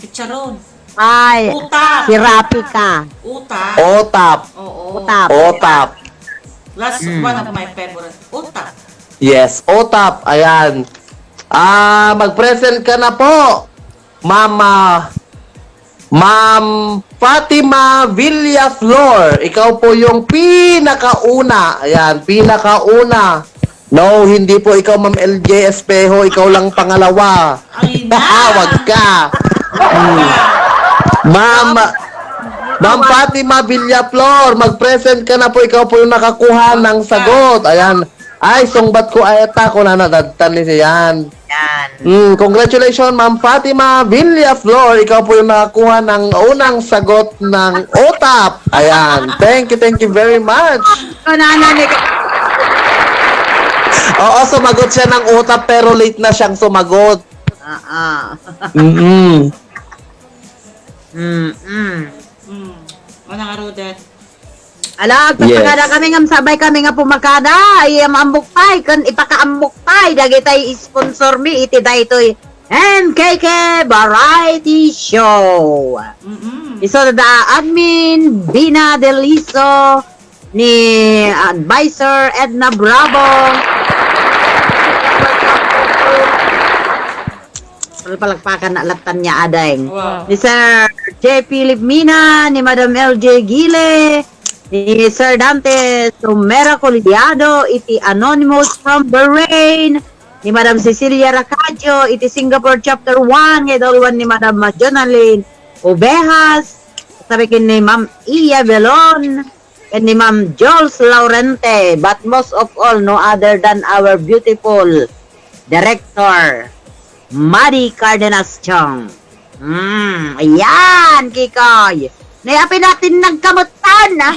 Chicharon. Ay, Utap. sirapi ka. Utap. Otap. Oo. Otap. Last one of my favorite. Utap. Yes, Otap. Ayan. Mag-present ka na po. Ma'am Fatima Villaflor. Ikaw po yung pinakauna. Ayan, pinakauna. No, hindi po ikaw, Ma'am LJ Espejo. Ikaw lang pangalawa. Ay na. Wag ka. Ma'am Fatima Villaflor, mag-present ka na po. Ikaw po yung nakakuha ng sagot. Ayan. Ay, sungbat ko ayata ko na nadagtan ni siyan. Congratulations, Ma'am Fatima Villaflor. Ikaw po yung nakakuha ng unang sagot ng OTAP. Ayan. Thank you very much. Oo, sumagot siya ng OTAP pero late na siyang sumagot. Ano nga Rodet? Ala, pagkakada kami nga sabay kami nga pumakada, ay ambok pay, kan ipakaambok pay, dagay tayo sponsor mi, iti tayo ito'y MKK Variety Show. Iso da admin, Bina Deliso, ni advisor Edna Bravo. Palagpakan na latan niya adeng. Wow. Ni Sir J. Philip Mina, ni Madam LJ Gile, ni Sir Dante Sumera Colidiado, iti Anonymous from Bahrain, ni Madam Cecilia Racadio, iti Singapore Chapter 1, ngedolwan ni Madam Jonaline Obejas, sabikin ni Ma'am Iya Belon, and ni Ma'am Jules Laurente, but most of all, no other than our beautiful director, Madi Cardenas Chong. Ayan, Kikoy. Nayapin natin ng kamutan, ha?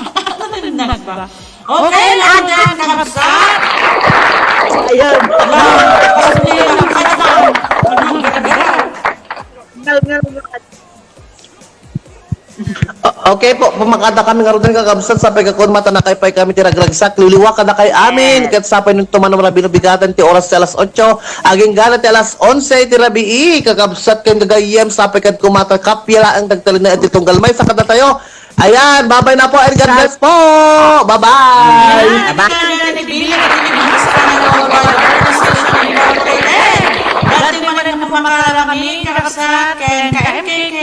Okay, lahat na nakabsat. Ayun. Okay po, pumakada kami nga rin kakabsat sa pagkakon mata na kay pay kami tiraglagsak, liliwa ka na kay amin, kat sapay nung tumanong rabi bigatan ti oras ti alas 8, aging gala ti alas 11 ti rabi, kakabsat kayong gagayem, sapay kat kumata kapila ang tagtalin na iti tunggal may sakad na tayo. Ayan, babay na po and God bless po! Bye-bye! Dati mga nagmamakala kami, kakabsat, ka-MKK,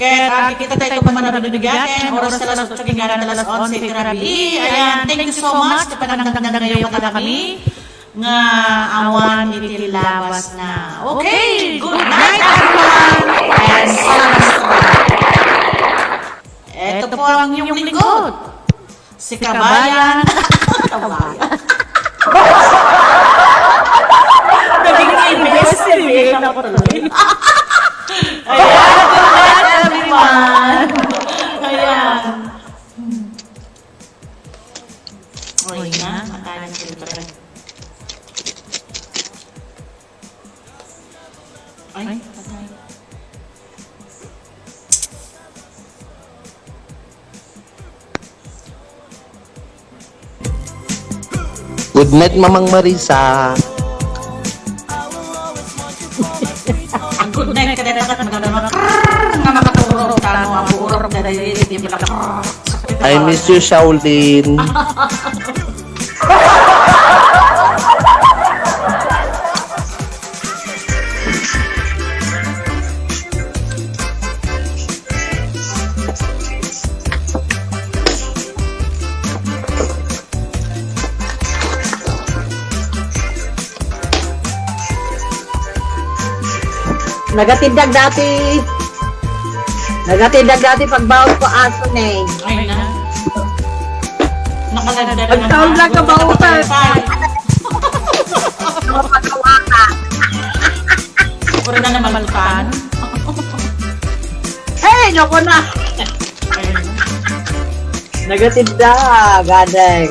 kaya kita tayo man nabibigyan, oras na alas 8, hanggang alas 11, grabe. Ayan, thank you so much. Kapanagdagdag ngayon pala kami nga awan itilabas na. Okay, good night everyone. And salamat. Ito po ang inyong lingkod. Si Kabayan. Naging investigate na po tuloy. Ayan, good night everyone. Ayan. Okay na, matayin na sila. Ay, patay. Good night, Mamang Marisa. Ang good night ka dapat magandang nga makaturog tano ang buurog na dahil hindi pala I miss you, Shaolin. Nagatindag dati pagbawat ko aso ne. ay na. Nakalagdag na. Pagtaon lang ka bawatan. Mapagawa ka. Puro na naman malpan. Hey, naku na. Nagatindag, gadeng.